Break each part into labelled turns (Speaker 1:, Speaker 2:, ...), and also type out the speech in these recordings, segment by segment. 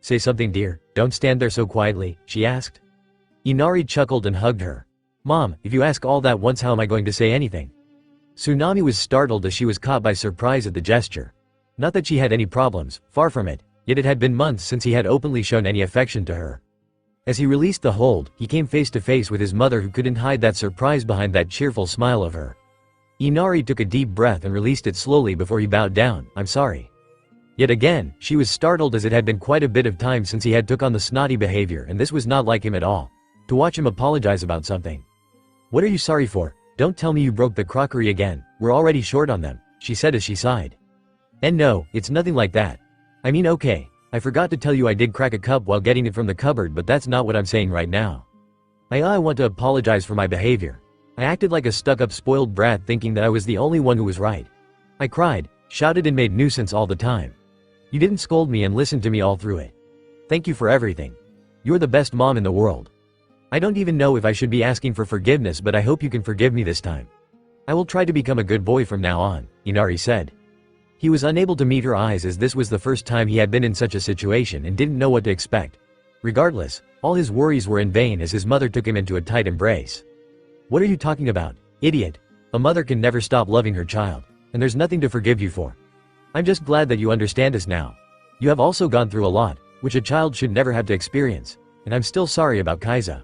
Speaker 1: Say something, dear, don't stand there so quietly, she asked. Inari chuckled and hugged her. Mom, if you ask all that once, how am I going to say anything? Tsunami was startled as she was caught by surprise at the gesture. Not that she had any problems, far from it, yet it had been months since he had openly shown any affection to her. As he released the hold, he came face to face with his mother, who couldn't hide that surprise behind that cheerful smile of her. Inari took a deep breath and released it slowly before he bowed down. I'm sorry. Yet again, she was startled, as it had been quite a bit of time since he had took on the snotty behavior, and this was not like him at all. To watch him apologize about something. What are you sorry for? Don't tell me you broke the crockery again, we're already short on them, she said as she sighed. And no, it's nothing like that. I mean, okay, I forgot to tell you I did crack a cup while getting it from the cupboard, but that's not what I'm saying right now. I want to apologize for my behavior. I acted like a stuck-up spoiled brat, thinking that I was the only one who was right. I cried, shouted and made nuisance all the time. You didn't scold me and listened to me all through it. Thank you for everything. You're the best mom in the world. I don't even know if I should be asking for forgiveness, but I hope you can forgive me this time. I will try to become a good boy from now on, Inari said. He was unable to meet her eyes, as this was the first time he had been in such a situation and didn't know what to expect. Regardless, all his worries were in vain as his mother took him into a tight embrace. What are you talking about, idiot? A mother can never stop loving her child, and there's nothing to forgive you for. I'm just glad that you understand us now. You have also gone through a lot, which a child should never have to experience, and I'm still sorry about Kaiza.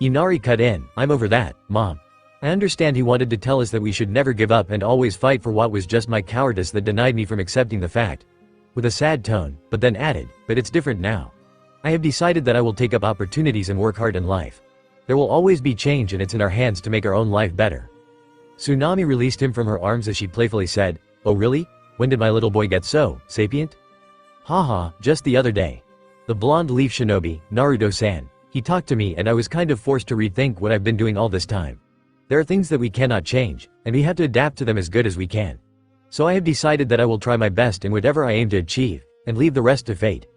Speaker 1: Inari cut in, I'm over that, Mom. I understand he wanted to tell us that we should never give up and always fight for what was just my cowardice that denied me from accepting the fact. With a sad tone, but then added, but it's different now. I have decided that I will take up opportunities and work hard in life. There will always be change, and it's in our hands to make our own life better. Tsunami released him from her arms as she playfully said, oh really? When did my little boy get so sapient? Haha, just the other day. The blonde leaf shinobi, Naruto-san. He talked to me and I was kind of forced to rethink what I've been doing all this time. There are things that we cannot change, and we have to adapt to them as good as we can. So I have decided that I will try my best in whatever I aim to achieve, and leave the rest to fate.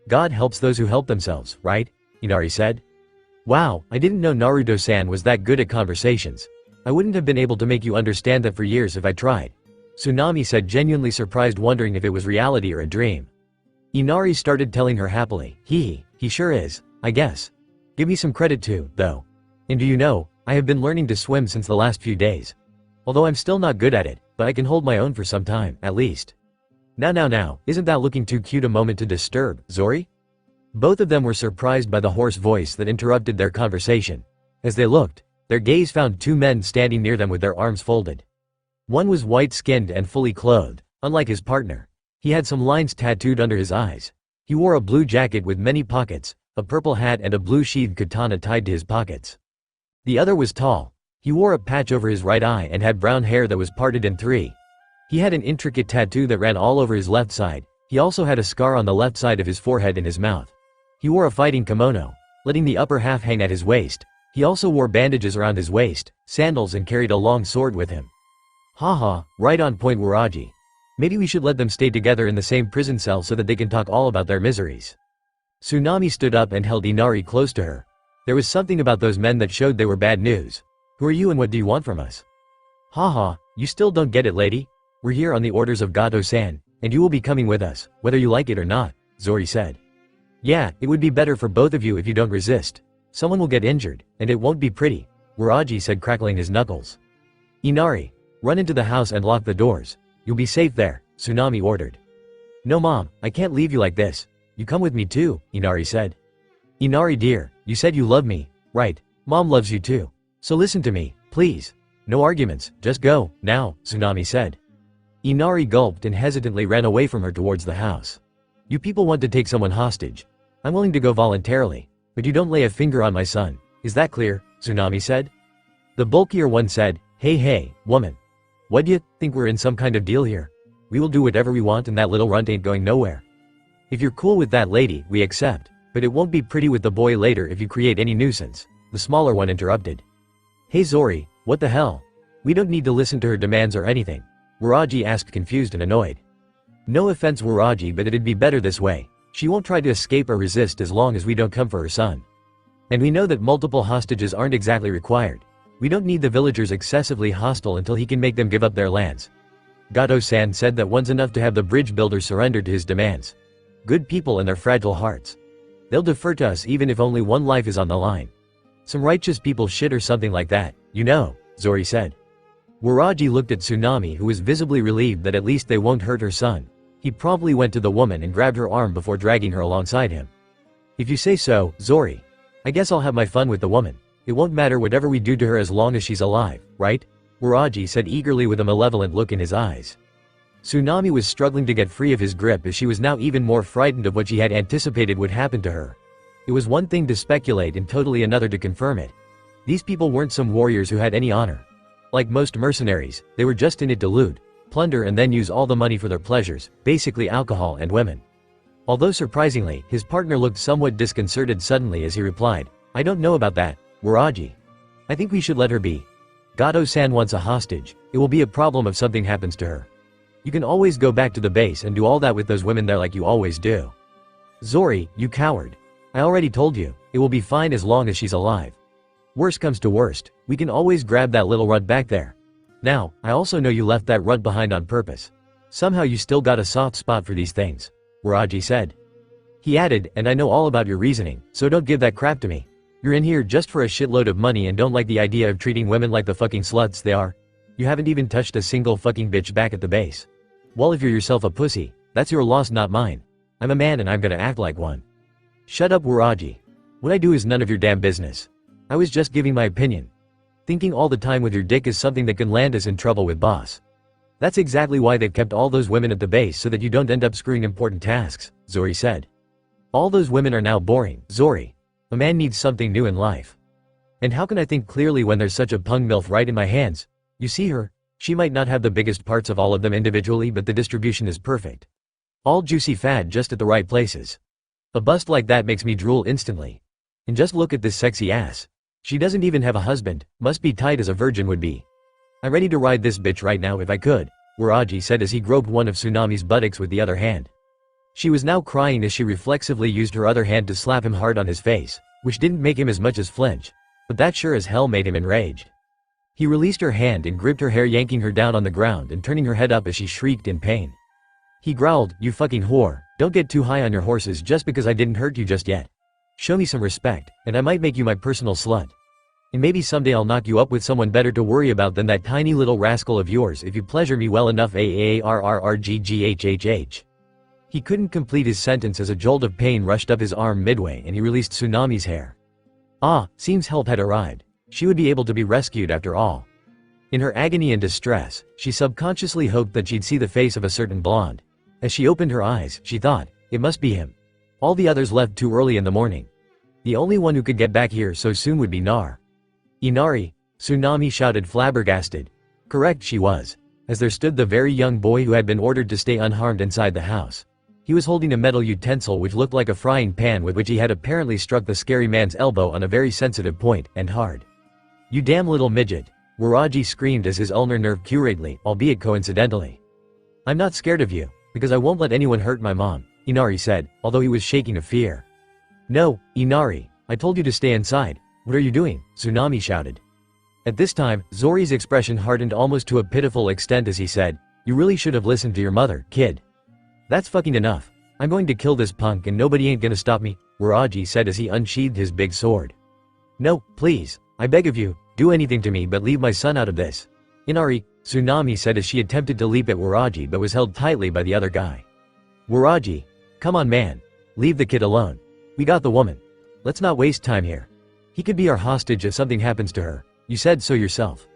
Speaker 1: God helps those who help themselves, right? Inari said. Wow, I didn't know Naruto-san was that good at conversations. I wouldn't have been able to make you understand that for years if I tried. Tsunami said, genuinely surprised, wondering if it was reality or a dream. Inari started telling her happily, he sure is, I guess. Give me some credit too, though. And do you know, I have been learning to swim since the last few days. Although I'm still not good at it, but I can hold my own for some time, at least. Now, isn't that looking too cute a moment to disturb, Zori? Both of them were surprised by the hoarse voice that interrupted their conversation. As they looked, their gaze found two men standing near them with their arms folded. One was white-skinned and fully clothed, unlike his partner. He had some lines tattooed under his eyes. He wore a blue jacket with many pockets, a purple hat and a blue sheathed katana tied to his pockets. The other was tall. He wore a patch over his right eye and had brown hair that was parted in three. He had an intricate tattoo that ran all over his left side. He also had a scar on the left side of his forehead and his mouth. He wore a fighting kimono, letting the upper half hang at his waist. He also wore bandages around his waist, sandals, and carried a long sword with him. Haha, right on point, Waraji. Maybe we should let them stay together in the same prison cell so that they can talk all about their miseries. Tsunami stood up and held Inari close to her. There was something about those men that showed they were bad news. Who are you and what do you want from us? Haha, you still don't get it, lady? We're here on the orders of Gato-san, and you will be coming with us, whether you like it or not, Zori said. Yeah, it would be better for both of you if you don't resist. Someone will get injured, and it won't be pretty, Waraji said, crackling his knuckles. Inari, run into the house and lock the doors. You'll be safe there, Tsunami ordered. No mom, I can't leave you like this. You come with me too, Inari said. Inari dear, you said you love me, right? Mom loves you too. So listen to me, please. No arguments, just go, now, Tsunami said. Inari gulped and hesitantly ran away from her towards the house. You people want to take someone hostage. I'm willing to go voluntarily, but you don't lay a finger on my son. Is that clear? Tsunami said. The bulkier one said, Hey, woman. What do you think, we're in some kind of deal here? We will do whatever we want and that little runt ain't going nowhere. If you're cool with that, lady, we accept, but it won't be pretty with the boy later if you create any nuisance, the smaller one interrupted. Hey Zori, what the hell? We don't need to listen to her demands or anything, Waraji asked, confused and annoyed. No offense Waraji, but it'd be better this way. She won't try to escape or resist as long as we don't come for her son. And we know that multiple hostages aren't exactly required. We don't need the villagers excessively hostile until he can make them give up their lands. Gato-san said that one's enough to have the bridge builder surrender to his demands. Good people and their fragile hearts. They'll defer to us even if only one life is on the line. Some righteous people shit or something like that, you know, Zori said. Waraji looked at Tsunami, who was visibly relieved that at least they won't hurt her son. He promptly went to the woman and grabbed her arm before dragging her alongside him. If you say so, Zori. I guess I'll have my fun with the woman. It won't matter whatever we do to her as long as she's alive, right? Waraji said eagerly with a malevolent look in his eyes. Tsunami was struggling to get free of his grip as she was now even more frightened of what she had anticipated would happen to her. It was one thing to speculate and totally another to confirm it. These people weren't some warriors who had any honor. Like most mercenaries, they were just in it to loot, plunder and then use all the money for their pleasures, basically alcohol and women. Although surprisingly, his partner looked somewhat disconcerted suddenly as he replied, I don't know about that, Waraji. I think we should let her be. Gato-san wants a hostage. It will be a problem if something happens to her. You can always go back to the base and do all that with those women there like you always do. Zori, you coward. I already told you, it will be fine as long as she's alive. Worst comes to worst, we can always grab that little runt back there. Now, I also know you left that runt behind on purpose. Somehow you still got a soft spot for these things, Waraji said. He added, and I know all about your reasoning, so don't give that crap to me. You're in here just for a shitload of money and don't like the idea of treating women like the fucking sluts they are. You haven't even touched a single fucking bitch back at the base. Well, if you're yourself a pussy, that's your loss not mine. I'm a man and I'm gonna act like one. Shut up, Waraji. What I do is none of your damn business. I was just giving my opinion. Thinking all the time with your dick is something that can land us in trouble with boss. That's exactly why they've kept all those women at the base so that you don't end up screwing important tasks, Zori said. All those women are now boring, Zori. A man needs something new in life. And how can I think clearly when there's such a pung milf right in my hands? You see her? She might not have the biggest parts of all of them individually, but the distribution is perfect. All juicy fat just at the right places. A bust like that makes me drool instantly. And just look at this sexy ass. She doesn't even have a husband, must be tight as a virgin would be. I'm ready to ride this bitch right now if I could, Waraji said as he groped one of Tsunami's buttocks with the other hand. She was now crying as she reflexively used her other hand to slap him hard on his face, which didn't make him as much as flinch, but that sure as hell made him enraged. He released her hand and gripped her hair, yanking her down on the ground and turning her head up as she shrieked in pain. He growled, you fucking whore, don't get too high on your horses just because I didn't hurt you just yet. Show me some respect, and I might make you my personal slut. And maybe someday I'll knock you up with someone better to worry about than that tiny little rascal of yours if you pleasure me well enough. AARRRGGHHH. He couldn't complete his sentence as a jolt of pain rushed up his arm midway and he released Tsunami's hair. Ah, seems help had arrived. She would be able to be rescued after all. In her agony and distress, she subconsciously hoped that she'd see the face of a certain blonde. As she opened her eyes, she thought, it must be him. All the others left too early in the morning. The only one who could get back here so soon would be Nar. Inari, Tsunami shouted, flabbergasted. Correct, she was, as there stood the very young boy who had been ordered to stay unharmed inside the house. He was holding a metal utensil which looked like a frying pan with which he had apparently struck the scary man's elbow on a very sensitive point, and hard. You damn little midget, Waraji screamed as his ulnar nerve curately, albeit coincidentally. I'm not scared of you, because I won't let anyone hurt my mom, Inari said, although he was shaking of fear. No, Inari, I told you to stay inside. What are you doing? Tsunami shouted. At this time, Zori's expression hardened almost to a pitiful extent as he said, you really should have listened to your mother, kid. That's fucking enough. I'm going to kill this punk and nobody ain't gonna stop me, Waraji said as he unsheathed his big sword. No, please, I beg of you, do anything to me but leave my son out of this. Inari, Tsunami said as she attempted to leap at Waraji but was held tightly by the other guy. Waraji, come on man. Leave the kid alone. We got the woman. Let's not waste time here. He could be our hostage if something happens to her. You said so yourself.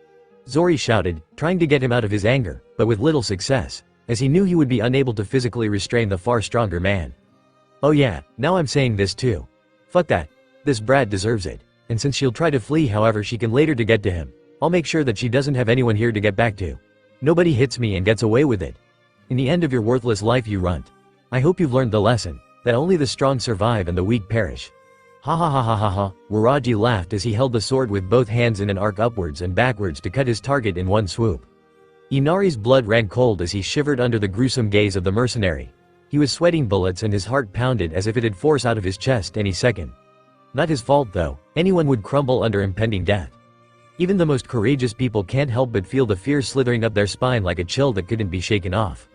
Speaker 1: Zori shouted, trying to get him out of his anger, but with little success, as he knew he would be unable to physically restrain the far stronger man. Oh yeah, now I'm saying this too. Fuck that. This brat deserves it. And since she'll try to flee however she can later to get to him, I'll make sure that she doesn't have anyone here to get back to. Nobody hits me and gets away with it. In the end of your worthless life, you runt. I hope you've learned the lesson, that only the strong survive and the weak perish. Ha ha ha ha ha ha, Waraji laughed as he held the sword with both hands in an arc upwards and backwards to cut his target in one swoop. Inari's blood ran cold as he shivered under the gruesome gaze of the mercenary. He was sweating bullets and his heart pounded as if it'd force out of his chest any second. Not his fault though, anyone would crumble under impending death. Even the most courageous people can't help but feel the fear slithering up their spine like a chill that couldn't be shaken off.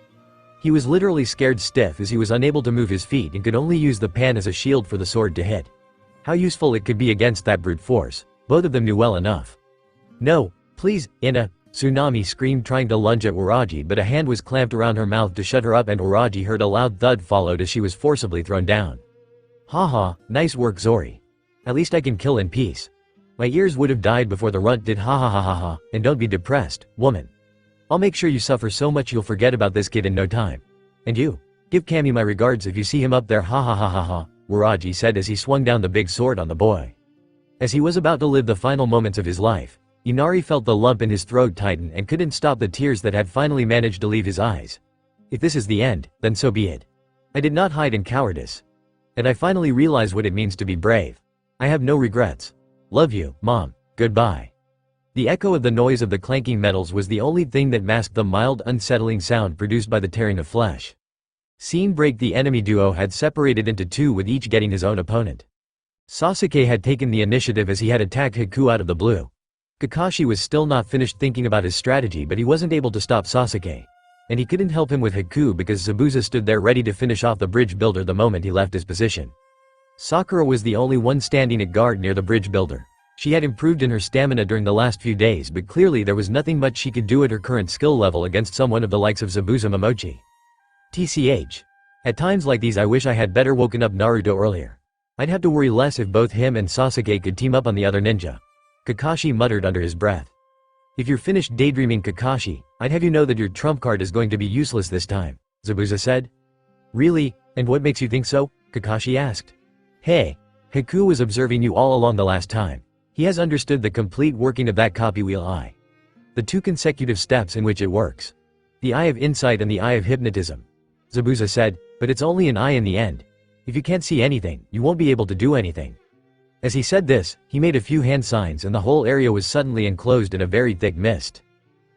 Speaker 1: He was literally scared stiff as he was unable to move his feet and could only use the pan as a shield for the sword to hit. How useful it could be against that brute force, both of them knew well enough. "No, please, Ina," Tsunami screamed, trying to lunge at Orochi, but a hand was clamped around her mouth to shut her up and Orochi heard a loud thud followed as she was forcibly thrown down. "Haha, nice work Zori. At least I can kill in peace. My ears would have died before the runt did, ha ha ha ha ha, and don't be depressed, woman. I'll make sure you suffer so much you'll forget about this kid in no time. And you, give Kami my regards if you see him up there, ha ha ha ha ha," Orochi said as he swung down the big sword on the boy. As he was about to live the final moments of his life, Inari felt the lump in his throat tighten and couldn't stop the tears that had finally managed to leave his eyes. If this is the end, then so be it. I did not hide in cowardice. And I finally realized what it means to be brave. I have no regrets. Love you, Mom. Goodbye. The echo of the noise of the clanking metals was the only thing that masked the mild, unsettling sound produced by the tearing of flesh. Scene break. The enemy duo had separated into two with each getting his own opponent. Sasuke had taken the initiative as he had attacked Haku out of the blue. Kakashi was still not finished thinking about his strategy, but he wasn't able to stop Sasuke. And he couldn't help him with Haku because Zabuza stood there ready to finish off the bridge builder the moment he left his position. Sakura was the only one standing at guard near the bridge builder. She had improved in her stamina during the last few days, but clearly there was nothing much she could do at her current skill level against someone of the likes of Zabuza Momochi. TCH. At times like these I wish I had better woken up Naruto earlier. I'd have to worry less if both him and Sasuke could team up on the other ninja. Kakashi muttered under his breath. If you're finished daydreaming, Kakashi, I'd have you know that your trump card is going to be useless this time, Zabuza said. Really? And what makes you think so? Kakashi asked. Hey, Haku was observing you all along the last time. He has understood the complete working of that copy wheel eye. The two consecutive steps in which it works. The eye of insight and the eye of hypnotism. Zabuza said, but it's only an eye in the end. If you can't see anything, you won't be able to do anything. As he said this, he made a few hand signs and the whole area was suddenly enclosed in a very thick mist.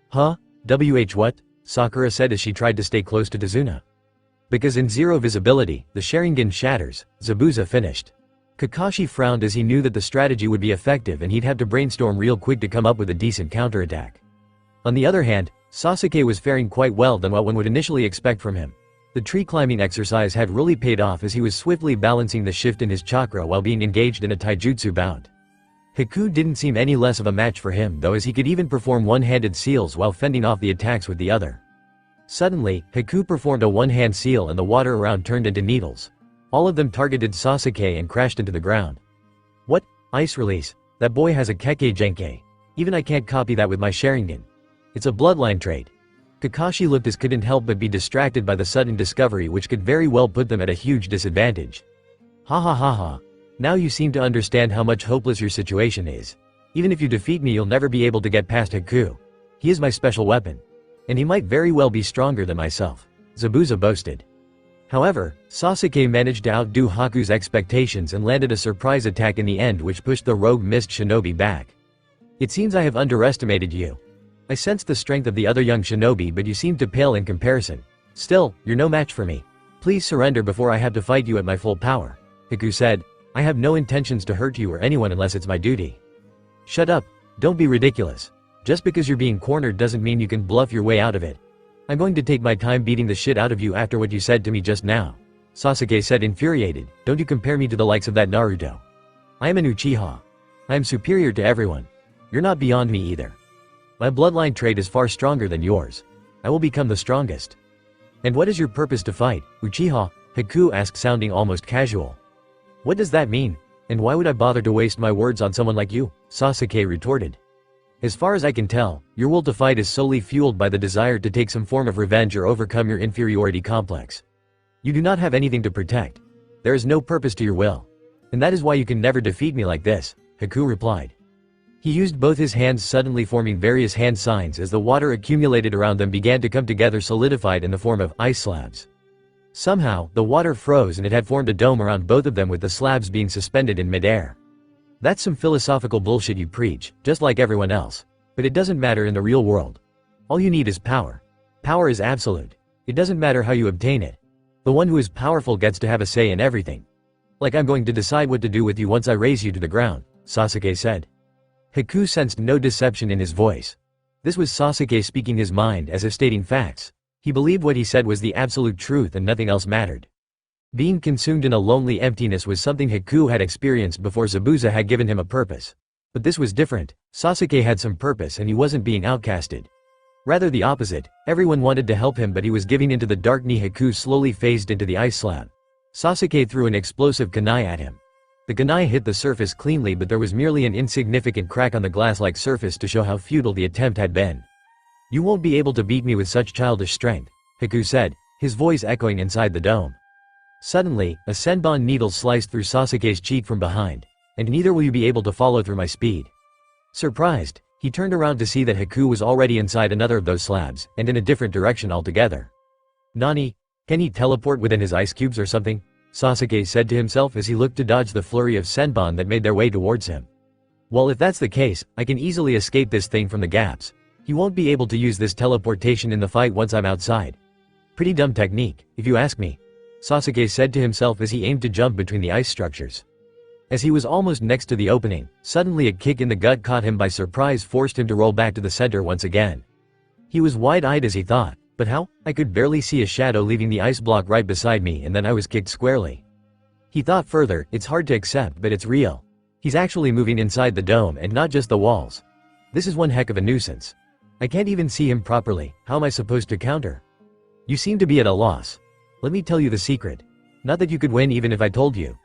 Speaker 1: Huh? What? Sakura said as she tried to stay close to Tazuna. Because in zero visibility, the Sharingan shatters, Zabuza finished. Kakashi frowned as he knew that the strategy would be effective and he'd have to brainstorm real quick to come up with a decent counterattack. On the other hand, Sasuke was faring quite well than what one would initially expect from him. The tree climbing exercise had really paid off as he was swiftly balancing the shift in his chakra while being engaged in a taijutsu bout. Haku didn't seem any less of a match for him though, as he could even perform one-handed seals while fending off the attacks with the other. Suddenly, Haku performed a one-hand seal and the water around turned into needles. All of them targeted Sasuke and crashed into the ground. What? Ice release? That boy has a Kekkei Genkai. Even I can't copy that with my Sharingan. It's a bloodline trait. Kakashi looked as couldn't help but be distracted by the sudden discovery which could very well put them at a huge disadvantage. Ha ha ha ha. Now you seem to understand how much hopeless your situation is. Even if you defeat me you'll never be able to get past Haku. He is my special weapon. And he might very well be stronger than myself, Zabuza boasted. However, Sasuke managed to outdo Haku's expectations and landed a surprise attack in the end which pushed the rogue mist shinobi back. It seems I have underestimated you. I sensed the strength of the other young shinobi but you seem to pale in comparison. Still, you're no match for me. Please surrender before I have to fight you at my full power, Haku said. I have no intentions to hurt you or anyone unless it's my duty. Shut up, don't be ridiculous. Just because you're being cornered doesn't mean you can bluff your way out of it. I'm going to take my time beating the shit out of you after what you said to me just now, Sasuke said infuriated. Don't you compare me to the likes of that Naruto. I am an Uchiha. I am superior to everyone. You're not beyond me either. My bloodline trait is far stronger than yours. I will become the strongest. And what is your purpose to fight, Uchiha? Haku asked, sounding almost casual. What does that mean? And why would I bother to waste my words on someone like you? Sasuke retorted. As far as I can tell, your will to fight is solely fueled by the desire to take some form of revenge or overcome your inferiority complex. You do not have anything to protect. There is no purpose to your will. And that is why you can never defeat me like this, Haku replied. He used both his hands, suddenly forming various hand signs as the water accumulated around them began to come together, solidified in the form of ice slabs. Somehow, the water froze and it had formed a dome around both of them with the slabs being suspended in midair. That's some philosophical bullshit you preach, just like everyone else. But it doesn't matter in the real world. All you need is power. Power is absolute. It doesn't matter how you obtain it. The one who is powerful gets to have a say in everything. Like I'm going to decide what to do with you once I raise you to the ground, Sasuke said. Haku sensed no deception in his voice. This was Sasuke speaking his mind as if stating facts. He believed what he said was the absolute truth and nothing else mattered. Being consumed in a lonely emptiness was something Haku had experienced before Zabuza had given him a purpose. But this was different. Sasuke had some purpose and he wasn't being outcasted. Rather the opposite, everyone wanted to help him but he was giving into the dark. Haku slowly phased into the ice slab. Sasuke threw an explosive kunai at him. The kunai hit the surface cleanly but there was merely an insignificant crack on the glass-like surface to show how futile the attempt had been. "You won't be able to beat me with such childish strength," Haku said, his voice echoing inside the dome. Suddenly, a senbon needle sliced through Sasuke's cheek from behind. "And neither will you be able to follow through my speed." Surprised, he turned around to see that Haku was already inside another of those slabs, and in a different direction altogether. "Nani? Can he teleport within his ice cubes or something?" Sasuke said to himself as he looked to dodge the flurry of senbon that made their way towards him. "Well, if that's the case, I can easily escape this thing from the gaps. He won't be able to use this teleportation in the fight once I'm outside. Pretty dumb technique, if you ask me," Sasuke said to himself as he aimed to jump between the ice structures. As he was almost next to the opening, suddenly a kick in the gut caught him by surprise, forced him to roll back to the center once again. He was wide-eyed as he thought, but how? I could barely see a shadow leaving the ice block right beside me and then I was kicked squarely. He thought further, it's hard to accept but it's real. He's actually moving inside the dome and not just the walls. This is one heck of a nuisance. I can't even see him properly, how am I supposed to counter? You seem to be at a loss. Let me tell you the secret. Not that you could win even if I told you.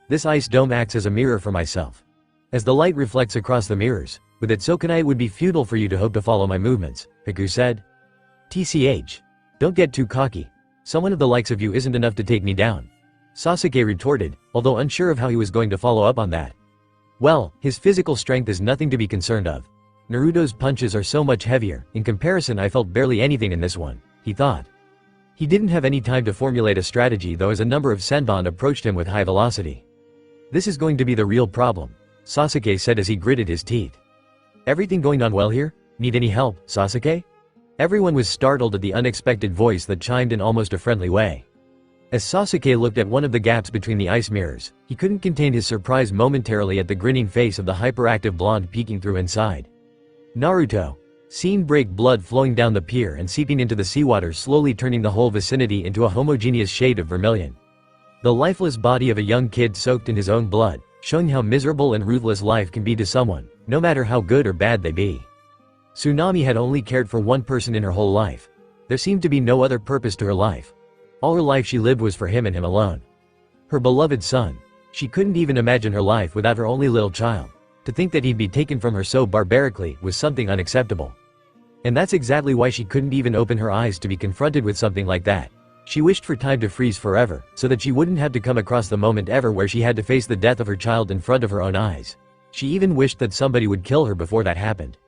Speaker 1: This ice dome acts as a mirror for myself. As the light reflects across the mirrors, with its kunai it would be futile for you to hope to follow my movements, Haku said. TCH. Don't get too cocky. Someone of the likes of you isn't enough to take me down. Sasuke retorted, although unsure of how he was going to follow up on that. Well, his physical strength is nothing to be concerned of. Naruto's punches are so much heavier, in comparison I felt barely anything in this one, he thought. He didn't have any time to formulate a strategy though as a number of senbon approached him with high velocity. This is going to be the real problem, Sasuke said as he gritted his teeth. Everything going on well here? Need any help, Sasuke? Everyone was startled at the unexpected voice that chimed in almost a friendly way. As Sasuke looked at one of the gaps between the ice mirrors, he couldn't contain his surprise momentarily at the grinning face of the hyperactive blonde peeking through inside. Naruto. Scene break, blood flowing down the pier and seeping into the seawater, slowly turning the whole vicinity into a homogeneous shade of vermilion. The lifeless body of a young kid soaked in his own blood, showing how miserable and ruthless life can be to someone, no matter how good or bad they be. Tsunami had only cared for one person in her whole life. There seemed to be no other purpose to her life. All her life she lived was for him and him alone. Her beloved son. She couldn't even imagine her life without her only little child. To think that he'd be taken from her so barbarically was something unacceptable. And that's exactly why she couldn't even open her eyes to be confronted with something like that. She wished for time to freeze forever, so that she wouldn't have to come across the moment ever where she had to face the death of her child in front of her own eyes. She even wished that somebody would kill her before that happened.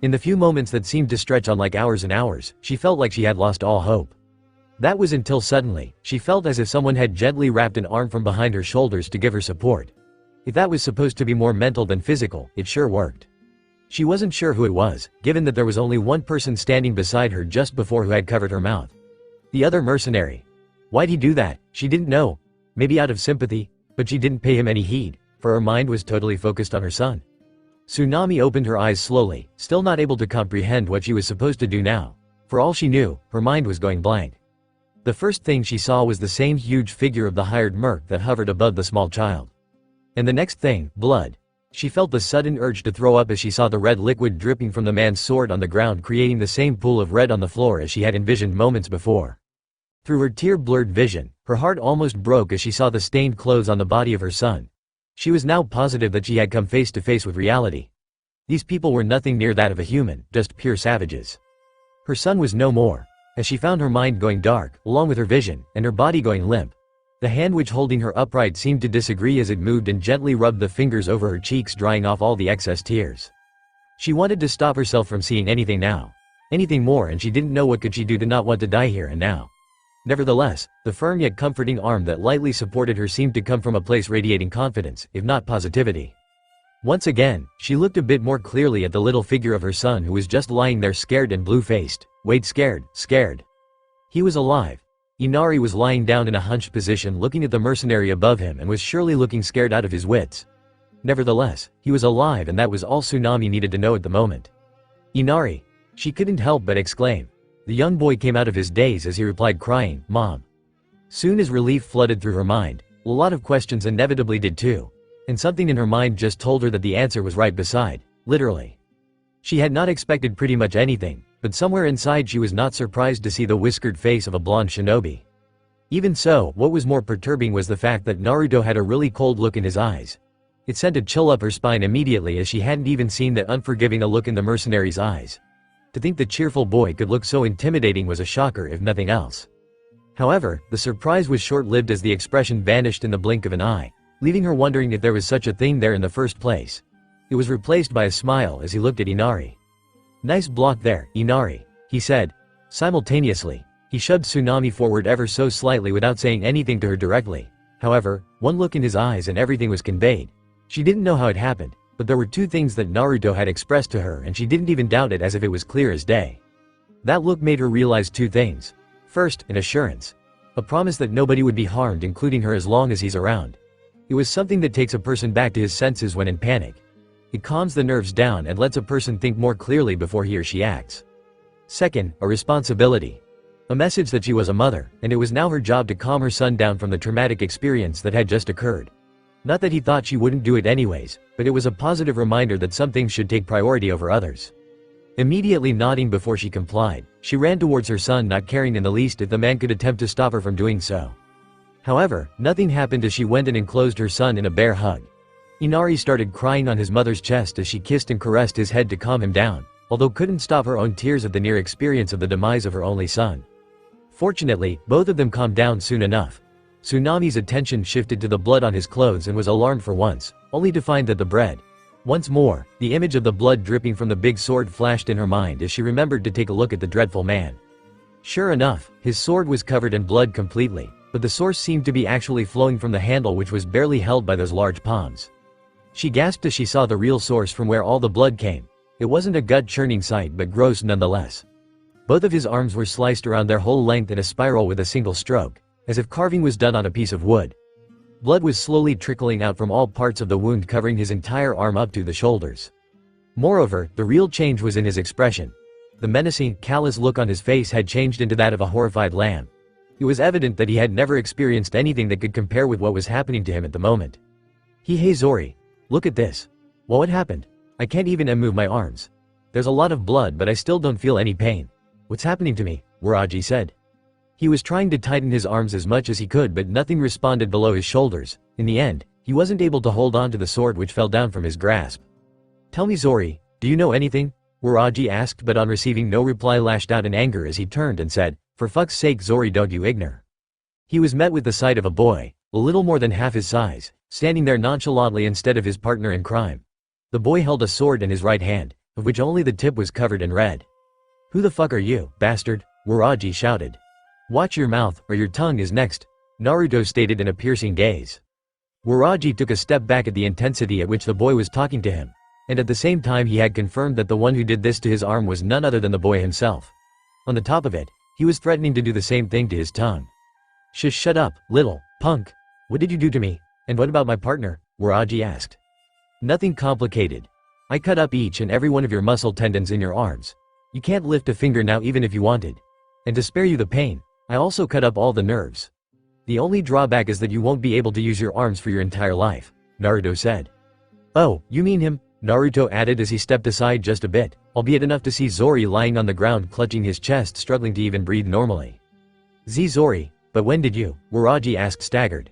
Speaker 1: In the few moments that seemed to stretch on like hours and hours, she felt like she had lost all hope. That was until suddenly, she felt as if someone had gently wrapped an arm from behind her shoulders to give her support. If that was supposed to be more mental than physical, it sure worked. She wasn't sure who it was, given that there was only one person standing beside her just before who had covered her mouth. The other mercenary. Why'd he do that? She didn't know. Maybe out of sympathy, but she didn't pay him any heed, for her mind was totally focused on her son. Tsunami opened her eyes slowly, still not able to comprehend what she was supposed to do now. For all she knew, her mind was going blank. The first thing she saw was the same huge figure of the hired merc that hovered above the small child. And the next thing, blood. She felt the sudden urge to throw up as she saw the red liquid dripping from the man's sword on the ground, creating the same pool of red on the floor as she had envisioned moments before. Through her tear-blurred vision, her heart almost broke as she saw the stained clothes on the body of her son. She was now positive that she had come face to face with reality. These people were nothing near that of a human, just pure savages. Her son was no more. As she found her mind going dark, along with her vision, and her body going limp. The hand which holding her upright seemed to disagree as it moved and gently rubbed the fingers over her cheeks, drying off all the excess tears. She wanted to stop herself from seeing anything now. Anything more, and she didn't know what could she do to not want to die here and now. Nevertheless, the firm yet comforting arm that lightly supported her seemed to come from a place radiating confidence, if not positivity. Once again, she looked a bit more clearly at the little figure of her son who was just lying there scared and blue-faced. Wait, scared. He was alive. Inari was lying down in a hunched position looking at the mercenary above him and was surely looking scared out of his wits. Nevertheless, he was alive and that was all Tsunami needed to know at the moment. Inari. She couldn't help but exclaim. The young boy came out of his daze as he replied crying, "Mom." Soon as relief flooded through her mind, a lot of questions inevitably did too. And something in her mind just told her that the answer was right beside, literally. She had not expected pretty much anything, but somewhere inside she was not surprised to see the whiskered face of a blonde shinobi. Even so, what was more perturbing was the fact that Naruto had a really cold look in his eyes. It sent a chill up her spine immediately as she hadn't even seen that unforgiving a look in the mercenary's eyes. To think the cheerful boy could look so intimidating was a shocker if nothing else. However, the surprise was short-lived as the expression vanished in the blink of an eye, leaving her wondering if there was such a thing there in the first place. It was replaced by a smile as he looked at Inari. "Nice block there, Inari," he said. Simultaneously, he shoved Tsunade forward ever so slightly without saying anything to her directly. However, one look in his eyes and everything was conveyed. She didn't know how it happened, but there were two things that Naruto had expressed to her and she didn't even doubt it as if it was clear as day. That look made her realize two things. First, an assurance. A promise that nobody would be harmed, including her, as long as he's around. It was something that takes a person back to his senses when in panic. It calms the nerves down and lets a person think more clearly before he or she acts. Second, a responsibility. A message that she was a mother, and it was now her job to calm her son down from the traumatic experience that had just occurred. Not that he thought she wouldn't do it anyways, but it was a positive reminder that some things should take priority over others. Immediately nodding before she complied, she ran towards her son, not caring in the least if the man could attempt to stop her from doing so. However, nothing happened as she went and enclosed her son in a bear hug. Inari started crying on his mother's chest as she kissed and caressed his head to calm him down, although couldn't stop her own tears at the near experience of the demise of her only son. Fortunately, both of them calmed down soon enough. Tsunade's attention shifted to the blood on his clothes and was alarmed for once, only to find that the bread. Once more, the image of the blood dripping from the big sword flashed in her mind as she remembered to take a look at the dreadful man. Sure enough, his sword was covered in blood completely, but the source seemed to be actually flowing from the handle, which was barely held by those large palms. She gasped as she saw the real source from where all the blood came. It wasn't a gut-churning sight, but gross nonetheless. Both of his arms were sliced around their whole length in a spiral with a single stroke, as if carving was done on a piece of wood. Blood was slowly trickling out from all parts of the wound, covering his entire arm up to the shoulders. Moreover, the real change was in his expression. The menacing, callous look on his face had changed into that of a horrified lamb. It was evident that he had never experienced anything that could compare with what was happening to him at the moment. Hey Zori, look at this. Well, what happened? I can't even move my arms. There's a lot of blood, but I still don't feel any pain. What's happening to me? Waraji said. He was trying to tighten his arms as much as he could, but nothing responded below his shoulders. In the end, he wasn't able to hold on to the sword, which fell down from his grasp. Tell me, Zori, do you know anything? Waraji asked, but on receiving no reply lashed out in anger as he turned and said, "For fuck's sake, Zori, don't you ignore." He was met with the sight of a boy, a little more than half his size, standing there nonchalantly instead of his partner in crime. The boy held a sword in his right hand, of which only the tip was covered in red. "Who the fuck are you, bastard?" Waraji shouted. "Watch your mouth, or your tongue is next," Naruto stated in a piercing gaze. Waraji took a step back at the intensity at which the boy was talking to him, and at the same time he had confirmed that the one who did this to his arm was none other than the boy himself. On the top of it, he was threatening to do the same thing to his tongue. Shut up, little punk. What did you do to me? And what about my partner?" Waraji asked. "Nothing complicated. I cut up each and every one of your muscle tendons in your arms. You can't lift a finger now even if you wanted. And to spare you the pain, I also cut up all the nerves. The only drawback is that you won't be able to use your arms for your entire life," Naruto said. "Oh, you mean him?" Naruto added as he stepped aside just a bit, albeit enough to see Zori lying on the ground clutching his chest, struggling to even breathe normally. Zori, but when did you?" Waraji asked, staggered.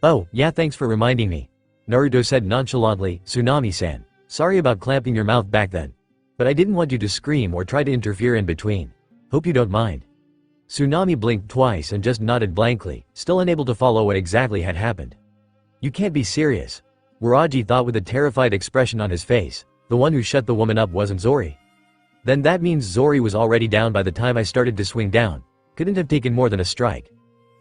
Speaker 1: "Oh, yeah, thanks for reminding me," Naruto said nonchalantly. "Tsunade-san, sorry about clamping your mouth back then. But I didn't want you to scream or try to interfere in between. Hope you don't mind." Tsunade blinked twice and just nodded blankly, still unable to follow what exactly had happened. "You can't be serious," Waraji thought with a terrified expression on his face. The one who shut the woman up wasn't Zori. Then that means Zori was already down by the time I started to swing down. Couldn't have taken more than a strike.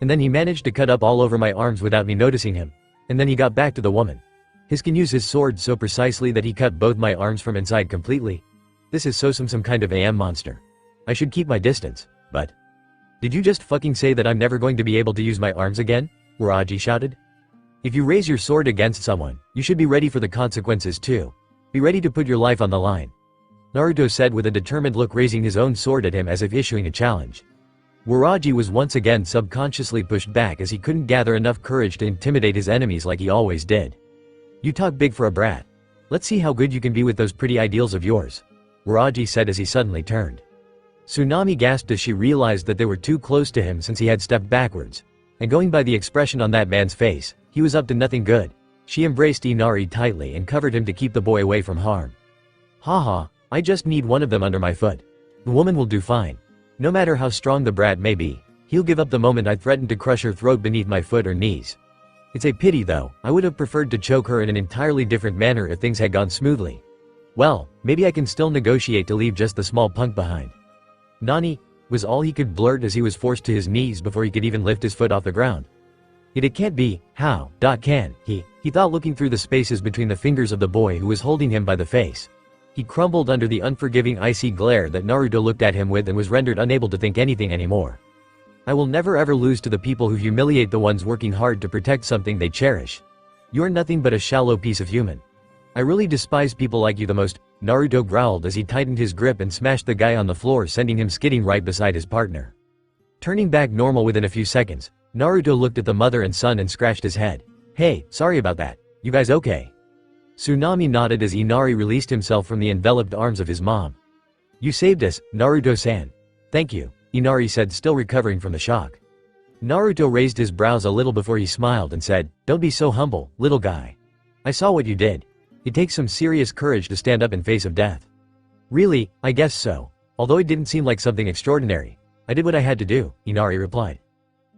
Speaker 1: And then he managed to cut up all over my arms without me noticing him. And then he got back to the woman. He can use his sword so precisely that he cut both my arms from inside completely. This is some kind of AM monster. I should keep my distance, but... Did you just fucking say that I'm never going to be able to use my arms again? Waraji shouted. If you raise your sword against someone, you should be ready for the consequences too. Be ready to put your life on the line. Naruto said with a determined look, raising his own sword at him as if issuing a challenge. Waraji was once again subconsciously pushed back as he couldn't gather enough courage to intimidate his enemies like he always did. "You talk big for a brat. Let's see how good you can be with those pretty ideals of yours," Waraji said as he suddenly turned. Tsunami gasped as she realized that they were too close to him since he had stepped backwards. And going by the expression on that man's face, he was up to nothing good. She embraced Inari tightly and covered him to keep the boy away from harm. "Haha, I just need one of them under my foot. The woman will do fine. No matter how strong the brat may be, he'll give up the moment I threaten to crush her throat beneath my foot or knees. It's a pity though, I would have preferred to choke her in an entirely different manner if things had gone smoothly. Well, maybe I can still negotiate to leave just the small punk behind." "Nani?" was all he could blurt as he was forced to his knees before he could even lift his foot off the ground. It can't be, how, can he thought, looking through the spaces between the fingers of the boy who was holding him by the face. He crumbled under the unforgiving icy glare that Naruto looked at him with and was rendered unable to think anything anymore. "I will never ever lose to the people who humiliate the ones working hard to protect something they cherish. You're nothing but a shallow piece of human. I really despise people like you the most," Naruto growled as he tightened his grip and smashed the guy on the floor, sending him skidding right beside his partner. Turning back normal within a few seconds, Naruto looked at the mother and son and scratched his head. "Hey, sorry about that. You guys okay?" Tsunami nodded as Inari released himself from the enveloped arms of his mom. "You saved us, Naruto-san." "Thank you," Inari said, still recovering from the shock. Naruto raised his brows a little before he smiled and said, "Don't be so humble, little guy. I saw what you did. It takes some serious courage to stand up in face of death." "Really, I guess so. Although it didn't seem like something extraordinary. I did what I had to do," Inari replied.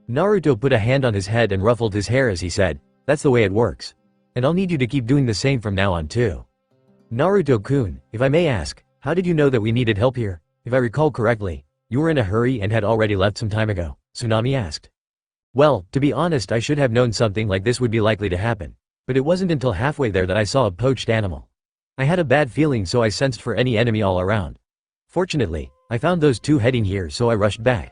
Speaker 1: Naruto put a hand on his head and ruffled his hair as he said, "That's the way it works. And I'll need you to keep doing the same from now on too." "Naruto-kun, if I may ask, how did you know that we needed help here? If I recall correctly, you were in a hurry and had already left some time ago," Tsunami asked. "Well, to be honest, I should have known something like this would be likely to happen. But it wasn't until halfway there that I saw a poached animal. I had a bad feeling, so I sensed for any enemy all around. Fortunately, I found those two heading here, so I rushed back,"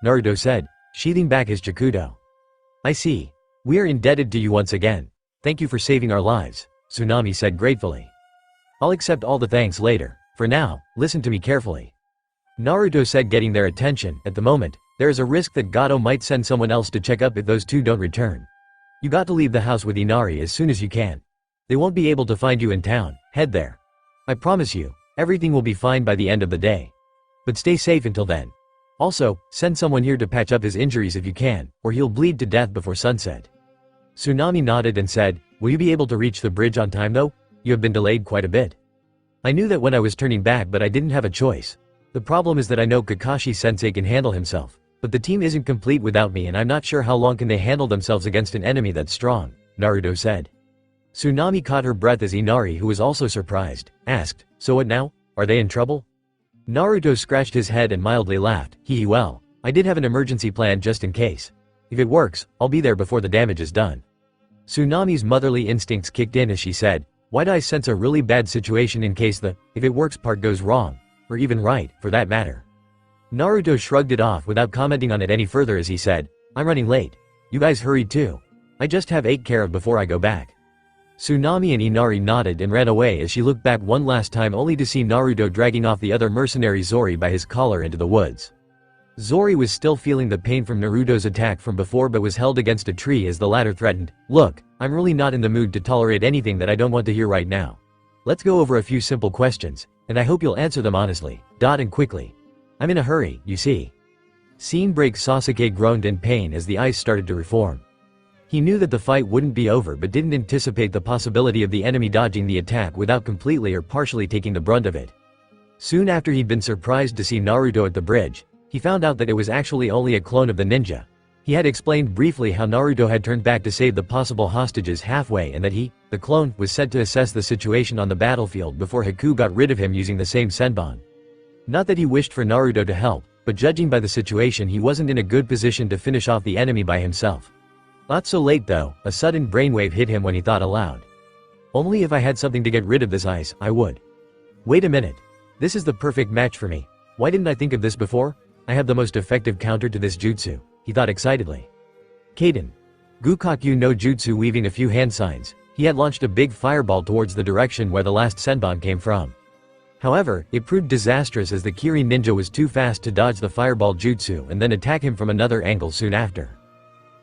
Speaker 1: Naruto said, sheathing back his Chikudo. "I see. We are indebted to you once again. Thank you for saving our lives," Tsunami said gratefully. "I'll accept all the thanks later. For now, listen to me carefully," Naruto said, getting their attention. "At the moment, there is a risk that Gato might send someone else to check up if those two don't return. You got to leave the house with Inari as soon as you can. They won't be able to find you in town. Head there. I promise you, everything will be fine by the end of the day. But stay safe until then. Also, send someone here to patch up his injuries if you can, or he'll bleed to death before sunset." Tsunami nodded and said, "Will you be able to reach the bridge on time though? You have been delayed quite a bit." "I knew that when I was turning back, but I didn't have a choice. The problem is that I know Kakashi-sensei can handle himself. But the team isn't complete without me, and I'm not sure how long can they handle themselves against an enemy that's strong," Naruto said. Tsunami caught her breath as Inari, who was also surprised, asked, "So what now? Are they in trouble?" Naruto scratched his head and mildly laughed. Well, I did have an emergency plan just in case. If it works, I'll be there before the damage is done." Tsunami's motherly instincts kicked in as she said, "Why'd I sense a really bad situation in case the if it works part goes wrong? Or even right, for that matter." Naruto shrugged it off without commenting on it any further as he said, "I'm running late. You guys hurry too. I just have 8 care of before I go back." Tsunami and Inari nodded and ran away as she looked back one last time, only to see Naruto dragging off the other mercenary Zori by his collar into the woods. Zori was still feeling the pain from Naruto's attack from before, but was held against a tree as the latter threatened, "Look, I'm really not in the mood to tolerate anything that I don't want to hear right now. Let's go over a few simple questions, and I hope you'll answer them honestly, and quickly. I'm in a hurry, you see." Scene break. Sasuke groaned in pain as the ice started to reform. He knew that the fight wouldn't be over, but didn't anticipate the possibility of the enemy dodging the attack without completely or partially taking the brunt of it. Soon after he'd been surprised to see Naruto at the bridge, he found out that it was actually only a clone of the ninja. He had explained briefly how Naruto had turned back to save the possible hostages halfway, and that he, the clone, was sent to assess the situation on the battlefield before Haku got rid of him using the same senbon. Not that he wished for Naruto to help, but judging by the situation, he wasn't in a good position to finish off the enemy by himself. Not so late though, a sudden brainwave hit him when he thought aloud. "Only if I had something to get rid of this ice, I would. Wait a minute. This is the perfect match for me. Why didn't I think of this before? I have the most effective counter to this jutsu," he thought excitedly. Kaden. Gukakyu no Jutsu. Weaving a few hand signs, he had launched a big fireball towards the direction where the last senbon came from. However, it proved disastrous as the Kiri ninja was too fast to dodge the fireball jutsu and then attack him from another angle soon after.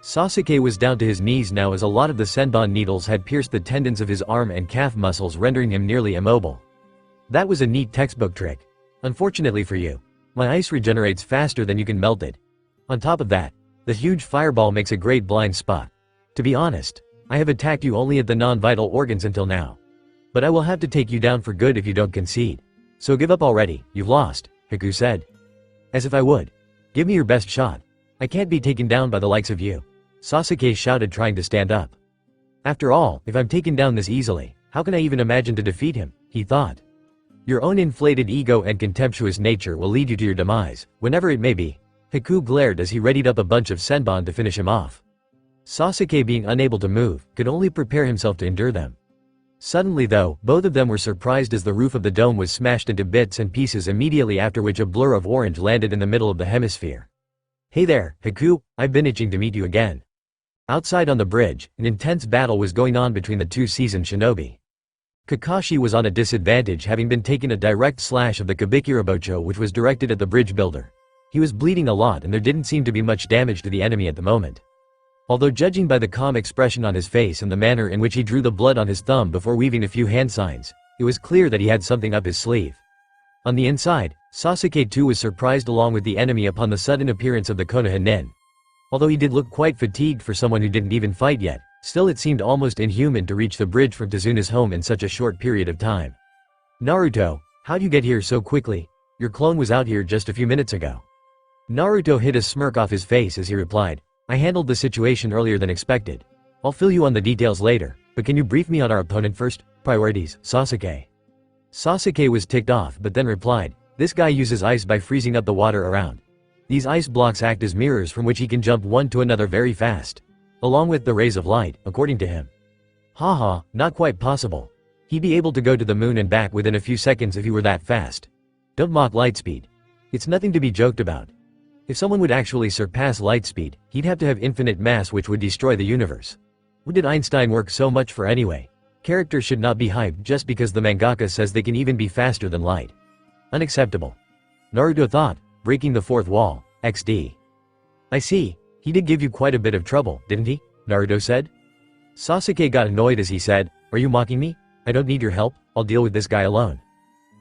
Speaker 1: Sasuke was down to his knees now as a lot of the senbon needles had pierced the tendons of his arm and calf muscles, rendering him nearly immobile. That was a neat textbook trick. Unfortunately for you, my ice regenerates faster than you can melt it. On top of that, the huge fireball makes a great blind spot. To be honest, I have attacked you only at the non-vital organs until now. But I will have to take you down for good if you don't concede. So give up already, you've lost, Haku said. As if I would. Give me your best shot. I can't be taken down by the likes of you, Sasuke shouted, trying to stand up. After all, if I'm taken down this easily, how can I even imagine to defeat him, he thought. Your own inflated ego and contemptuous nature will lead you to your demise, whenever it may be. Haku glared as he readied up a bunch of senbon to finish him off. Sasuke, being unable to move, could only prepare himself to endure them. Suddenly though, both of them were surprised as the roof of the dome was smashed into bits and pieces, immediately after which a blur of orange landed in the middle of the hemisphere. Hey there, Haku, I've been itching to meet you again. Outside on the bridge, an intense battle was going on between the two seasoned shinobi. Kakashi was on a disadvantage, having been taken a direct slash of the Kabikirabocho, which was directed at the bridge builder. He was bleeding a lot and there didn't seem to be much damage to the enemy at the moment. Although judging by the calm expression on his face and the manner in which he drew the blood on his thumb before weaving a few hand signs, it was clear that he had something up his sleeve. On the inside, Sasuke too was surprised along with the enemy upon the sudden appearance of the Konoha nin. Although he did look quite fatigued for someone who didn't even fight yet, still it seemed almost inhuman to reach the bridge from Tsunade's home in such a short period of time. Naruto, how'd you get here so quickly? Your clone was out here just a few minutes ago. Naruto hid a smirk off his face as he replied, I handled the situation earlier than expected. I'll fill you on the details later, but can you brief me on our opponent first? Priorities, Sasuke. Sasuke was ticked off but then replied, this guy uses ice by freezing up the water around. These ice blocks act as mirrors from which he can jump one to another very fast. Along with the rays of light, according to him. Haha, not quite possible. He'd be able to go to the moon and back within a few seconds if he were that fast. Don't mock lightspeed. It's nothing to be joked about. If someone would actually surpass lightspeed, he'd have to have infinite mass, which would destroy the universe. What did Einstein work so much for anyway? Characters should not be hyped just because the mangaka says they can even be faster than light. Unacceptable. Naruto thought, breaking the fourth wall, XD. I see, he did give you quite a bit of trouble, didn't he? Naruto said. Sasuke got annoyed as he said, are you mocking me? I don't need your help, I'll deal with this guy alone.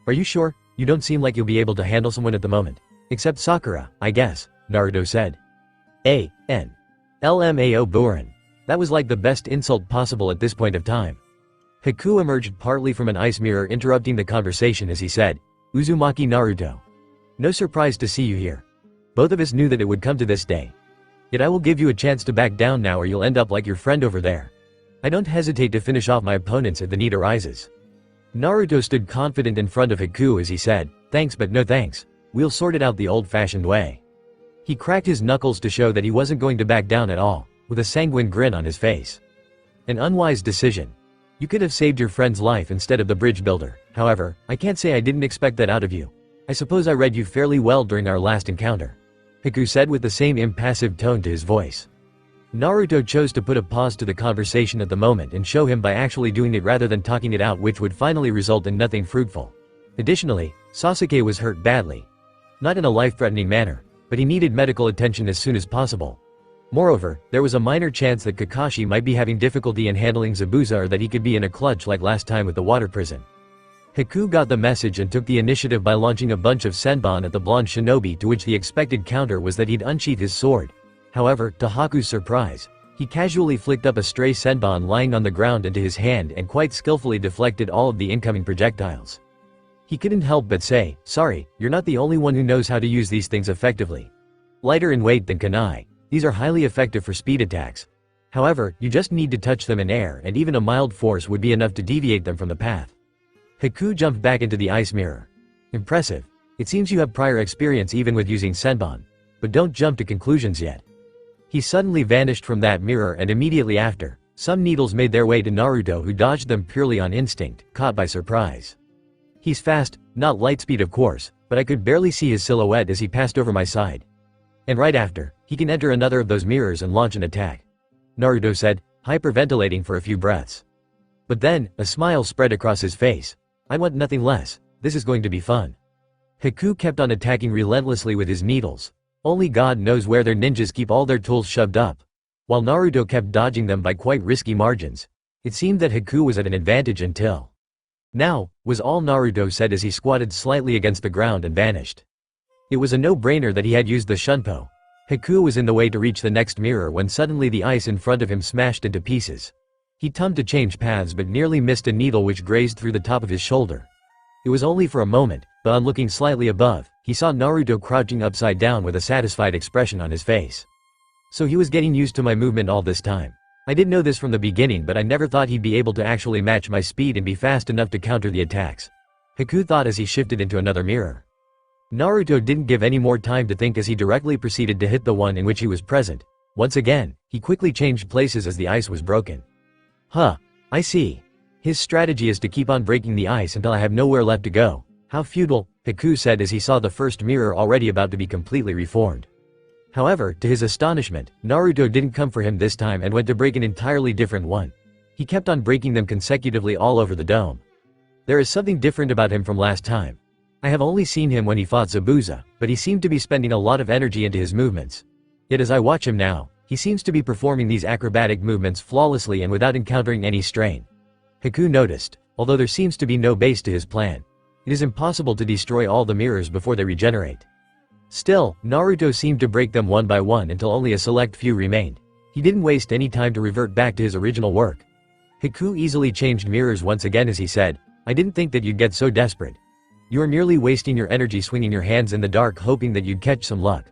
Speaker 1: Are you sure? You don't seem like you'll be able to handle someone at the moment. Except Sakura, I guess, Naruto said. LMAO Burin. That was like the best insult possible at this point of time. Haku emerged partly from an ice mirror, interrupting the conversation as he said, Uzumaki Naruto. No surprise to see you here. Both of us knew that it would come to this day. Yet I will give you a chance to back down now or you'll end up like your friend over there. I don't hesitate to finish off my opponents if the need arises. Naruto stood confident in front of Haku as he said, thanks but no thanks. We'll sort it out the old-fashioned way. He cracked his knuckles to show that he wasn't going to back down at all, with a sanguine grin on his face. An unwise decision. You could have saved your friend's life instead of the bridge builder. However, I can't say I didn't expect that out of you. I suppose I read you fairly well during our last encounter, Haku said with the same impassive tone to his voice. Naruto chose to put a pause to the conversation at the moment and show him by actually doing it rather than talking it out, which would finally result in nothing fruitful. Additionally, Sasuke was hurt badly. Not in a life-threatening manner, but he needed medical attention as soon as possible. Moreover, there was a minor chance that Kakashi might be having difficulty in handling Zabuza, or that he could be in a clutch like last time with the water prison. Haku got the message and took the initiative by launching a bunch of senbon at the blonde shinobi, to which the expected counter was that he'd unsheath his sword. However, to Haku's surprise, he casually flicked up a stray senbon lying on the ground into his hand and quite skillfully deflected all of the incoming projectiles. He couldn't help but say, sorry, you're not the only one who knows how to use these things effectively. Lighter in weight than kunai, these are highly effective for speed attacks. However, you just need to touch them in air and even a mild force would be enough to deviate them from the path. Haku jumped back into the ice mirror. Impressive. It seems you have prior experience even with using senbon. But don't jump to conclusions yet. He suddenly vanished from that mirror and immediately after, some needles made their way to Naruto, who dodged them purely on instinct, caught by surprise. He's fast, not lightspeed of course, but I could barely see his silhouette as he passed over my side. And right after, he can enter another of those mirrors and launch an attack, Naruto said, hyperventilating for a few breaths. But then, a smile spread across his face. I want nothing less This is going to be fun. Haku kept on attacking relentlessly with his needles. Only God knows where their ninjas keep all their tools shoved up. While Naruto kept dodging them by quite risky margins. It seemed that Haku was at an advantage until now, was all Naruto said as he squatted slightly against the ground and vanished. It was a no-brainer that he had used the shunpo. Haku was in the way to reach the next mirror when suddenly the ice in front of him smashed into pieces. He turned to change paths but nearly missed a needle which grazed through the top of his shoulder. It was only for a moment, but on looking slightly above, he saw Naruto crouching upside down with a satisfied expression on his face. So he was getting used to my movement all this time. I did know this from the beginning, but I never thought he'd be able to actually match my speed and be fast enough to counter the attacks. Haku thought as he shifted into another mirror. Naruto didn't give any more time to think as he directly proceeded to hit the one in which he was present. Once again, he quickly changed places as the ice was broken. Huh. I see. His strategy is to keep on breaking the ice until I have nowhere left to go. How futile, Haku said as he saw the first mirror already about to be completely reformed. However, to his astonishment, Naruto didn't come for him this time and went to break an entirely different one. He kept on breaking them consecutively all over the dome. There is something different about him from last time. I have only seen him when he fought Zabuza, but he seemed to be spending a lot of energy into his movements. Yet as I watch him now, he seems to be performing these acrobatic movements flawlessly and without encountering any strain. Haku noticed, although there seems to be no base to his plan. It is impossible to destroy all the mirrors before they regenerate. Still, Naruto seemed to break them one by one until only a select few remained. He didn't waste any time to revert back to his original work. Haku easily changed mirrors once again as he said, I didn't think that you'd get so desperate. You are merely wasting your energy swinging your hands in the dark hoping that you'd catch some luck.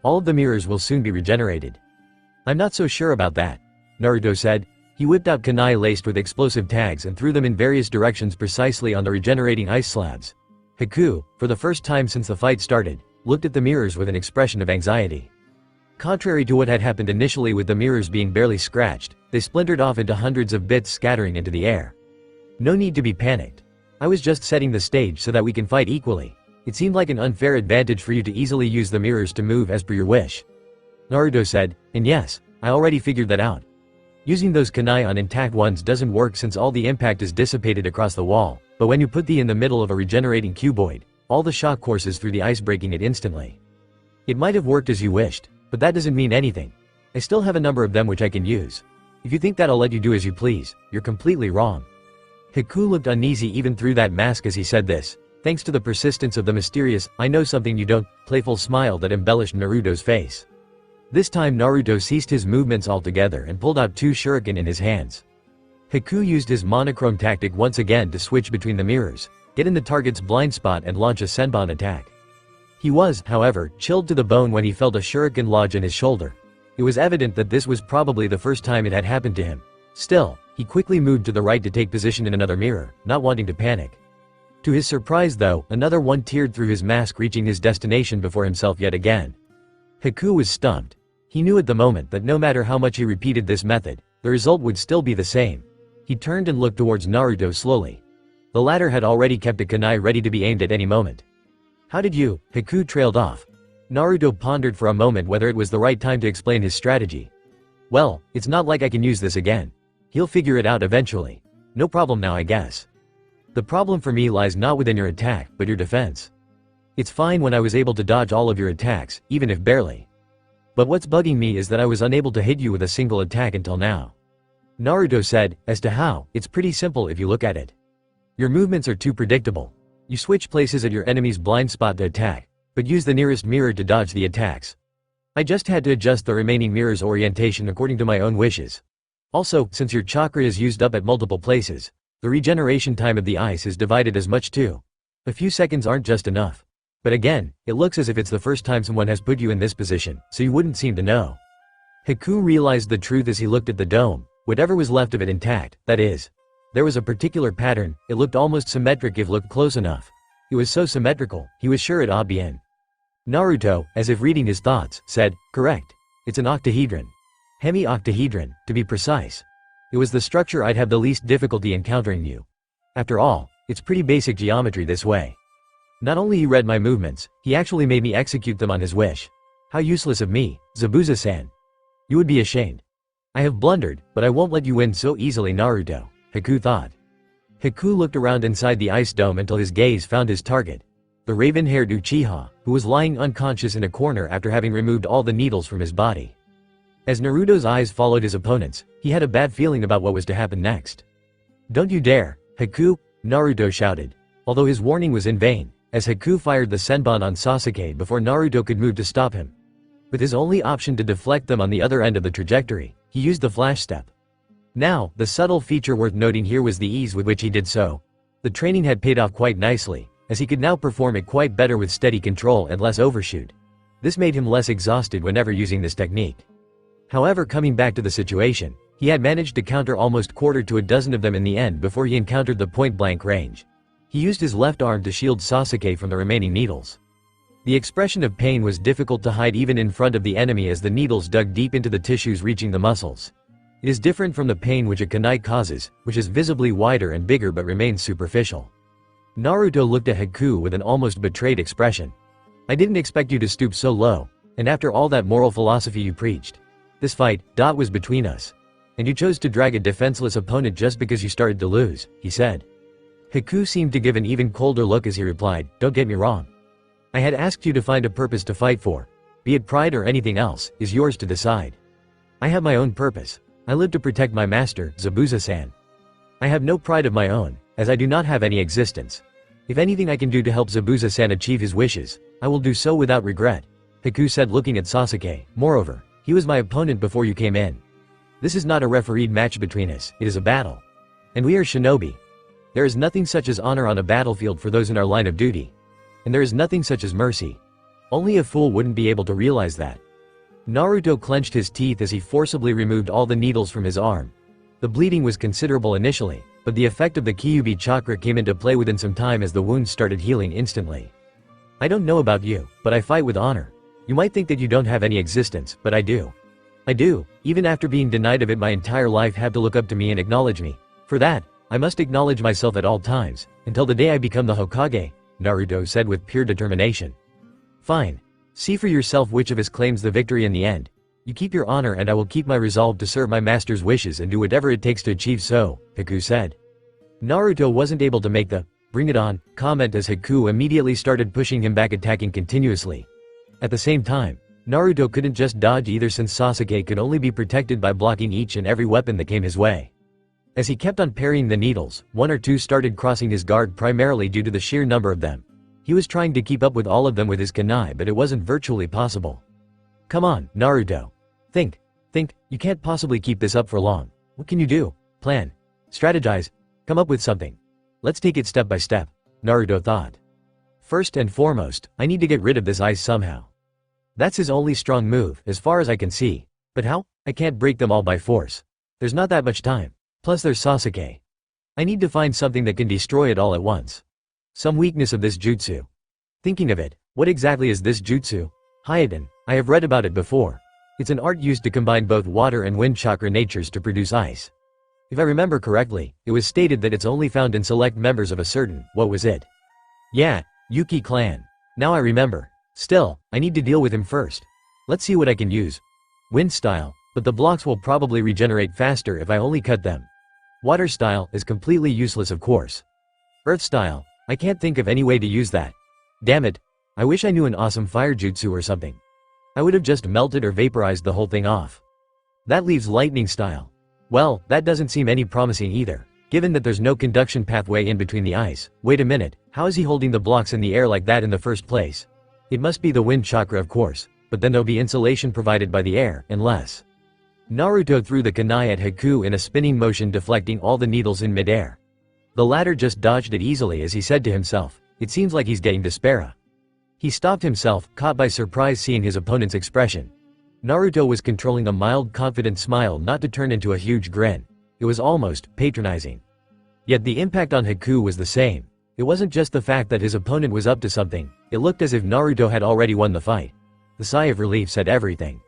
Speaker 1: All of the mirrors will soon be regenerated. I'm not so sure about that, Naruto said. He whipped out kunai laced with explosive tags and threw them in various directions precisely on the regenerating ice slabs. Haku, for the first time since the fight started, looked at the mirrors with an expression of anxiety. Contrary to what had happened initially with the mirrors being barely scratched, they splintered off into hundreds of bits scattering into the air. No need to be panicked. I was just setting the stage so that we can fight equally. It seemed like an unfair advantage for you to easily use the mirrors to move as per your wish. Naruto said, and yes, I already figured that out. Using those kunai on intact ones doesn't work since all the impact is dissipated across the wall, but when you put the in the middle of a regenerating cuboid, all the shock courses through the ice breaking it instantly. It might have worked as you wished, but that doesn't mean anything. I still have a number of them which I can use. If you think that I'll let you do as you please, you're completely wrong. Haku looked uneasy even through that mask as he said this, thanks to the persistence of the mysterious, I know something you don't, playful smile that embellished Naruto's face. This time Naruto ceased his movements altogether and pulled out two shuriken in his hands. Haku used his monochrome tactic once again to switch between the mirrors, get in the target's blind spot and launch a senbon attack. He was, however, chilled to the bone when he felt a shuriken lodge in his shoulder. It was evident that this was probably the first time it had happened to him. Still, he quickly moved to the right to take position in another mirror, not wanting to panic. To his surprise though, another one teared through his mask reaching his destination before himself yet again. Haku was stumped. He knew at the moment that no matter how much he repeated this method, the result would still be the same. He turned and looked towards Naruto slowly. The latter had already kept a kunai ready to be aimed at any moment. How did you? Haku trailed off. Naruto pondered for a moment whether it was the right time to explain his strategy. Well, it's not like I can use this again. He'll figure it out eventually. No problem now I guess. The problem for me lies not within your attack, but your defense. It's fine when I was able to dodge all of your attacks, even if barely. But what's bugging me is that I was unable to hit you with a single attack until now. Naruto said, as to how, it's pretty simple if you look at it. Your movements are too predictable. You switch places at your enemy's blind spot to attack, but use the nearest mirror to dodge the attacks. I just had to adjust the remaining mirror's orientation according to my own wishes. Also, since your chakra is used up at multiple places, the regeneration time of the ice is divided as much too. A few seconds aren't just enough. But again, it looks as if it's the first time someone has put you in this position, so you wouldn't seem to know. Haku realized the truth as he looked at the dome, whatever was left of it intact, that is. There was a particular pattern, it looked almost symmetric if looked close enough. It was so symmetrical, he was sure it ought be in. Naruto, as if reading his thoughts, said, correct. It's an octahedron. Hemi-octahedron, to be precise. It was the structure I'd have the least difficulty encountering you. After all, it's pretty basic geometry this way. Not only he read my movements, he actually made me execute them on his wish. How useless of me, Zabuza-san. You would be ashamed. I have blundered, but I won't let you win so easily Naruto, Haku thought. Haku looked around inside the ice dome until his gaze found his target. The raven-haired Uchiha, who was lying unconscious in a corner after having removed all the needles from his body. As Naruto's eyes followed his opponents, he had a bad feeling about what was to happen next. "Don't you dare, Haku!" Naruto shouted. Although his warning was in vain, as Haku fired the senbon on Sasuke before Naruto could move to stop him. With his only option to deflect them on the other end of the trajectory, he used the flash step. Now, the subtle feature worth noting here was the ease with which he did so. The training had paid off quite nicely, as he could now perform it quite better with steady control and less overshoot. This made him less exhausted whenever using this technique. However, coming back to the situation, he had managed to counter almost quarter to a dozen of them in the end before he encountered the point-blank range. He used his left arm to shield Sasuke from the remaining needles. The expression of pain was difficult to hide even in front of the enemy as the needles dug deep into the tissues reaching the muscles. It is different from the pain which a kunai causes, which is visibly wider and bigger but remains superficial. Naruto looked at Haku with an almost betrayed expression. "I didn't expect you to stoop so low, and after all that moral philosophy you preached. This fight, was between us. And you chose to drag a defenseless opponent just because you started to lose," he said. Haku seemed to give an even colder look as he replied, "Don't get me wrong. I had asked you to find a purpose to fight for. Be it pride or anything else, is yours to decide. I have my own purpose. I live to protect my master, Zabuza-san. I have no pride of my own, as I do not have any existence. If anything I can do to help Zabuza-san achieve his wishes, I will do so without regret," Haku said looking at Sasuke. "Moreover, he was my opponent before you came in. This is not a refereed match between us, it is a battle. And we are shinobi. There is nothing such as honor on a battlefield for those in our line of duty. And there is nothing such as mercy. Only a fool wouldn't be able to realize that." Naruto clenched his teeth as he forcibly removed all the needles from his arm. The bleeding was considerable initially, but the effect of the Kyuubi chakra came into play within some time as the wounds started healing instantly. "I don't know about you, but I fight with honor. You might think that you don't have any existence, but I do. I do, even after being denied of it my entire life, have to look up to me and acknowledge me. For that, I must acknowledge myself at all times, until the day I become the Hokage," Naruto said with pure determination. "Fine. See for yourself which of us claims the victory in the end. You keep your honor and I will keep my resolve to serve my master's wishes and do whatever it takes to achieve so," Haku said. Naruto wasn't able to make the "bring it on" comment as Haku immediately started pushing him back, attacking continuously. At the same time, Naruto couldn't just dodge either since Sasuke could only be protected by blocking each and every weapon that came his way. As he kept on parrying the needles, one or two started crossing his guard primarily due to the sheer number of them. He was trying to keep up with all of them with his kunai, but it wasn't virtually possible. "Come on, Naruto. Think, you can't possibly keep this up for long. What can you do? Plan. Strategize. Come up with something. Let's take it step by step," Naruto thought. "First and foremost, I need to get rid of this ice somehow. That's his only strong move, as far as I can see. But how? I can't break them all by force. There's not that much time. Plus there's Sasuke. I need to find something that can destroy it all at once. Some weakness of this jutsu. Thinking of it, what exactly is this jutsu? Hyoden. I have read about it before. It's an art used to combine both water and wind chakra natures to produce ice. If I remember correctly, it was stated that it's only found in select members of a certain, what was it? Yeah, Yuki clan. Now I remember. Still, I need to deal with him first. Let's see what I can use. Wind style, but the blocks will probably regenerate faster if I only cut them. Water style is completely useless, of course. Earth style, I can't think of any way to use that. Damn it, I wish I knew an awesome fire jutsu or something. I would have just melted or vaporized the whole thing off. That leaves lightning style. Well, that doesn't seem any promising either, given that there's no conduction pathway in between the ice. Wait a minute, how is he holding the blocks in the air like that in the first place? It must be the wind chakra, of course, but then there'll be insulation provided by the air, unless... Naruto threw the kunai at Haku in a spinning motion, deflecting all the needles in midair. The latter just dodged it easily as he said to himself, "It seems like he's getting despair." He stopped himself, caught by surprise seeing his opponent's expression. Naruto was controlling a mild, confident smile not to turn into a huge grin. It was almost patronizing. Yet the impact on Haku was the same. It wasn't just the fact that his opponent was up to something, it looked as if Naruto had already won the fight. The sigh of relief said everything.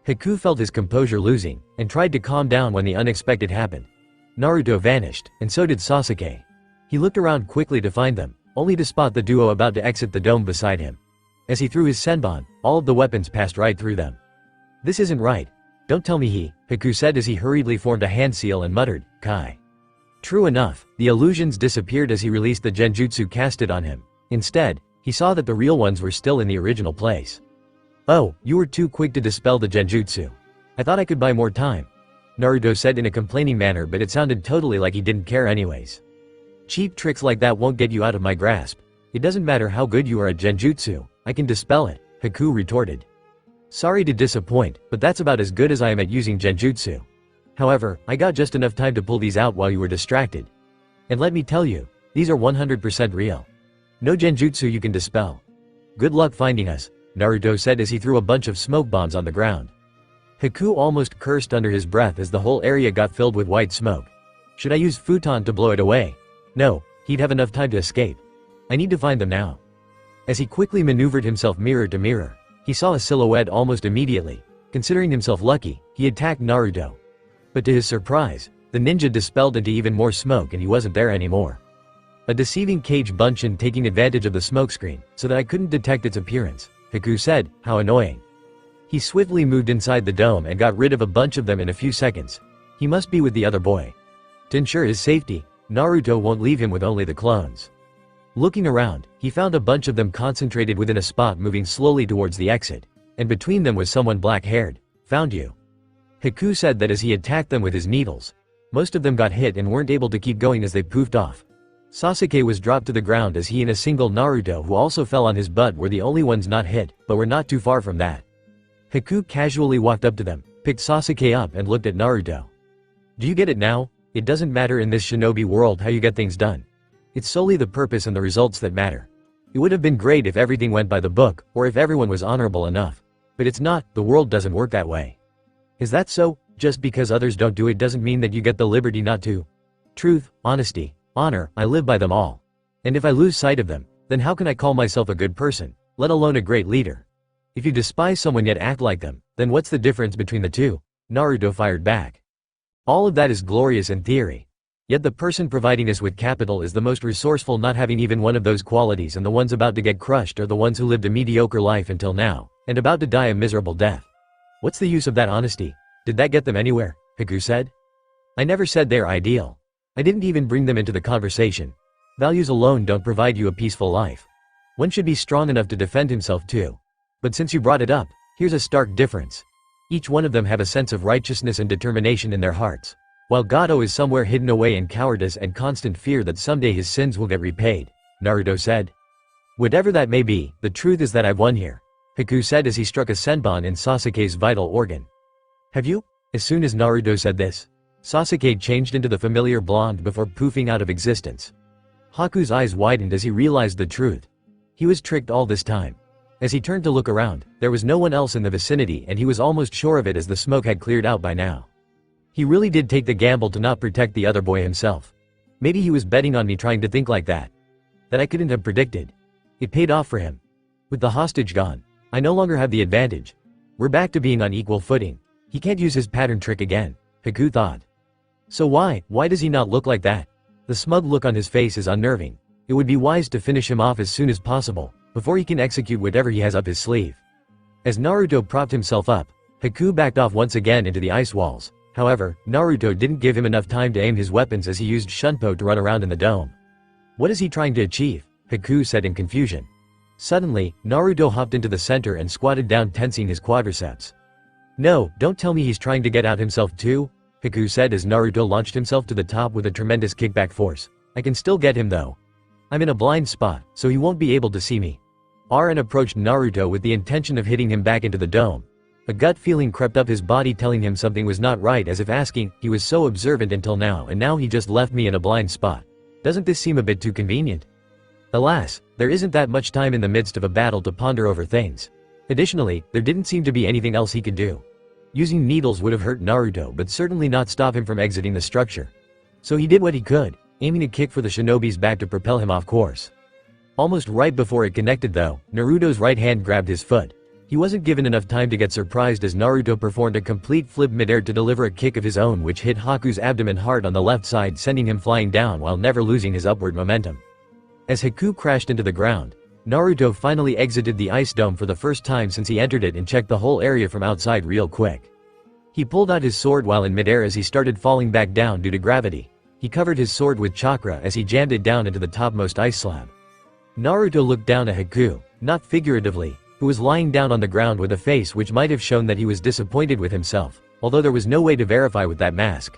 Speaker 1: Haku felt his composure losing, and tried to calm down when the unexpected happened. Naruto vanished, and so did Sasuke. He looked around quickly to find them, only to spot the duo about to exit the dome beside him. As he threw his senbon, all of the weapons passed right through them. "This isn't right. Don't tell me Haku said as he hurriedly formed a hand seal and muttered, Kai. True enough, the illusions disappeared as he released the genjutsu casted on him. Instead, he saw that the real ones were still in the original place. "Oh, you were too quick to dispel the genjutsu. I thought I could buy more time," Naruto said in a complaining manner, but it sounded totally like he didn't care anyways. "Cheap tricks like that won't get you out of my grasp. It doesn't matter how good you are at genjutsu, I can dispel it," Haku retorted. "Sorry to disappoint, but that's about as good as I am at using genjutsu. However, I got just enough time to pull these out while you were distracted. And let me tell you, these are 100% real. No genjutsu you can dispel. Good luck finding us," Naruto said as he threw a bunch of smoke bombs on the ground. Haku almost cursed under his breath as the whole area got filled with white smoke. Should I use futon to blow it away? No, he'd have enough time to escape. I need to find them now. As he quickly maneuvered himself mirror to mirror, he saw a silhouette almost immediately. Considering himself lucky, he attacked Naruto. But to his surprise, the ninja dispelled into even more smoke and he wasn't there anymore. "A deceiving cage bunchin taking advantage of the smokescreen, so that I couldn't detect its appearance," Haku said. "How annoying." He swiftly moved inside the dome and got rid of a bunch of them in a few seconds. He must be with the other boy. To ensure his safety, Naruto won't leave him with only the clones. Looking around, he found a bunch of them concentrated within a spot moving slowly towards the exit. And between them was someone black-haired. "Found you." Haku said that as he attacked them with his needles. Most of them got hit and weren't able to keep going as they poofed off. Sasuke was dropped to the ground as he and a single Naruto who also fell on his butt were the only ones not hit, but were not too far from that. Haku casually walked up to them, picked Sasuke up and looked at Naruto. "Do you get it now? It doesn't matter in this shinobi world how you get things done. It's solely the purpose and the results that matter. It would have been great if everything went by the book, or if everyone was honorable enough. But it's not, the world doesn't work that way. Is that so? Just because others don't do it doesn't mean that you get the liberty not to. Truth, honesty, honor, I live by them all. And if I lose sight of them, then how can I call myself a good person, let alone a great leader? If you despise someone yet act like them, then what's the difference between the two?" Naruto fired back. "All of that is glorious in theory. Yet the person providing us with capital is the most resourceful, not having even one of those qualities, and the ones about to get crushed are the ones who lived a mediocre life until now, and about to die a miserable death. What's the use of that honesty? Did that get them anywhere?" Haku said. "I never said they're ideal. I didn't even bring them into the conversation. Values alone don't provide you a peaceful life. One should be strong enough to defend himself too. But since you brought it up, here's a stark difference. Each one of them have a sense of righteousness and determination in their hearts, while Gato is somewhere hidden away in cowardice and constant fear that someday his sins will get repaid," Naruto said. "Whatever that may be, the truth is that I've won here," Haku said as he struck a senbon in Sasuke's vital organ. "Have you?" As soon as Naruto said this, Sasuke changed into the familiar blonde before poofing out of existence. Haku's eyes widened as he realized the truth. He was tricked all this time. As he turned to look around, there was no one else in the vicinity and he was almost sure of it as the smoke had cleared out by now. He really did take the gamble to not protect the other boy himself. Maybe he was betting on me trying to think like that. That I couldn't have predicted. It paid off for him. With the hostage gone, I no longer have the advantage. We're back to being on equal footing. He can't use his pattern trick again," Haku thought. "So why does he not look like that? The smug look on his face is unnerving. It would be wise to finish him off as soon as possible, before he can execute whatever he has up his sleeve." As Naruto propped himself up, Haku backed off once again into the ice walls. However, Naruto didn't give him enough time to aim his weapons as he used Shunpo to run around in the dome. "What is he trying to achieve?" Haku said in confusion. Suddenly, Naruto hopped into the center and squatted down, tensing his quadriceps. "No, don't tell me he's trying to get out himself too," Haku said as Naruto launched himself to the top with a tremendous kickback force. "I can still get him though. I'm in a blind spot, so he won't be able to see me." Arin approached Naruto with the intention of hitting him back into the dome. A gut feeling crept up his body telling him something was not right, as if asking, he was so observant until now and now he just left me in a blind spot. Doesn't this seem a bit too convenient? Alas, there isn't that much time in the midst of a battle to ponder over things. Additionally, there didn't seem to be anything else he could do. Using needles would have hurt Naruto but certainly not stop him from exiting the structure. So he did what he could, aiming a kick for the shinobi's back to propel him off course. Almost right before it connected though, Naruto's right hand grabbed his foot. He wasn't given enough time to get surprised as Naruto performed a complete flip midair to deliver a kick of his own which hit Haku's abdomen hard on the left side, sending him flying down while never losing his upward momentum. As Haku crashed into the ground, Naruto finally exited the ice dome for the first time since he entered it and checked the whole area from outside real quick. He pulled out his sword while in midair as he started falling back down due to gravity. He covered his sword with chakra as he jammed it down into the topmost ice slab. Naruto looked down at Haku, not figuratively, who was lying down on the ground with a face which might have shown that he was disappointed with himself, although there was no way to verify with that mask.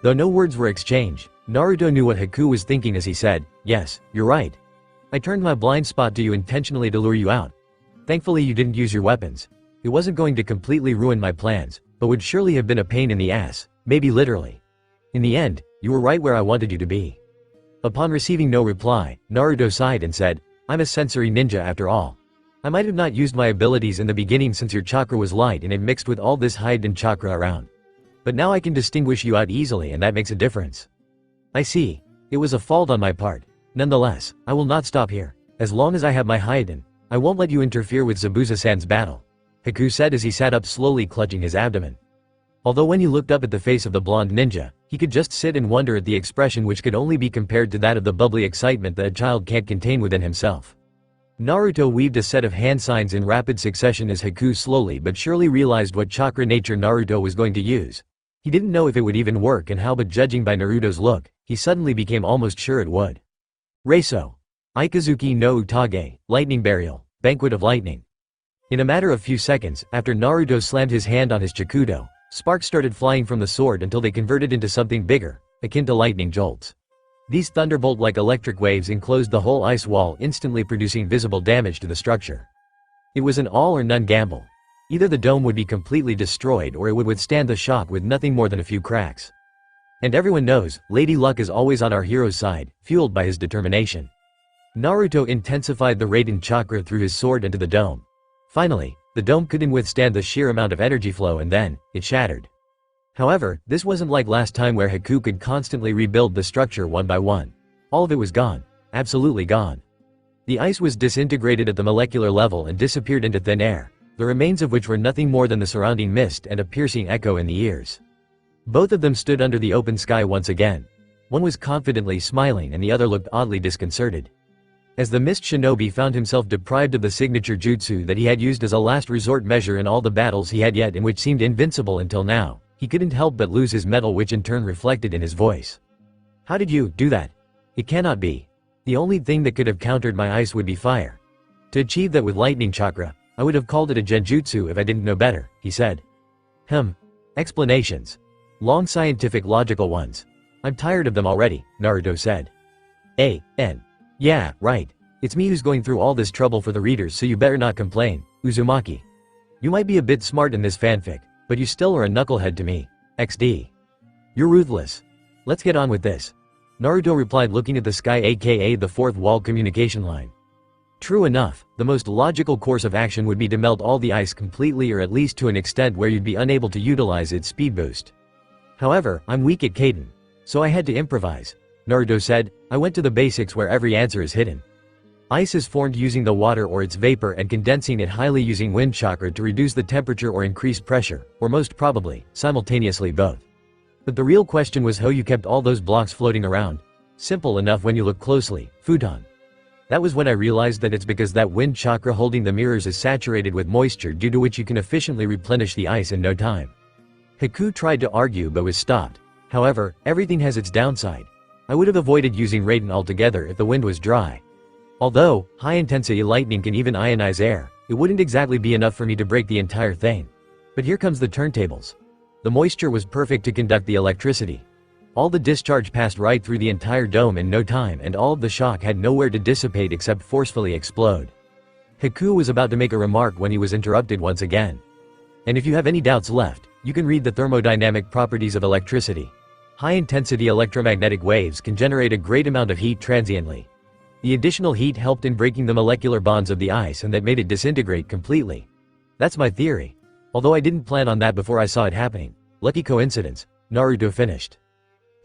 Speaker 1: Though no words were exchanged, Naruto knew what Haku was thinking as he said, "Yes, you're right. I turned my blind spot to you intentionally to lure you out. Thankfully you didn't use your weapons. It wasn't going to completely ruin my plans, but would surely have been a pain in the ass, maybe literally. In the end, you were right where I wanted you to be." Upon receiving no reply, Naruto sighed and said, "I'm a sensory ninja after all. I might have not used my abilities in the beginning since your chakra was light and it mixed with all this hidden chakra around. But now I can distinguish you out easily and that makes a difference." "I see. It was a fault on my part. Nonetheless, I will not stop here. As long as I have my hidden, I won't let you interfere with Zabuza-san's battle," Haku said as he sat up slowly clutching his abdomen. Although when he looked up at the face of the blonde ninja, he could just sit and wonder at the expression which could only be compared to that of the bubbly excitement that a child can't contain within himself. Naruto weaved a set of hand signs in rapid succession as Haku slowly but surely realized what chakra nature Naruto was going to use. He didn't know if it would even work and how, but judging by Naruto's look, he suddenly became almost sure it would. Reiso. Ikazuki no Utage, Lightning Burial, Banquet of Lightning. In a matter of few seconds, after Naruto slammed his hand on his Chikudo, sparks started flying from the sword until they converted into something bigger, akin to lightning jolts. These thunderbolt-like electric waves enclosed the whole ice wall, instantly producing visible damage to the structure. It was an all-or-none gamble. Either the dome would be completely destroyed or it would withstand the shock with nothing more than a few cracks. And everyone knows, Lady Luck is always on our hero's side, fueled by his determination. Naruto intensified the Raiden chakra through his sword into the dome. Finally, the dome couldn't withstand the sheer amount of energy flow and then, it shattered. However, this wasn't like last time where Haku could constantly rebuild the structure one by one. All of it was gone. Absolutely gone. The ice was disintegrated at the molecular level and disappeared into thin air, the remains of which were nothing more than the surrounding mist and a piercing echo in the ears. Both of them stood under the open sky once again. One was confidently smiling and the other looked oddly disconcerted. As the mist shinobi found himself deprived of the signature jutsu that he had used as a last resort measure in all the battles he had yet and which seemed invincible until now, he couldn't help but lose his mettle, which in turn reflected in his voice. "How did you do that? It cannot be. The only thing that could have countered my ice would be fire. To achieve that with lightning chakra, I would have called it a genjutsu if I didn't know better," he said. Explanations. Long scientific logical ones. I'm tired of them already, Naruto said. Yeah, right. It's me who's going through all this trouble for the readers, so you better not complain, Uzumaki. You might be a bit smart in this fanfic, but you still are a knucklehead to me. XD. You're ruthless. Let's get on with this. Naruto replied, looking at the sky, aka the fourth wall communication line. True enough, the most logical course of action would be to melt all the ice completely, or at least to an extent where you'd be unable to utilize its speed boost. However, I'm weak at Kaden, so I had to improvise. Naruto said, I went to the basics where every answer is hidden. Ice is formed using the water or its vapor and condensing it highly using wind chakra to reduce the temperature or increase pressure, or most probably, simultaneously both. But the real question was how you kept all those blocks floating around. Simple enough when you look closely, futon. That was when I realized that it's because that wind chakra holding the mirrors is saturated with moisture, due to which you can efficiently replenish the ice in no time. Haku tried to argue but was stopped. However, everything has its downside. I would have avoided using Raiden altogether if the wind was dry. Although, high-intensity lightning can even ionize air, it wouldn't exactly be enough for me to break the entire thing. But here comes the turntables. The moisture was perfect to conduct the electricity. All the discharge passed right through the entire dome in no time, and all of the shock had nowhere to dissipate except forcefully explode. Haku was about to make a remark when he was interrupted once again. And if you have any doubts left, you can read the thermodynamic properties of electricity. High-intensity electromagnetic waves can generate a great amount of heat transiently. The additional heat helped in breaking the molecular bonds of the ice, and that made it disintegrate completely. That's my theory. Although I didn't plan on that before I saw it happening. Lucky coincidence, Naruto finished.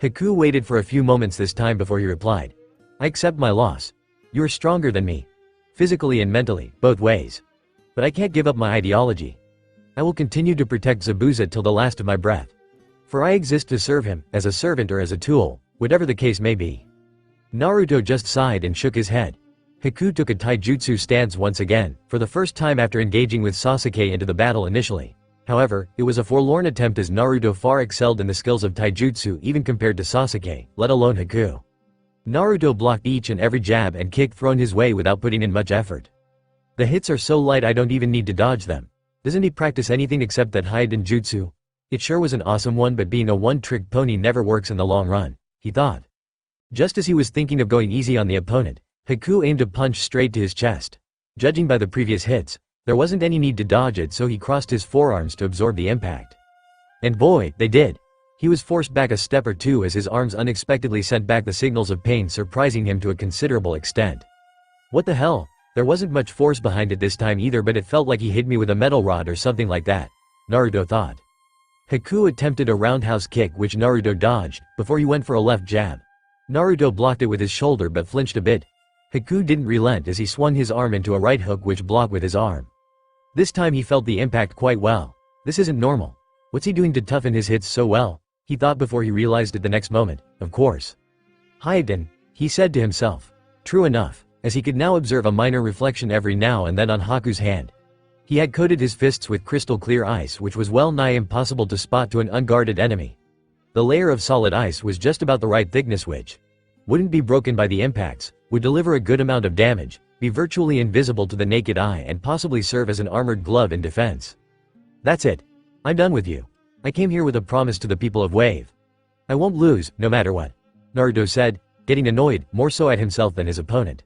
Speaker 1: Haku waited for a few moments this time before he replied. I accept my loss. You are stronger than me. Physically and mentally, both ways. But I can't give up my ideology. I will continue to protect Zabuza till the last of my breath. For I exist to serve him, as a servant or as a tool, whatever the case may be. Naruto just sighed and shook his head. Haku took a taijutsu stance once again, for the first time after engaging with Sasuke into the battle initially. However, it was a forlorn attempt as Naruto far excelled in the skills of taijutsu even compared to Sasuke, let alone Haku. Naruto blocked each and every jab and kick thrown his way without putting in much effort. The hits are so light I don't even need to dodge them. Doesn't he practice anything except that Haiden jutsu? It sure was an awesome one, but being a one-trick pony never works in the long run, he thought. Just as he was thinking of going easy on the opponent, Haku aimed a punch straight to his chest. Judging by the previous hits, there wasn't any need to dodge it, so he crossed his forearms to absorb the impact. And boy, they did. He was forced back a step or two as his arms unexpectedly sent back the signals of pain, surprising him to a considerable extent. What the hell? There wasn't much force behind it this time either, but it felt like he hit me with a metal rod or something like that, Naruto thought. Haku attempted a roundhouse kick which Naruto dodged, before he went for a left jab. Naruto blocked it with his shoulder but flinched a bit. Haku didn't relent as he swung his arm into a right hook which blocked with his arm. This time he felt the impact quite well. This isn't normal. What's he doing to toughen his hits so well? He thought before he realized it the next moment, of course. Haiden, he said to himself. True enough, as he could now observe a minor reflection every now and then on Haku's hand. He had coated his fists with crystal clear ice which was well nigh impossible to spot to an unguarded enemy. The layer of solid ice was just about the right thickness which wouldn't be broken by the impacts, would deliver a good amount of damage, be virtually invisible to the naked eye and possibly serve as an armored glove in defense. That's it. I'm done with you. I came here with a promise to the people of Wave. I won't lose, no matter what, Naruto said, getting annoyed more so at himself than his opponent.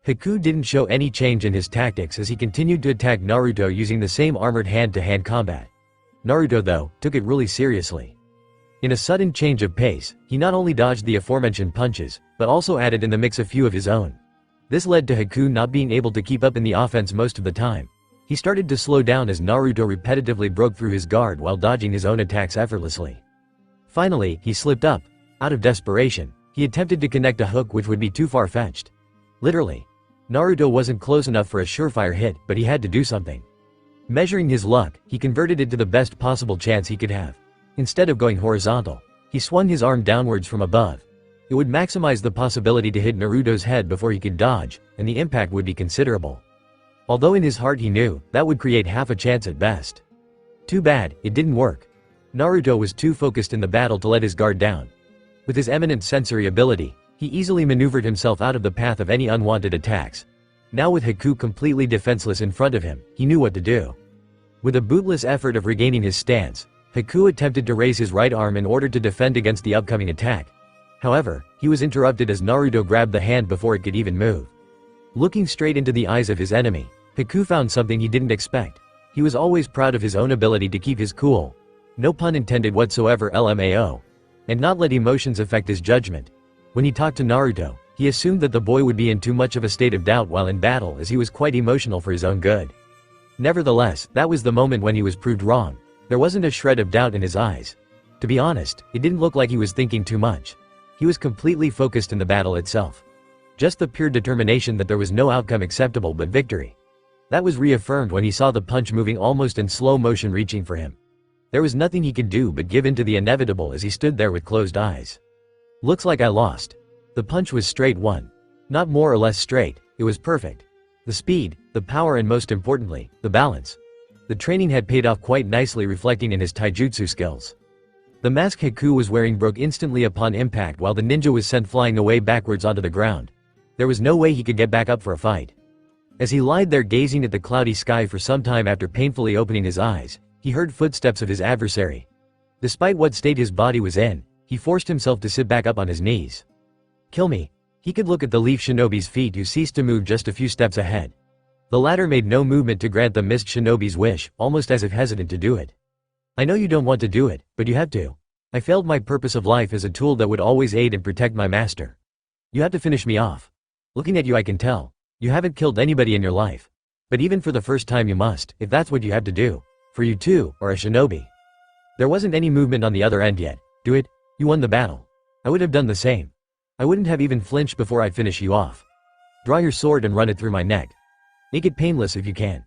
Speaker 1: Haku didn't show any change in his tactics as he continued to attack Naruto using the same armored hand-to-hand combat. Naruto, though, took it really seriously. In a sudden change of pace, he not only dodged the aforementioned punches, but also added in the mix a few of his own. This led to Haku not being able to keep up in the offense most of the time. He started to slow down as Naruto repetitively broke through his guard while dodging his own attacks effortlessly. Finally, he slipped up. Out of desperation, he attempted to connect a hook which would be too far-fetched. Literally. Naruto wasn't close enough for a surefire hit, but he had to do something. Measuring his luck, he converted it to the best possible chance he could have. Instead of going horizontal, he swung his arm downwards from above. It would maximize the possibility to hit Naruto's head before he could dodge, and the impact would be considerable. Although in his heart he knew, that would create half a chance at best. Too bad, it didn't work. Naruto was too focused in the battle to let his guard down. With his eminent sensory ability, he easily maneuvered himself out of the path of any unwanted attacks. Now with Haku completely defenseless in front of him, he knew what to do. With a bootless effort of regaining his stance, Haku attempted to raise his right arm in order to defend against the upcoming attack. However, he was interrupted as Naruto grabbed the hand before it could even move. Looking straight into the eyes of his enemy, Haku found something he didn't expect. He was always proud of his own ability to keep his cool, no pun intended whatsoever, LMAO, and not let emotions affect his judgment. When he talked to Naruto, he assumed that the boy would be in too much of a state of doubt while in battle as he was quite emotional for his own good. Nevertheless, that was the moment when he was proved wrong. There wasn't a shred of doubt in his eyes. To be honest, it didn't look like he was thinking too much. He was completely focused in the battle itself. Just the pure determination that there was no outcome acceptable but victory. That was reaffirmed when he saw the punch moving almost in slow motion reaching for him. There was nothing he could do but give in to the inevitable as he stood there with closed eyes. Looks like I lost. The punch was straight one. Not more or less straight, it was perfect. The speed, the power and most importantly, the balance. The training had paid off quite nicely, reflecting in his taijutsu skills. The mask Haku was wearing broke instantly upon impact while the ninja was sent flying away backwards onto the ground. There was no way he could get back up for a fight. As he lied there gazing at the cloudy sky for some time after painfully opening his eyes, he heard footsteps of his adversary. Despite what state his body was in, he forced himself to sit back up on his knees. Kill me. He could look at the leaf shinobi's feet who ceased to move just a few steps ahead. The latter made no movement to grant the mist shinobi's wish, almost as if hesitant to do it. I know you don't want to do it, but you have to. I failed my purpose of life as a tool that would always aid and protect my master. You have to finish me off. Looking at you I can tell. You haven't killed anybody in your life. But even for the first time you must, if that's what you have to do. For you too, or a shinobi. There wasn't any movement on the other end yet. Do it. You won the battle. I would have done the same. I wouldn't have even flinched before I'd finish you off. Draw your sword and run it through my neck. Make it painless if you can.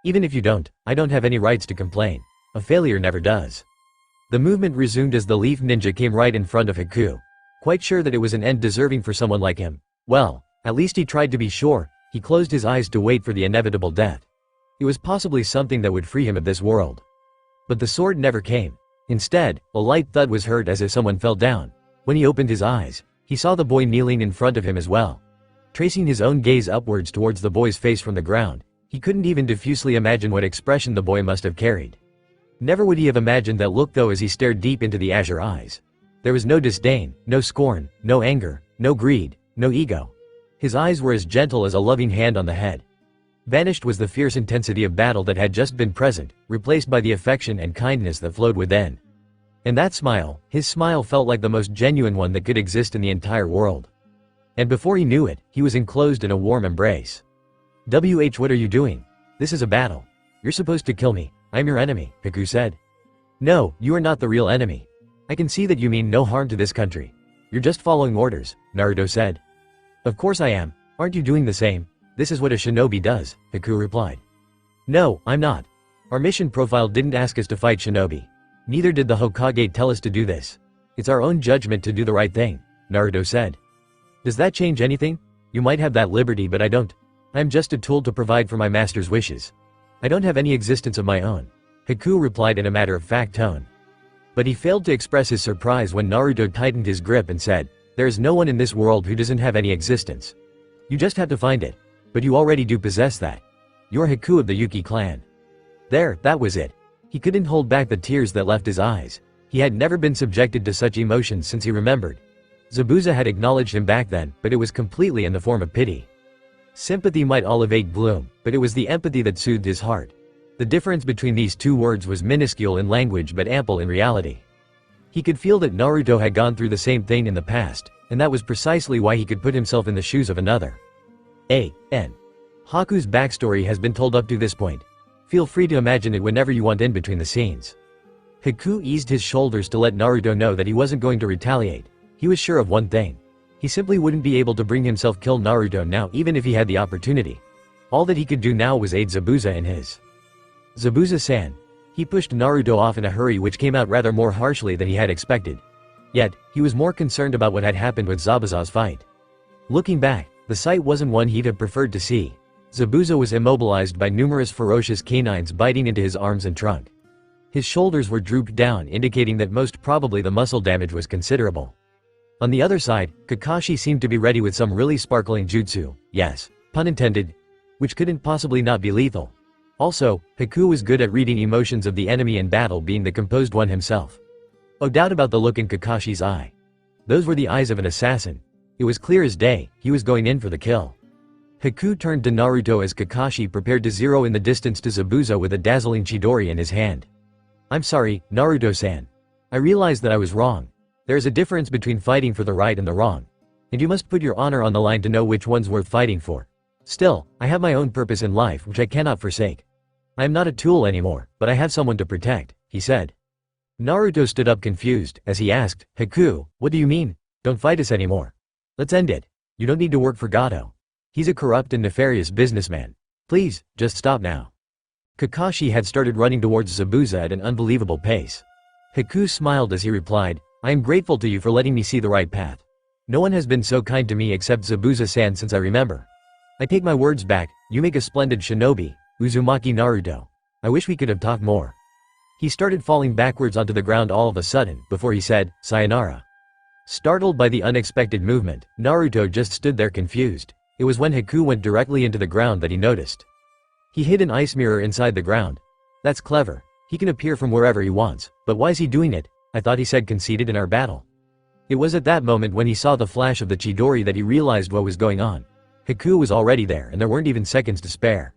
Speaker 1: Even if you don't, I don't have any rights to complain. A failure never does. The movement resumed as the leaf ninja came right in front of Haku. Quite sure that it was an end deserving for someone like him. Well, at least he tried to be sure. He closed his eyes to wait for the inevitable death. It was possibly something that would free him of this world. But the sword never came. Instead, a light thud was heard as if someone fell down. When he opened his eyes, he saw the boy kneeling in front of him as well. Tracing his own gaze upwards towards the boy's face from the ground, he couldn't even diffusely imagine what expression the boy must have carried. Never would he have imagined that look though as he stared deep into the azure eyes. There was no disdain, no scorn, no anger, no greed, no ego. His eyes were as gentle as a loving hand on the head. Vanished was the fierce intensity of battle that had just been present, replaced by the affection and kindness that flowed within. And that smile, his smile felt like the most genuine one that could exist in the entire world. And before he knew it, he was enclosed in a warm embrace. What are you doing? This is a battle. You're supposed to kill me. I'm your enemy, Haku said. No, you are not the real enemy. I can see that you mean no harm to this country. You're just following orders, Naruto said. Of course I am. Aren't you doing the same? This is what a shinobi does, Haku replied. No, I'm not. Our mission profile didn't ask us to fight shinobi. Neither did the Hokage tell us to do this. It's our own judgment to do the right thing, Naruto said. Does that change anything? You might have that liberty but I don't. I'm just a tool to provide for my master's wishes. I don't have any existence of my own, Haku replied in a matter-of-fact tone. But he failed to express his surprise when Naruto tightened his grip and said, there is no one in this world who doesn't have any existence. You just have to find it. But you already do possess that. You're Haku of the Yuki clan. There, that was it. He couldn't hold back the tears that left his eyes. He had never been subjected to such emotions since he remembered. Zabuza had acknowledged him back then, but it was completely in the form of pity. Sympathy might elevate gloom, but it was the empathy that soothed his heart. The difference between these two words was minuscule in language but ample in reality. He could feel that Naruto had gone through the same thing in the past, and that was precisely why he could put himself in the shoes of another. A.N. Haku's backstory has been told up to this point. Feel free to imagine it whenever you want in between the scenes. Haku eased his shoulders to let Naruto know that he wasn't going to retaliate. He was sure of one thing. He simply wouldn't be able to bring himself kill Naruto now even if he had the opportunity. All that he could do now was aid Zabuza in his. Zabuza-san. He pushed Naruto off in a hurry which came out rather more harshly than he had expected. Yet, he was more concerned about what had happened with Zabuza's fight. Looking back, the sight wasn't one he'd have preferred to see. Zabuza was immobilized by numerous ferocious canines biting into his arms and trunk. His shoulders were drooped down indicating that most probably the muscle damage was considerable. On the other side, Kakashi seemed to be ready with some really sparkling jutsu, yes, pun intended, which couldn't possibly not be lethal. Also, Haku was good at reading emotions of the enemy in battle being the composed one himself. No doubt about the look in Kakashi's eye. Those were the eyes of an assassin. It was clear as day, he was going in for the kill. Haku turned to Naruto as Kakashi prepared to zero in the distance to Zabuza with a dazzling Chidori in his hand. I'm sorry, Naruto-san. I realized that I was wrong. There is a difference between fighting for the right and the wrong. And you must put your honor on the line to know which one's worth fighting for. Still, I have my own purpose in life which I cannot forsake. I am not a tool anymore, but I have someone to protect, he said. Naruto stood up confused, as he asked, Haku, what do you mean? Don't fight us anymore. Let's end it. You don't need to work for Gato. He's a corrupt and nefarious businessman. Please, just stop now. Kakashi had started running towards Zabuza at an unbelievable pace. Haku smiled as he replied, I am grateful to you for letting me see the right path. No one has been so kind to me except Zabuza-san since I remember. I take my words back, you make a splendid shinobi, Uzumaki Naruto. I wish we could have talked more. He started falling backwards onto the ground all of a sudden, before he said, sayonara. Startled by the unexpected movement, Naruto just stood there confused. It was when Haku went directly into the ground that he noticed. He hid an ice mirror inside the ground. That's clever. He can appear from wherever he wants, but why is he doing it? I thought he said conceded in our battle. It was at that moment when he saw the flash of the Chidori that he realized what was going on. Haku was already there and there weren't even seconds to spare.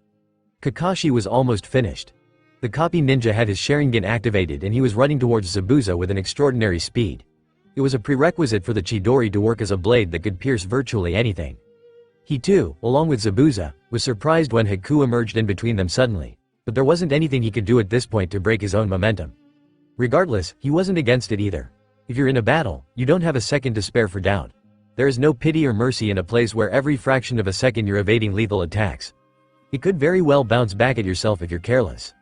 Speaker 1: Kakashi was almost finished. The copy ninja had his Sharingan activated and he was running towards Zabuza with an extraordinary speed. It was a prerequisite for the Chidori to work as a blade that could pierce virtually anything. He too, along with Zabuza, was surprised when Haku emerged in between them suddenly, but there wasn't anything he could do at this point to break his own momentum. Regardless, he wasn't against it either. If you're in a battle, you don't have a second to spare for doubt. There is no pity or mercy in a place where every fraction of a second you're evading lethal attacks. It could very well bounce back at yourself if you're careless.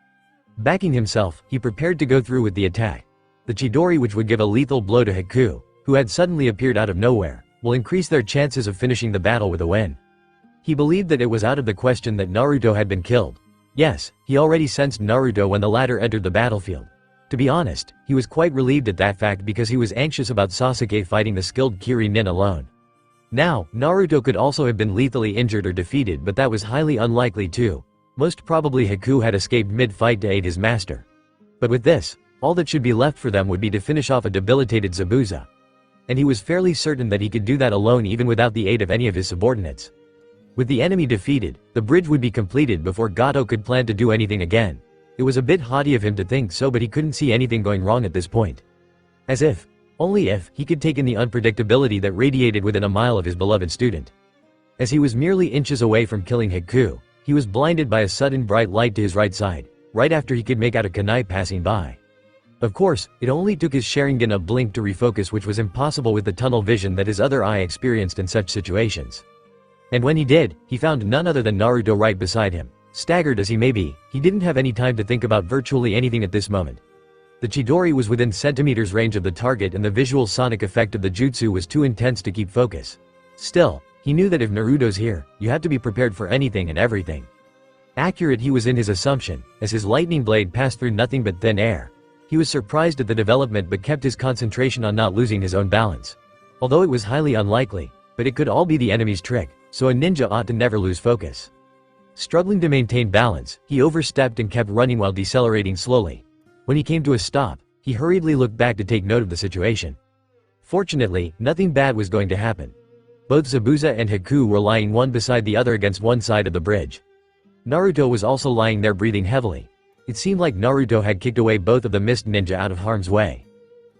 Speaker 1: Backing himself, he prepared to go through with the attack. The Chidori, which would give a lethal blow to Haku, who had suddenly appeared out of nowhere, will increase their chances of finishing the battle with a win. He believed that it was out of the question that Naruto had been killed. Yes, he already sensed Naruto when the latter entered the battlefield. To be honest, he was quite relieved at that fact because he was anxious about Sasuke fighting the skilled Kiri-nin alone. Now, Naruto could also have been lethally injured or defeated, but that was highly unlikely too. Most probably Haku had escaped mid-fight to aid his master. But with this, all that should be left for them would be to finish off a debilitated Zabuza. And he was fairly certain that he could do that alone even without the aid of any of his subordinates. With the enemy defeated, the bridge would be completed before Gato could plan to do anything again. It was a bit haughty of him to think so, but he couldn't see anything going wrong at this point. As if, only if, he could take in the unpredictability that radiated within a mile of his beloved student. As he was merely inches away from killing Haku, he was blinded by a sudden bright light to his right side, right after he could make out a kunai passing by. Of course, it only took his Sharingan a blink to refocus, which was impossible with the tunnel vision that his other eye experienced in such situations. And when he did, he found none other than Naruto right beside him. Staggered as he may be, he didn't have any time to think about virtually anything at this moment. The Chidori was within centimeters range of the target, and the visual sonic effect of the jutsu was too intense to keep focus. Still, he knew that if Naruto's here, you have to be prepared for anything and everything. Accurate he was in his assumption, as his lightning blade passed through nothing but thin air. He was surprised at the development but kept his concentration on not losing his own balance. Although it was highly unlikely, but it could all be the enemy's trick, so a ninja ought to never lose focus. Struggling to maintain balance, he overstepped and kept running while decelerating slowly. When he came to a stop, he hurriedly looked back to take note of the situation. Fortunately, nothing bad was going to happen. Both Zabuza and Haku were lying one beside the other against one side of the bridge. Naruto was also lying there breathing heavily. It seemed like Naruto had kicked away both of the mist ninja out of harm's way.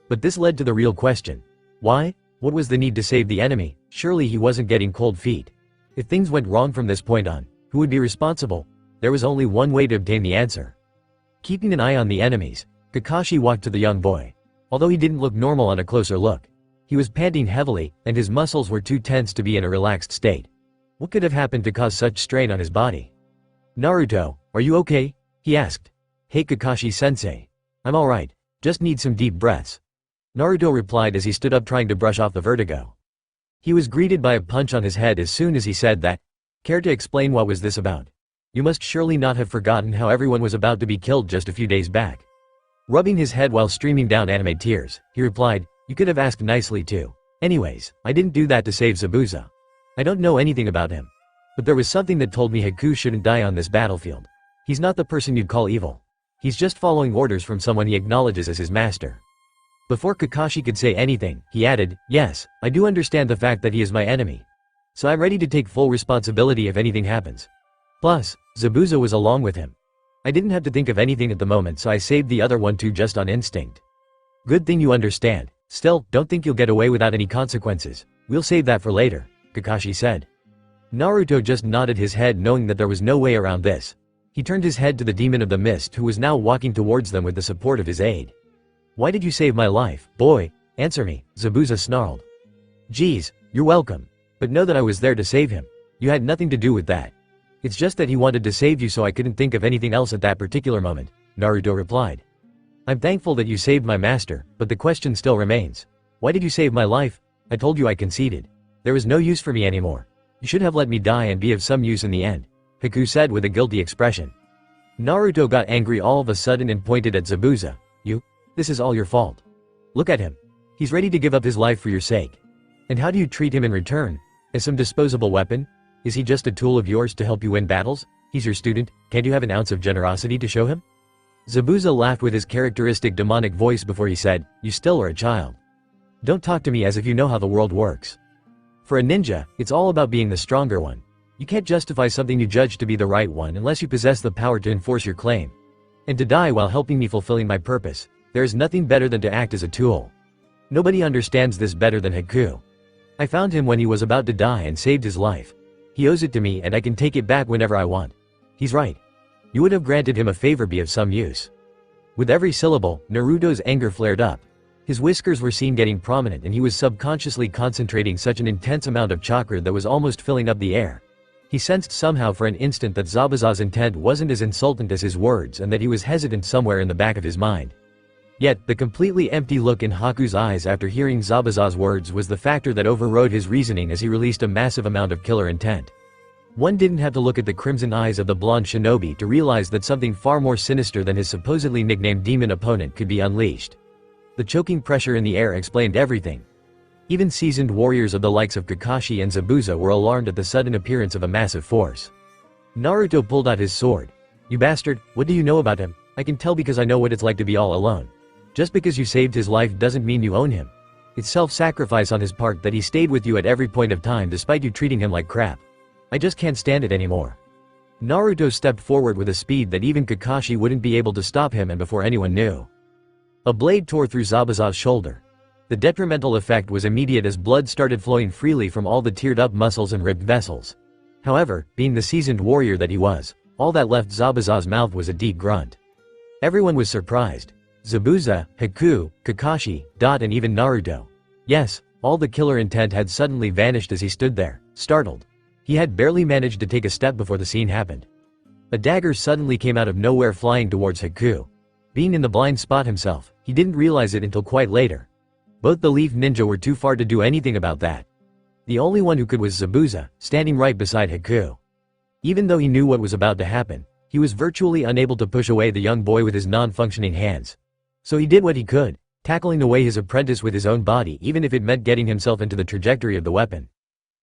Speaker 1: But this led to the real question. Why? What was the need to save the enemy? Surely he wasn't getting cold feet. If things went wrong from this point on, who would be responsible? There was only one way to obtain the answer. Keeping an eye on the enemies, Kakashi walked to the young boy. Although he didn't look normal on a closer look, he was panting heavily, and his muscles were too tense to be in a relaxed state. What could have happened to cause such strain on his body? "Naruto, are you okay?" he asked. "Hey Kakashi-sensei. I'm alright, just need some deep breaths." Naruto replied as he stood up trying to brush off the vertigo. He was greeted by a punch on his head as soon as he said that. "Care to explain what was this about? You must surely not have forgotten how everyone was about to be killed just a few days back." Rubbing his head while streaming down anime tears, he replied, "You could have asked nicely too. Anyways, I didn't do that to save Zabuza. I don't know anything about him. But there was something that told me Haku shouldn't die on this battlefield. He's not the person you'd call evil. He's just following orders from someone he acknowledges as his master." Before Kakashi could say anything, he added, "Yes, I do understand the fact that he is my enemy. So I'm ready to take full responsibility if anything happens. Plus, Zabuza was along with him. I didn't have to think of anything at the moment, so I saved the other one too just on instinct." "Good thing you understand. Still, don't think you'll get away without any consequences. We'll save that for later," Kakashi said. Naruto just nodded his head, knowing that there was no way around this. He turned his head to the demon of the mist, who was now walking towards them with the support of his aide. "Why did you save my life, boy? Answer me," Zabuza snarled. "Geez, you're welcome. But know that I was there to save him. You had nothing to do with that. It's just that he wanted to save you, so I couldn't think of anything else at that particular moment," Naruto replied. "I'm thankful that you saved my master, but the question still remains. Why did you save my life? I told you I conceded. There was no use for me anymore. You should have let me die and be of some use in the end," Haku said with a guilty expression. Naruto got angry all of a sudden and pointed at Zabuza. This is all your fault. Look at him. He's ready to give up his life for your sake. And how do you treat him in return? As some disposable weapon? Is he just a tool of yours to help you win battles? He's your student, can't you have an ounce of generosity to show him?" Zabuza laughed with his characteristic demonic voice before he said, "You still are a child. Don't talk to me as if you know how the world works. For a ninja, it's all about being the stronger one. You can't justify something you judge to be the right one unless you possess the power to enforce your claim. And to die while helping me fulfilling my purpose, there is nothing better than to act as a tool. Nobody understands this better than Haku. I found him when he was about to die and saved his life. He owes it to me and I can take it back whenever I want. He's right. You would have granted him a favor be of some use." With every syllable, Naruto's anger flared up. His whiskers were seen getting prominent and he was subconsciously concentrating such an intense amount of chakra that was almost filling up the air. He sensed somehow for an instant that Zabuza's intent wasn't as insultant as his words and that he was hesitant somewhere in the back of his mind. Yet, the completely empty look in Haku's eyes after hearing Zabuza's words was the factor that overrode his reasoning as he released a massive amount of killer intent. One didn't have to look at the crimson eyes of the blonde shinobi to realize that something far more sinister than his supposedly nicknamed demon opponent could be unleashed. The choking pressure in the air explained everything. Even seasoned warriors of the likes of Kakashi and Zabuza were alarmed at the sudden appearance of a massive force. Naruto pulled out his sword. "You bastard, what do you know about him? I can tell because I know what it's like to be all alone. Just because you saved his life doesn't mean you own him. It's self-sacrifice on his part that he stayed with you at every point of time despite you treating him like crap. I just can't stand it anymore." Naruto stepped forward with a speed that even Kakashi wouldn't be able to stop him, and before anyone knew, a blade tore through Zabuza's shoulder. The detrimental effect was immediate as blood started flowing freely from all the teared-up muscles and ripped vessels. However, being the seasoned warrior that he was, all that left Zabuza's mouth was a deep grunt. Everyone was surprised. Zabuza, Haku, Kakashi, Dot, and even Naruto. Yes, all the killer intent had suddenly vanished as he stood there, startled. He had barely managed to take a step before the scene happened. A dagger suddenly came out of nowhere flying towards Haku. Being in the blind spot himself, he didn't realize it until quite later. Both the Leaf Ninja were too far to do anything about that. The only one who could was Zabuza, standing right beside Haku. Even though he knew what was about to happen, he was virtually unable to push away the young boy with his non-functioning hands. So he did what he could, tackling away his apprentice with his own body even if it meant getting himself into the trajectory of the weapon.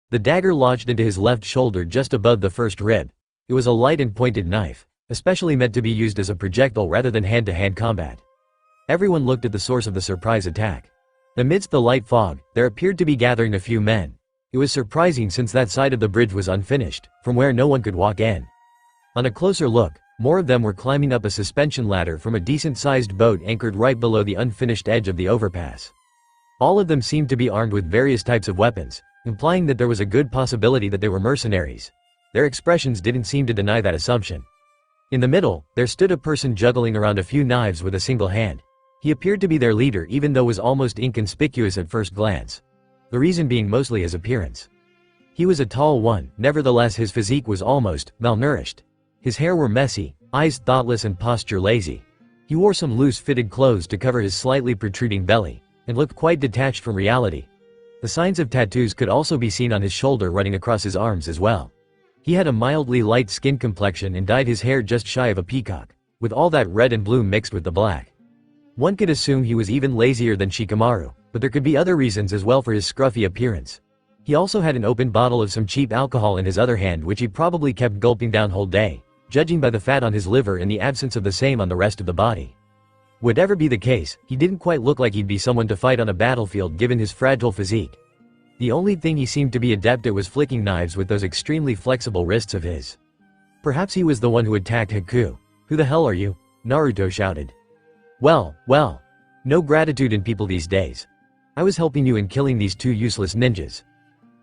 Speaker 1: The dagger lodged into his left shoulder just above the first rib. It was a light and pointed knife, especially meant to be used as a projectile rather than hand-to-hand combat. Everyone looked at the source of the surprise attack. Amidst the light fog, there appeared to be gathering a few men. It was surprising since that side of the bridge was unfinished, from where no one could walk in. On a closer look, more of them were climbing up a suspension ladder from a decent-sized boat anchored right below the unfinished edge of the overpass. All of them seemed to be armed with various types of weapons, implying that there was a good possibility that they were mercenaries. Their expressions didn't seem to deny that assumption. In the middle, there stood a person juggling around a few knives with a single hand. He appeared to be their leader even though was almost inconspicuous at first glance. The reason being mostly his appearance. He was a tall one, nevertheless his physique was almost malnourished. His hair were messy, eyes thoughtless and posture lazy. He wore some loose-fitted clothes to cover his slightly protruding belly, and looked quite detached from reality. The signs of tattoos could also be seen on his shoulder running across his arms as well. He had a mildly light skin complexion and dyed his hair just shy of a peacock, with all that red and blue mixed with the black. One could assume he was even lazier than Shikamaru, but there could be other reasons as well for his scruffy appearance. He also had an open bottle of some cheap alcohol in his other hand which he probably kept gulping down whole day, judging by the fat on his liver and the absence of the same on the rest of the body. Whatever be the case, he didn't quite look like he'd be someone to fight on a battlefield given his fragile physique. The only thing he seemed to be adept at was flicking knives with those extremely flexible wrists of his. Perhaps he was the one who attacked Haku. "Who the hell are you?" Naruto shouted. Well, no gratitude in people these days. I was helping you in killing these two useless ninjas."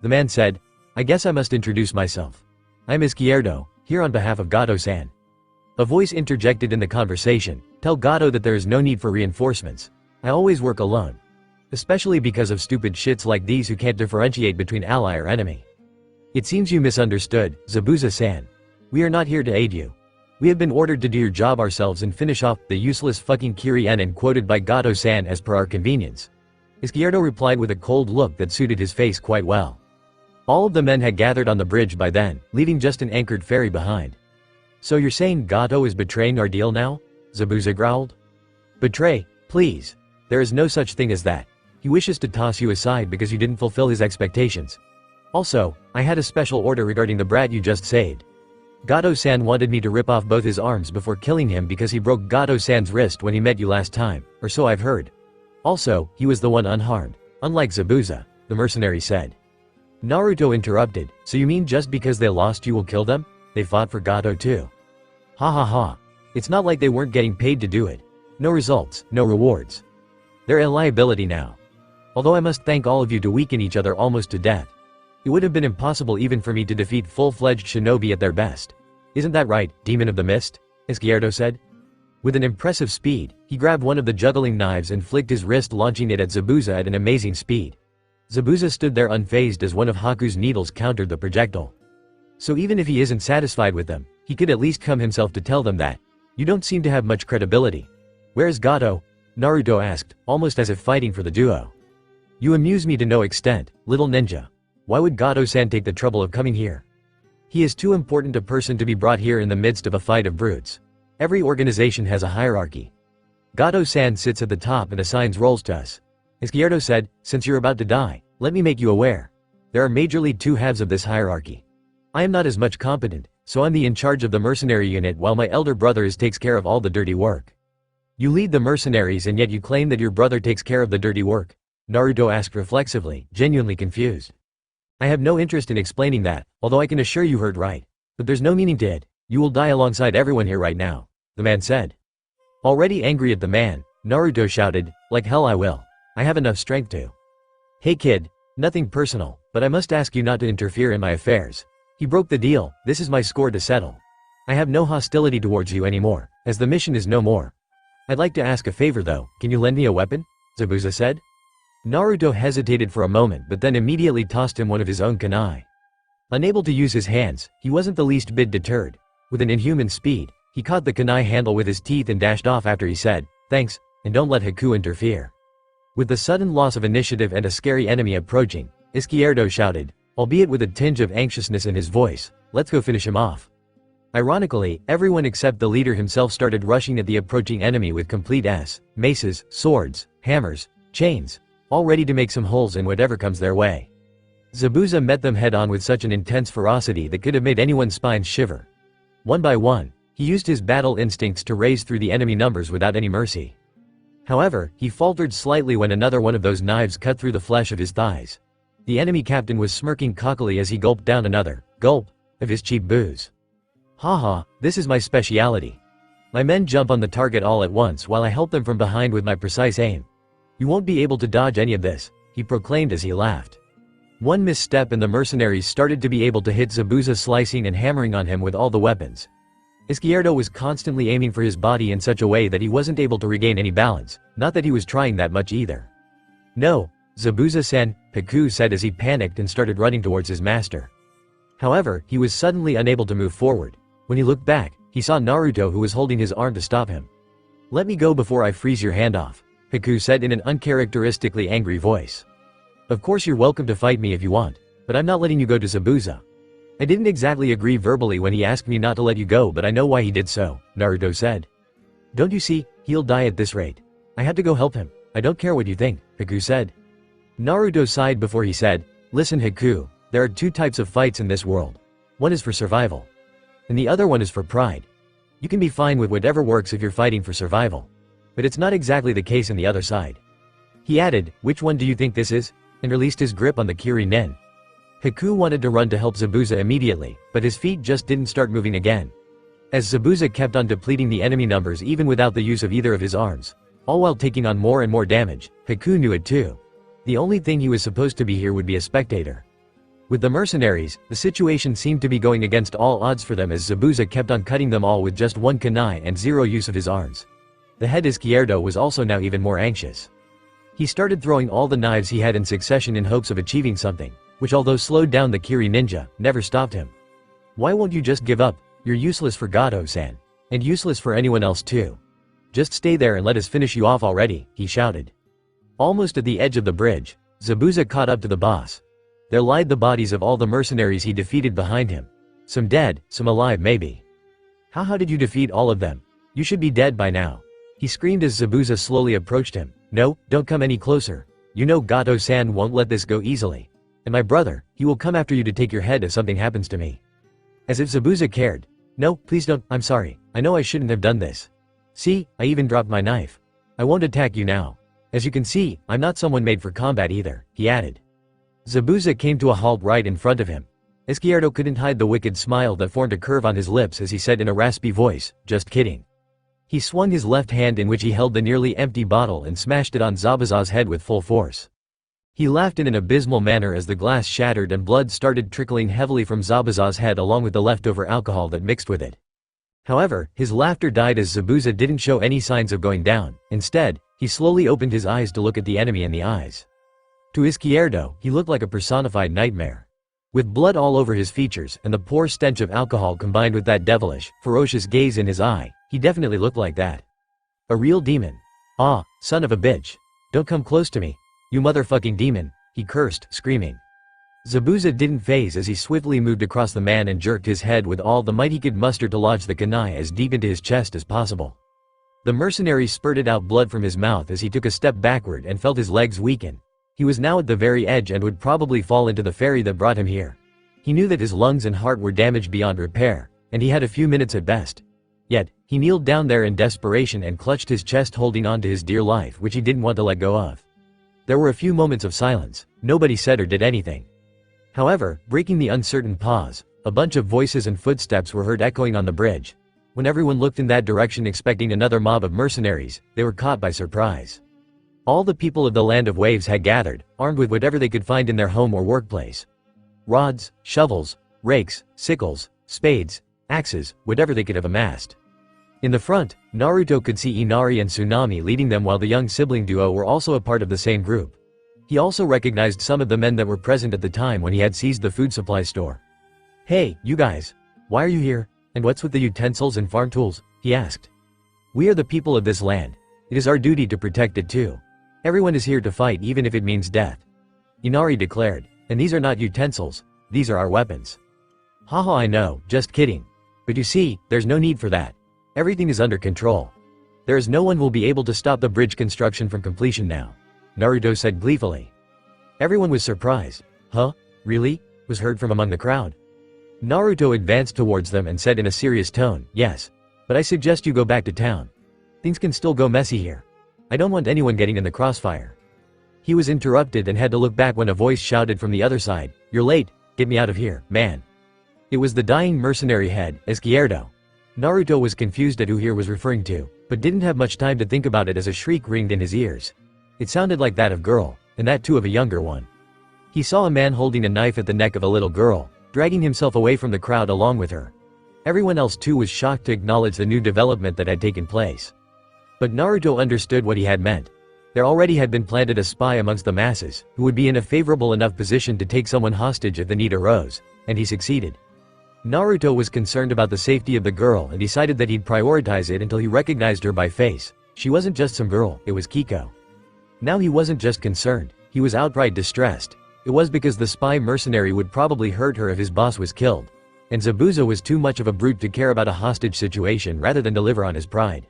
Speaker 1: The man said, "I guess I must introduce myself. I'm Izquierdo, here on behalf of Gato-san." A voice interjected in the conversation, "Tell Gato that there is no need for reinforcements. I always work alone. Especially because of stupid shits like these who can't differentiate between ally or enemy." "It seems you misunderstood, Zabuza-san. We are not here to aid you. We have been ordered to do your job ourselves and finish off the useless fucking Kirien quoted by Gato-san as per our convenience." Izquierdo replied with a cold look that suited his face quite well. All of the men had gathered on the bridge by then, leaving just an anchored ferry behind. "So you're saying Gato is betraying our deal now?" Zabuza growled. "Betray? Please. There is no such thing as that. He wishes to toss you aside because you didn't fulfill his expectations. Also, I had a special order regarding the brat you just saved. Gato-san wanted me to rip off both his arms before killing him because he broke Gato-san's wrist when he met you last time, or so I've heard. Also, he was the one unharmed, unlike Zabuza," the mercenary said. Naruto interrupted, "So you mean just because they lost you will kill them? They fought for Gato too. Ha ha ha. It's not like they weren't getting paid to do it. No results, no rewards. They're a liability now. Although I must thank all of you to weaken each other almost to death. It would have been impossible even for me to defeat full-fledged shinobi at their best. Isn't that right, Demon of the Mist?" Izquierdo said. With an impressive speed, he grabbed one of the juggling knives and flicked his wrist, launching it at Zabuza at an amazing speed. Zabuza stood there unfazed as one of Haku's needles countered the projectile. So even if he isn't satisfied with them, he could at least come himself to tell them that. "You don't seem to have much credibility. Where's Gato?" Naruto asked, almost as if fighting for the duo. "You amuse me to no extent, little ninja. Why would Gato-san take the trouble of coming here?" He is too important a person to be brought here in the midst of a fight of brutes. Every organization has a hierarchy. Gato-san sits at the top and assigns roles to us. Izquierdo said, since you're about to die, let me make you aware. There are majorly two halves of this hierarchy. I am not as much competent, so I'm the in charge of the mercenary unit while my elder brother takes care of all the dirty work. You lead the mercenaries and yet you claim that your brother takes care of the dirty work? Naruto asked reflexively, genuinely confused. I have no interest in explaining that, although I can assure you heard right. But there's no meaning to it. You will die alongside everyone here right now, the man said. Already angry at the man, Naruto shouted, like hell I will. I have enough strength to. Hey kid, nothing personal, but I must ask you not to interfere in my affairs. He broke the deal, this is my score to settle. I have no hostility towards you anymore, as the mission is no more. I'd like to ask a favor though, can you lend me a weapon? Zabuza said. Naruto hesitated for a moment but then immediately tossed him one of his own kunai. Unable to use his hands, he wasn't the least bit deterred. With an inhuman speed, he caught the kunai handle with his teeth and dashed off after he said, thanks, and don't let Haku interfere. With the sudden loss of initiative and a scary enemy approaching, Izquierdo shouted, albeit with a tinge of anxiousness in his voice, let's go finish him off. Ironically, everyone except the leader himself started rushing at the approaching enemy with complete maces, swords, hammers, chains, all ready to make some holes in whatever comes their way. Zabuza met them head-on with such an intense ferocity that could have made anyone's spine shiver. One by one, he used his battle instincts to raze through the enemy numbers without any mercy. However, he faltered slightly when another one of those knives cut through the flesh of his thighs. The enemy captain was smirking cockily as he gulped down another gulp of his cheap booze. Haha, this is my speciality. My men jump on the target all at once while I help them from behind with my precise aim. You won't be able to dodge any of this, he proclaimed as he laughed. One misstep and the mercenaries started to be able to hit Zabuza, slicing and hammering on him with all the weapons. Izquierdo was constantly aiming for his body in such a way that he wasn't able to regain any balance, not that he was trying that much either. No, Zabuza-san, Haku said as he panicked and started running towards his master. However, he was suddenly unable to move forward. When he looked back, he saw Naruto who was holding his arm to stop him. Let me go before I freeze your hand off, Haku said in an uncharacteristically angry voice. Of course you're welcome to fight me if you want, but I'm not letting you go to Zabuza. I didn't exactly agree verbally when he asked me not to let you go, but I know why he did so, Naruto said. Don't you see, he'll die at this rate. I had to go help him. I don't care what you think, Haku said. Naruto sighed before he said, listen Haku, there are two types of fights in this world. One is for survival. And the other one is for pride. You can be fine with whatever works if you're fighting for survival. But it's not exactly the case in the other side. He added, which one do you think this is? And released his grip on the Kiri-nen. Haku wanted to run to help Zabuza immediately, but his feet just didn't start moving again. As Zabuza kept on depleting the enemy numbers even without the use of either of his arms, all while taking on more and more damage, Haku knew it too. The only thing he was supposed to be here would be a spectator. With the mercenaries, the situation seemed to be going against all odds for them as Zabuza kept on cutting them all with just one kunai and zero use of his arms. The head Izquierdo was also now even more anxious. He started throwing all the knives he had in succession in hopes of achieving something, which although slowed down the Kiri ninja, never stopped him. Why won't you just give up? You're useless for Gato-san. And useless for anyone else too. Just stay there and let us finish you off already, he shouted. Almost at the edge of the bridge, Zabuza caught up to the boss. There lied the bodies of all the mercenaries he defeated behind him. Some dead, some alive maybe. How did you defeat all of them? You should be dead by now. He screamed as Zabuza slowly approached him. No, don't come any closer. You know Gato-san won't let this go easily. And my brother, he will come after you to take your head if something happens to me. As if Zabuza cared. No, please don't, I'm sorry. I know I shouldn't have done this. See, I even dropped my knife. I won't attack you now. As you can see, I'm not someone made for combat either, he added. Zabuza came to a halt right in front of him. Izquierdo couldn't hide the wicked smile that formed a curve on his lips as he said in a raspy voice, just kidding. He swung his left hand in which he held the nearly empty bottle and smashed it on Zabuza's head with full force. He laughed in an abysmal manner as the glass shattered and blood started trickling heavily from Zabuza's head along with the leftover alcohol that mixed with it. However, his laughter died as Zabuza didn't show any signs of going down. Instead, he slowly opened his eyes to look at the enemy in the eyes. To Izquierdo, he looked like a personified nightmare. With blood all over his features and the poor stench of alcohol combined with that devilish, ferocious gaze in his eye, he definitely looked like that. A real demon. Ah, son of a bitch. Don't come close to me. You motherfucking demon, he cursed, screaming. Zabuza didn't faze as he swiftly moved across the man and jerked his head with all the might he could muster to lodge the kunai as deep into his chest as possible. The mercenary spurted out blood from his mouth as he took a step backward and felt his legs weaken. He was now at the very edge and would probably fall into the ferry that brought him here. He knew that his lungs and heart were damaged beyond repair, and he had a few minutes at best. Yet, he kneeled down there in desperation and clutched his chest, holding on to his dear life which he didn't want to let go of. There were a few moments of silence. Nobody said or did anything. However, breaking the uncertain pause, a bunch of voices and footsteps were heard echoing on the bridge. When everyone looked in that direction expecting another mob of mercenaries, they were caught by surprise. All the people of the Land of Waves had gathered, armed with whatever they could find in their home or workplace. Rods, shovels, rakes, sickles, spades, axes, whatever they could have amassed. In the front, Naruto could see Inari and Tsunami leading them, while the young sibling duo were also a part of the same group. He also recognized some of the men that were present at the time when he had seized the food supply store. "Hey, you guys. Why are you here? And what's with the utensils and farm tools?" he asked. "We are the people of this land. It is our duty to protect it too. Everyone is here to fight even if it means death," Inari declared. "And these are not utensils, these are our weapons." "Haha, I know, just kidding. But you see, there's no need for that. Everything is under control. There is no one who will be able to stop the bridge construction from completion now," Naruto said gleefully. Everyone was surprised. "Huh? Really?" was heard from among the crowd. Naruto advanced towards them and said in a serious tone, "Yes. But I suggest you go back to town. Things can still go messy here. I don't want anyone getting in the crossfire." He was interrupted and had to look back when a voice shouted from the other side, "You're late, get me out of here, man." It was the dying mercenary head, Izquierdo. Naruto was confused at who here was referring to, but didn't have much time to think about it as a shriek ringed in his ears. It sounded like that of girl, and that too of a younger one. He saw a man holding a knife at the neck of a little girl, dragging himself away from the crowd along with her. Everyone else too was shocked to acknowledge the new development that had taken place. But Naruto understood what he had meant. There already had been planted a spy amongst the masses, who would be in a favorable enough position to take someone hostage if the need arose, and he succeeded. Naruto was concerned about the safety of the girl and decided that he'd prioritize it until he recognized her by face. She wasn't just some girl, it was Kiko. Now he wasn't just concerned, he was outright distressed. It was because the spy mercenary would probably hurt her if his boss was killed. And Zabuza was too much of a brute to care about a hostage situation rather than deliver on his pride.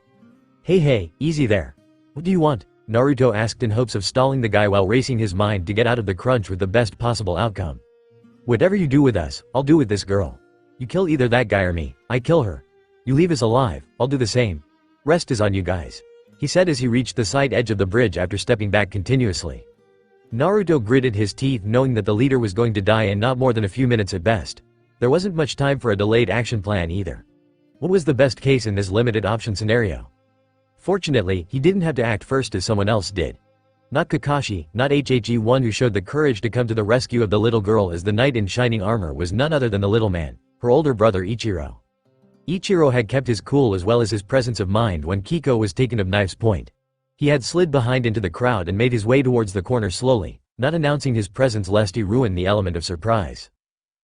Speaker 1: Hey, easy there. What do you want?" Naruto asked in hopes of stalling the guy while racing his mind to get out of the crunch with the best possible outcome. "Whatever you do with us, I'll do with this girl. You kill either that guy or me, I kill her. You leave us alive, I'll do the same. Rest is on you guys," he said as he reached the side edge of the bridge after stepping back continuously. Naruto gritted his teeth knowing that the leader was going to die in not more than a few minutes at best. There wasn't much time for a delayed action plan either. What was the best case in this limited option scenario? Fortunately, he didn't have to act first as someone else did. Not Kakashi, not He1 who showed the courage to come to the rescue of the little girl as the knight in shining armor was none other than the little man, her older brother Ichiro. Ichiro had kept his cool as well as his presence of mind when Kiko was taken of knife's point. He had slid behind into the crowd and made his way towards the corner slowly, not announcing his presence lest he ruin the element of surprise.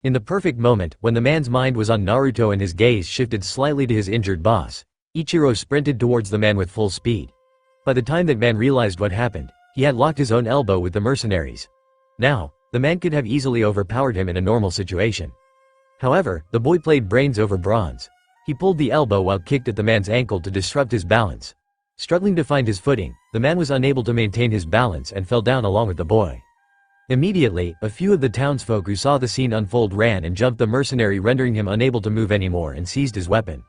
Speaker 1: In the perfect moment, when the man's mind was on Naruto and his gaze shifted slightly to his injured boss, Ichiro sprinted towards the man with full speed. By the time that man realized what happened, he had locked his own elbow with the mercenaries. Now, the man could have easily overpowered him in a normal situation. However, the boy played brains over bronze. He pulled the elbow while kicked at the man's ankle to disrupt his balance. Struggling to find his footing, the man was unable to maintain his balance and fell down along with the boy. Immediately, a few of the townsfolk who saw the scene unfold ran and jumped the mercenary, rendering him unable to move anymore, and seized his weapon.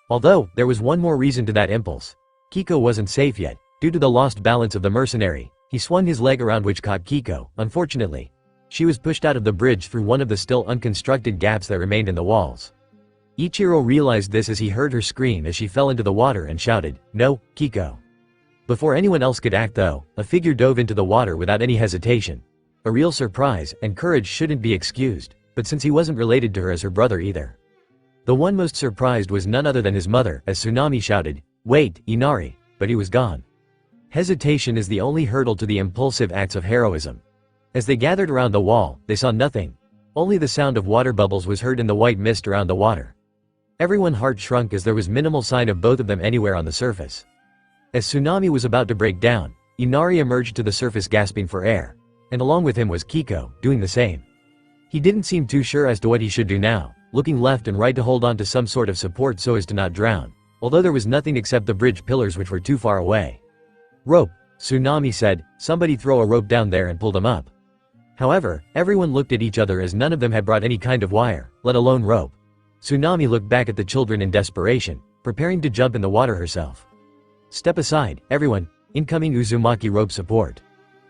Speaker 1: Although, there was one more reason to that impulse. Kiko wasn't safe yet. Due to the lost balance of the mercenary, he swung his leg around which caught Kiko. Unfortunately, she was pushed out of the bridge through one of the still unconstructed gaps that remained in the walls. Ichiro realized this as he heard her scream as she fell into the water and shouted, "No, Kiko." Before anyone else could act though, a figure dove into the water without any hesitation. A real surprise, and courage shouldn't be excused, but since he wasn't related to her as her brother either. The one most surprised was none other than his mother, as Tsunami shouted, "Wait, Inari," but he was gone. Hesitation is the only hurdle to the impulsive acts of heroism. As they gathered around the wall, they saw nothing. Only the sound of water bubbles was heard in the white mist around the water. Everyone's heart shrunk as there was minimal sign of both of them anywhere on the surface. As Tsunami was about to break down, Inari emerged to the surface gasping for air. And along with him was Kiko, doing the same. He didn't seem too sure as to what he should do now, looking left and right to hold on to some sort of support so as to not drown, although there was nothing except the bridge pillars which were too far away. "Rope," Tsunami said. "Somebody throw a rope down there and pull them up." However, everyone looked at each other as none of them had brought any kind of wire, let alone rope. Tsunami looked back at the children in desperation, preparing to jump in the water herself. "Step aside, everyone, incoming Uzumaki rope support."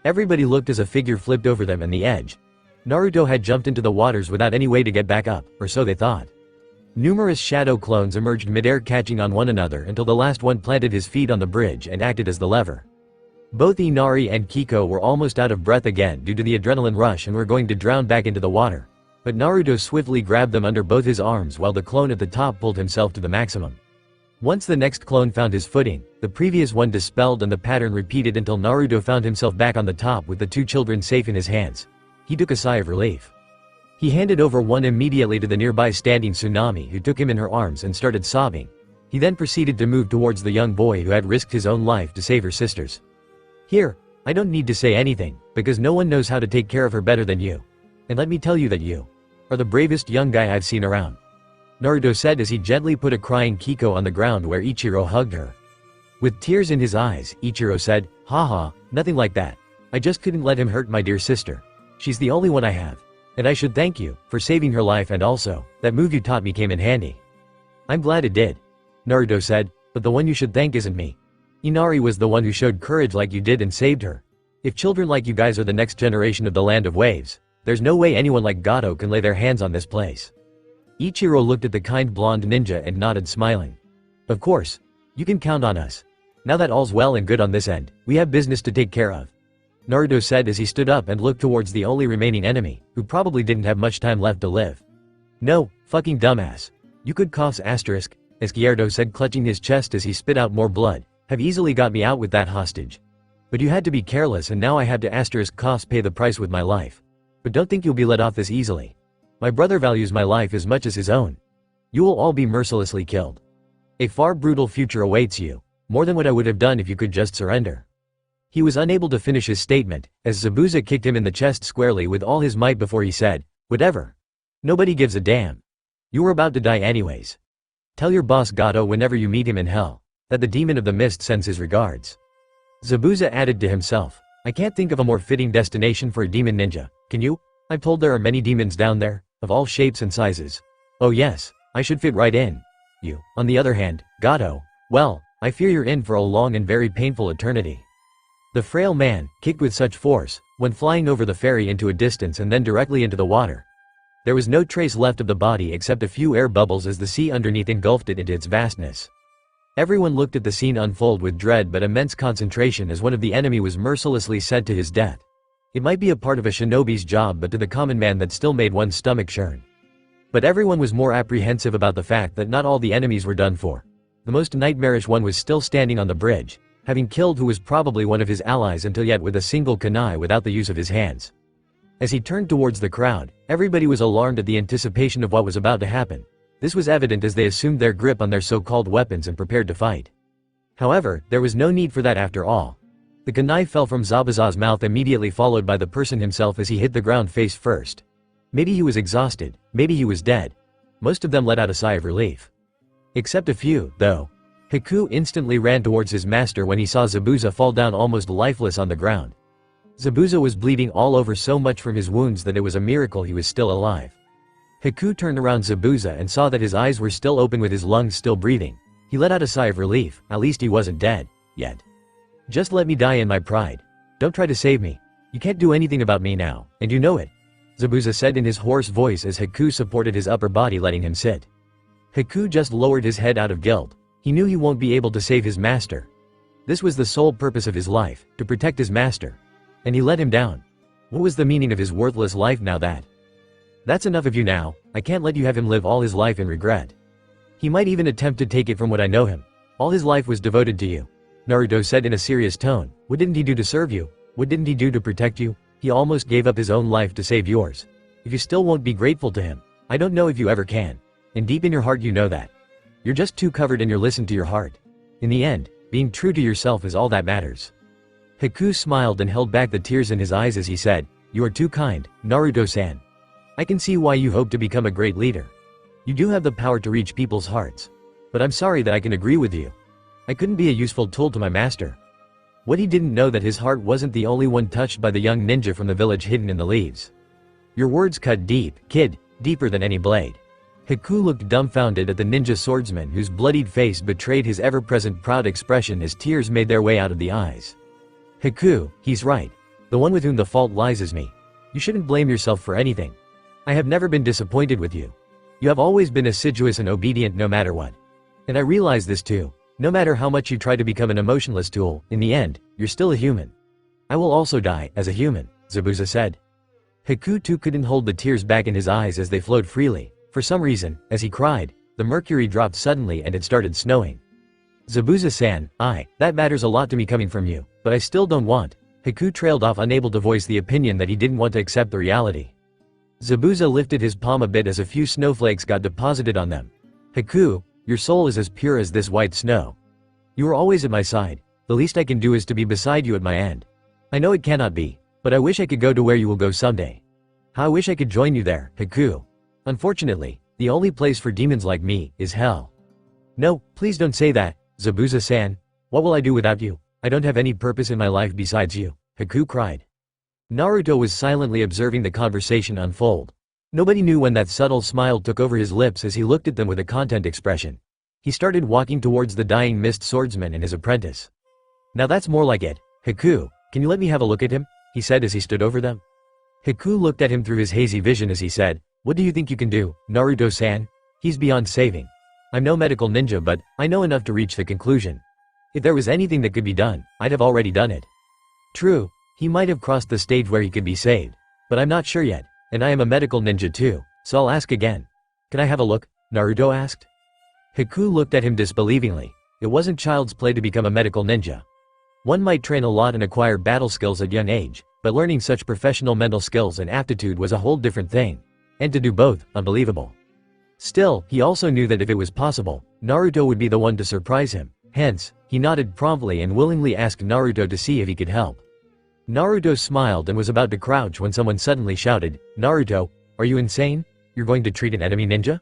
Speaker 1: Everybody looked as a figure flipped over them and the edge. Naruto had jumped into the waters without any way to get back up, or so they thought. Numerous shadow clones emerged midair catching on one another until the last one planted his feet on the bridge and acted as the lever. Both Inari and Kiko were almost out of breath again due to the adrenaline rush and were going to drown back into the water. But Naruto swiftly grabbed them under both his arms while the clone at the top pulled himself to the maximum. Once the next clone found his footing, the previous one dispelled and the pattern repeated until Naruto found himself back on the top with the two children safe in his hands. He took a sigh of relief. He handed over one immediately to the nearby standing Tsunami, who took him in her arms and started sobbing. He then proceeded to move towards the young boy who had risked his own life to save her sisters. "Here, I don't need to say anything, because no one knows how to take care of her better than you. And let me tell you that you are the bravest young guy I've seen around," Naruto said as he gently put a crying Kiko on the ground where Ichiro hugged her. With tears in his eyes, Ichiro said, "Haha, nothing like that. I just couldn't let him hurt my dear sister. She's the only one I have. And I should thank you for saving her life, and also, that move you taught me came in handy." "I'm glad it did," Naruto said, "but the one you should thank isn't me. Inari was the one who showed courage like you did and saved her. If children like you guys are the next generation of the Land of Waves, there's no way anyone like Gato can lay their hands on this place." Ichiro looked at the kind blonde ninja and nodded, smiling. "Of course. You can count on us. Now that all's well and good on this end, we have business to take care of," Naruto said as he stood up and looked towards the only remaining enemy, who probably didn't have much time left to live. "No, fucking dumbass. You could coughs asterisk," as Gyardo said, clutching his chest as he spit out more blood, "have easily got me out with that hostage. But you had to be careless and now I had to asterisk coughs pay the price with my life. But don't think you'll be let off this easily. My brother values my life as much as his own. You will all be mercilessly killed. A far brutal future awaits you, more than what I would have done if you could just surrender." He was unable to finish his statement, as Zabuza kicked him in the chest squarely with all his might before he said, "Whatever. Nobody gives a damn. You were about to die anyways. Tell your boss Gato whenever you meet him in hell, that the demon of the mist sends his regards." Zabuza added to himself, "I can't think of a more fitting destination for a demon ninja, can you? I'm told there are many demons down there, of all shapes and sizes. Oh yes, I should fit right in. You, on the other hand, Gato, well, I fear you're in for a long and very painful eternity." The frail man, kicked with such force, went flying over the ferry into a distance and then directly into the water. There was no trace left of the body except a few air bubbles as the sea underneath engulfed it into its vastness. Everyone looked at the scene unfold with dread but immense concentration as one of the enemy was mercilessly sent to his death. It might be a part of a shinobi's job, but to the common man that still made one's stomach churn. But everyone was more apprehensive about the fact that not all the enemies were done for. The most nightmarish one was still standing on the bridge, having killed who was probably one of his allies until yet with a single kunai without the use of his hands. As he turned towards the crowd, everybody was alarmed at the anticipation of what was about to happen. This was evident as they assumed their grip on their so-called weapons and prepared to fight. However, there was no need for that after all. The kunai fell from Zabuza's mouth immediately, followed by the person himself as he hit the ground face first. Maybe he was exhausted, maybe he was dead. Most of them let out a sigh of relief. Except a few, though. Haku instantly ran towards his master when he saw Zabuza fall down almost lifeless on the ground. Zabuza was bleeding all over so much from his wounds that it was a miracle he was still alive. Haku turned around Zabuza and saw that his eyes were still open with his lungs still breathing. He let out a sigh of relief, at least he wasn't dead, yet. "Just let me die in my pride. Don't try to save me. You can't do anything about me now, and you know it," Zabuza said in his hoarse voice as Haku supported his upper body, letting him sit. Haku just lowered his head out of guilt. He knew he won't be able to save his master. This was the sole purpose of his life, to protect his master. And he let him down. What was the meaning of his worthless life now that? "That's enough of you now, I can't let you have him live all his life in regret. He might even attempt to take it from what I know him. All his life was devoted to you," Naruto said in a serious tone. "What didn't he do to serve you? What didn't he do to protect you? He almost gave up his own life to save yours. If you still won't be grateful to him, I don't know if you ever can. And deep in your heart you know that. You're just too covered in your listen to your heart. In the end, being true to yourself is all that matters." Haku smiled and held back the tears in his eyes as he said, "You are too kind, Naruto-san. I can see why you hope to become a great leader. You do have the power to reach people's hearts. But I'm sorry that I can agree with you. I couldn't be a useful tool to my master. What he didn't know that his heart wasn't the only one touched by the young ninja from the village hidden in the leaves. Your words cut deep, kid, deeper than any blade. Haku looked dumbfounded at the ninja swordsman whose bloodied face betrayed his ever-present proud expression as tears made their way out of the eyes. Haku, he's right. The one with whom the fault lies is me. You shouldn't blame yourself for anything. I have never been disappointed with you. You have always been assiduous and obedient no matter what. And I realize this too. No matter how much you try to become an emotionless tool, in the end, you're still a human. I will also die, as a human, Zabuza said. Haku too couldn't hold the tears back in his eyes as they flowed freely. For some reason, as he cried, the mercury dropped suddenly and it started snowing. Zabuza-san, that matters a lot to me coming from you, but I still don't want. Haku trailed off, unable to voice the opinion that he didn't want to accept the reality. Zabuza lifted his palm a bit as a few snowflakes got deposited on them. Haku, your soul is as pure as this white snow. You are always at my side. The least I can do is to be beside you at my end. I know it cannot be, but I wish I could go to where you will go someday. How I wish I could join you there, Haku. Unfortunately, the only place for demons like me is hell. No, please don't say that, Zabuza-san. What will I do without you? I don't have any purpose in my life besides you, Haku cried. Naruto was silently observing the conversation unfold. Nobody knew when that subtle smile took over his lips as he looked at them with a content expression. He started walking towards the dying mist swordsman and his apprentice. Now that's more like it. Haku, can you let me have a look at him? He said as he stood over them. Haku looked at him through his hazy vision as he said, what do you think you can do, Naruto-san? He's beyond saving. I'm no medical ninja, but I know enough to reach the conclusion. If there was anything that could be done, I'd have already done it. True, he might have crossed the stage where he could be saved. But I'm not sure yet, and I am a medical ninja too, so I'll ask again. Can I have a look? Naruto asked. Haku looked at him disbelievingly. It wasn't child's play to become a medical ninja. One might train a lot and acquire battle skills at young age, but learning such professional mental skills and aptitude was a whole different thing. And to do both, unbelievable. Still, he also knew that if it was possible, Naruto would be the one to surprise him. Hence, he nodded promptly and willingly asked Naruto to see if he could help. Naruto smiled and was about to crouch when someone suddenly shouted, Naruto, are you insane? You're going to treat an enemy ninja?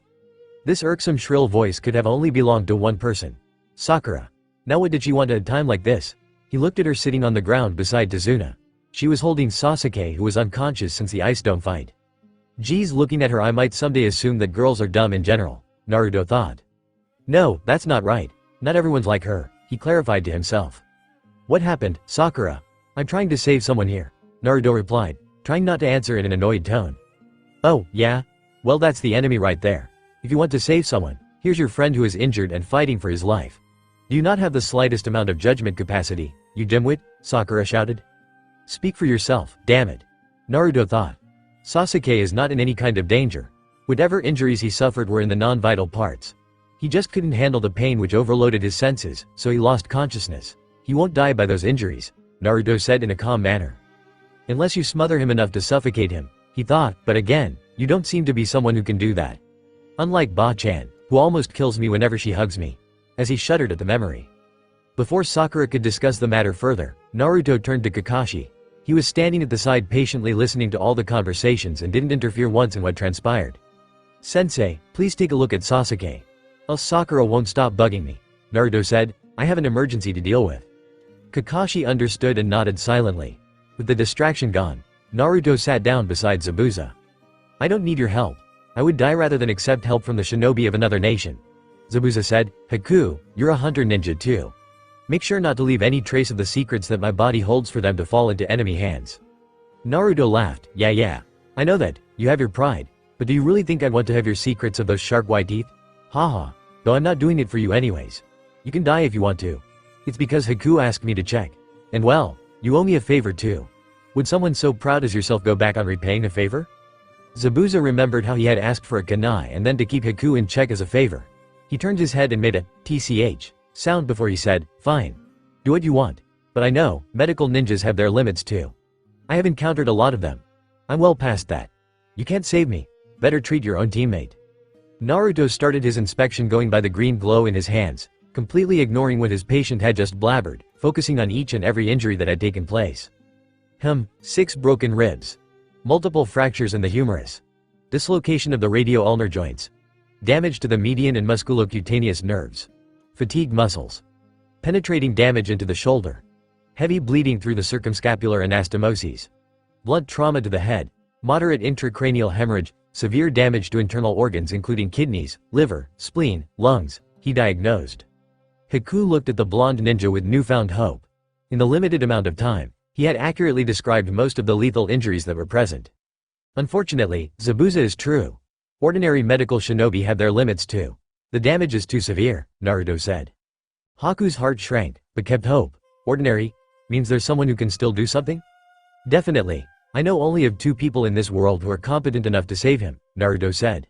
Speaker 1: This irksome shrill voice could have only belonged to one person. Sakura. Now what did she want at a time like this? He looked at her sitting on the ground beside Tazuna. She was holding Sasuke, who was unconscious since the Ice Dome fight. Geez, looking at her I might someday assume that girls are dumb in general, Naruto thought. No, that's not right. Not everyone's like her, he clarified to himself. What happened, Sakura? I'm trying to save someone here, Naruto replied, trying not to answer in an annoyed tone. Oh, yeah? Well, that's the enemy right there. If you want to save someone, here's your friend who is injured and fighting for his life. Do you not have the slightest amount of judgment capacity, you dimwit? Sakura shouted. Speak for yourself, damn it. Naruto thought. Sasuke is not in any kind of danger. Whatever injuries he suffered were in the non-vital parts. He just couldn't handle the pain which overloaded his senses, so he lost consciousness. He won't die by those injuries, Naruto said in a calm manner. Unless you smother him enough to suffocate him, he thought, but again, you don't seem to be someone who can do that. Unlike Ba-chan, who almost kills me whenever she hugs me. As he shuddered at the memory. Before Sakura could discuss the matter further, Naruto turned to Kakashi. He was standing at the side patiently listening to all the conversations and didn't interfere once in what transpired. Sensei, please take a look at Sasuke. Else Sakura won't stop bugging me, Naruto said. I have an emergency to deal with. Kakashi understood and nodded silently. With the distraction gone, Naruto sat down beside Zabuza. I don't need your help. I would die rather than accept help from the shinobi of another nation. Zabuza said, Haku, you're a hunter ninja too. Make sure not to leave any trace of the secrets that my body holds for them to fall into enemy hands. Naruto laughed, yeah. I know that, you have your pride, but do you really think I'd want to have your secrets of those sharp white teeth? Haha, though I'm not doing it for you anyways. You can die if you want to. It's because Haku asked me to check. And well, you owe me a favor too. Would someone so proud as yourself go back on repaying a favor? Zabuza remembered how he had asked for a kunai and then to keep Haku in check as a favor. He turned his head and made a tch sound before he said, fine. Do what you want. But I know, medical ninjas have their limits too. I have encountered a lot of them. I'm well past that. You can't save me. Better treat your own teammate. Naruto started his inspection going by the green glow in his hands, completely ignoring what his patient had just blabbered, focusing on each and every injury that had taken place. 6 broken ribs. Multiple fractures in the humerus. Dislocation of the radio-ulnar joints. Damage to the median and musculocutaneous nerves. Fatigued muscles. Penetrating damage into the shoulder. Heavy bleeding through the circumscapular anastomoses. Blood trauma to the head. Moderate intracranial hemorrhage. Severe damage to internal organs including kidneys, liver, spleen, lungs, he diagnosed. Haku looked at the blonde ninja with newfound hope. In the limited amount of time, he had accurately described most of the lethal injuries that were present. Unfortunately, Zabuza is true. Ordinary medical shinobi have their limits too. The damage is too severe, Naruto said. Haku's heart shrank, but kept hope. Ordinary? Means there's someone who can still do something? Definitely. I know only of 2 people in this world who are competent enough to save him, Naruto said.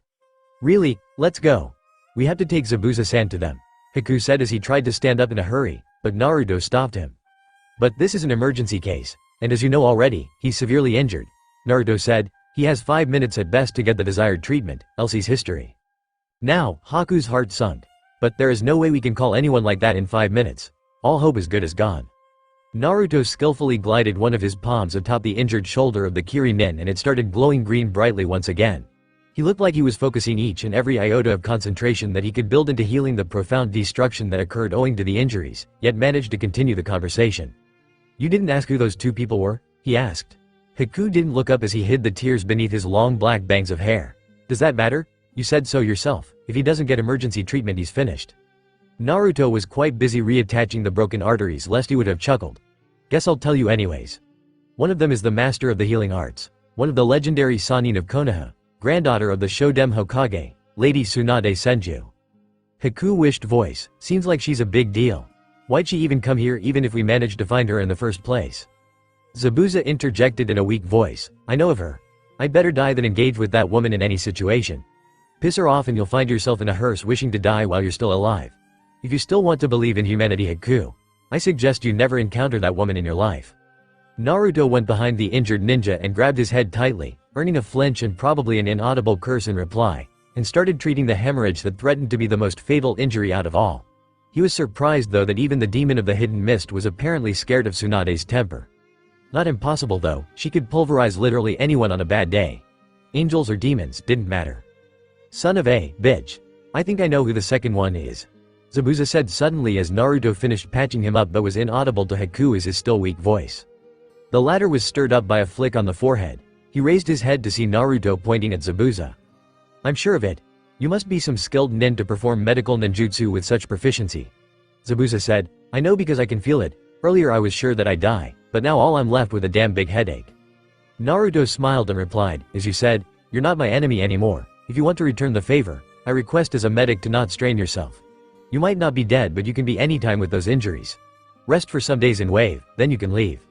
Speaker 1: Really, let's go. We have to take Zabuza-san to them, Haku said as he tried to stand up in a hurry, but Naruto stopped him. But this is an emergency case, and as you know already, he's severely injured, Naruto said. He has 5 minutes at best to get the desired treatment, else he's history. Now, Haku's heart sunk. But there is no way we can call anyone like that in 5 minutes. All hope is good as gone. Naruto skillfully glided one of his palms atop the injured shoulder of the Kiri-nin and it started glowing green brightly once again. He looked like he was focusing each and every iota of concentration that he could build into healing the profound destruction that occurred owing to the injuries, yet managed to continue the conversation. You didn't ask who those 2 people were? He asked. Haku didn't look up as he hid the tears beneath his long black bangs of hair. Does that matter? You said so yourself. If he doesn't get emergency treatment he's finished. Naruto was quite busy reattaching the broken arteries lest he would have chuckled. Guess I'll tell you anyways. One of them is the master of the healing arts. One of the legendary Sannin of Konoha. Granddaughter of the Shodem Hokage, Lady Tsunade Senju. Haku wished voice. Seems like she's a big deal. Why'd she even come here even if we managed to find her in the first place? Zabuza interjected in a weak voice. I know of her. I'd better die than engage with that woman in any situation. Piss her off and you'll find yourself in a hearse wishing to die while you're still alive. If you still want to believe in humanity, Haku, I suggest you never encounter that woman in your life. Naruto went behind the injured ninja and grabbed his head tightly, earning a flinch and probably an inaudible curse in reply, and started treating the hemorrhage that threatened to be the most fatal injury out of all. He was surprised though that even the demon of the hidden mist was apparently scared of Tsunade's temper. Not impossible though, she could pulverize literally anyone on a bad day. Angels or demons, didn't matter. Son of a bitch. I think I know who the second one is, Zabuza said suddenly as Naruto finished patching him up but was inaudible to Haku as his still weak voice. The latter was stirred up by a flick on the forehead. He raised his head to see Naruto pointing at Zabuza. I'm sure of it. You must be some skilled nin to perform medical ninjutsu with such proficiency. Zabuza said, I know because I can feel it. Earlier I was sure that I'd die, but now all I'm left with a damn big headache. Naruto smiled and replied, as you said, you're not my enemy anymore. If you want to return the favor, I request as a medic to not strain yourself. You might not be dead but you can be anytime with those injuries. Rest for some days and wave, then you can leave.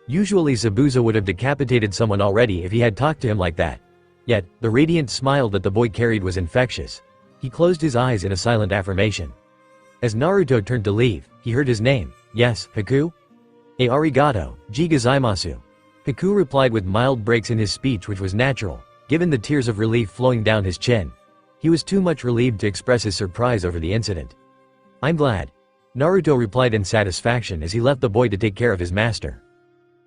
Speaker 1: Usually Zabuza would have decapitated someone already if he had talked to him like that. Yet, the radiant smile that the boy carried was infectious. He closed his eyes in a silent affirmation. As Naruto turned to leave, he heard his name. Yes, Haku? Arigato, ji gozaimasu. Haku replied with mild breaks in his speech which was natural, given the tears of relief flowing down his chin. He was too much relieved to express his surprise over the incident. I'm glad. Naruto replied in satisfaction as he left the boy to take care of his master.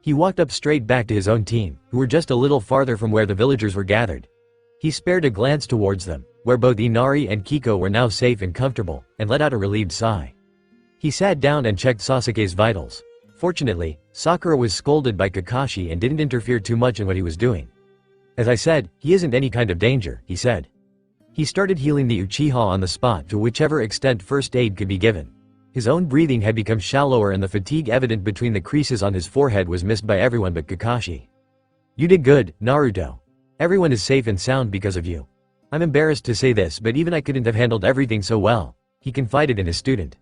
Speaker 1: He walked up straight back to his own team, who were just a little farther from where the villagers were gathered. He spared a glance towards them, where both Inari and Kiko were now safe and comfortable, and let out a relieved sigh. He sat down and checked Sasuke's vitals. Fortunately, Sakura was scolded by Kakashi and didn't interfere too much in what he was doing. As I said, he isn't any kind of danger, he said. He started healing the Uchiha on the spot to whichever extent first aid could be given. His own breathing had become shallower and the fatigue evident between the creases on his forehead was missed by everyone but Kakashi. You did good, Naruto. Everyone is safe and sound because of you. I'm embarrassed to say this but even I couldn't have handled everything so well, he confided in his student.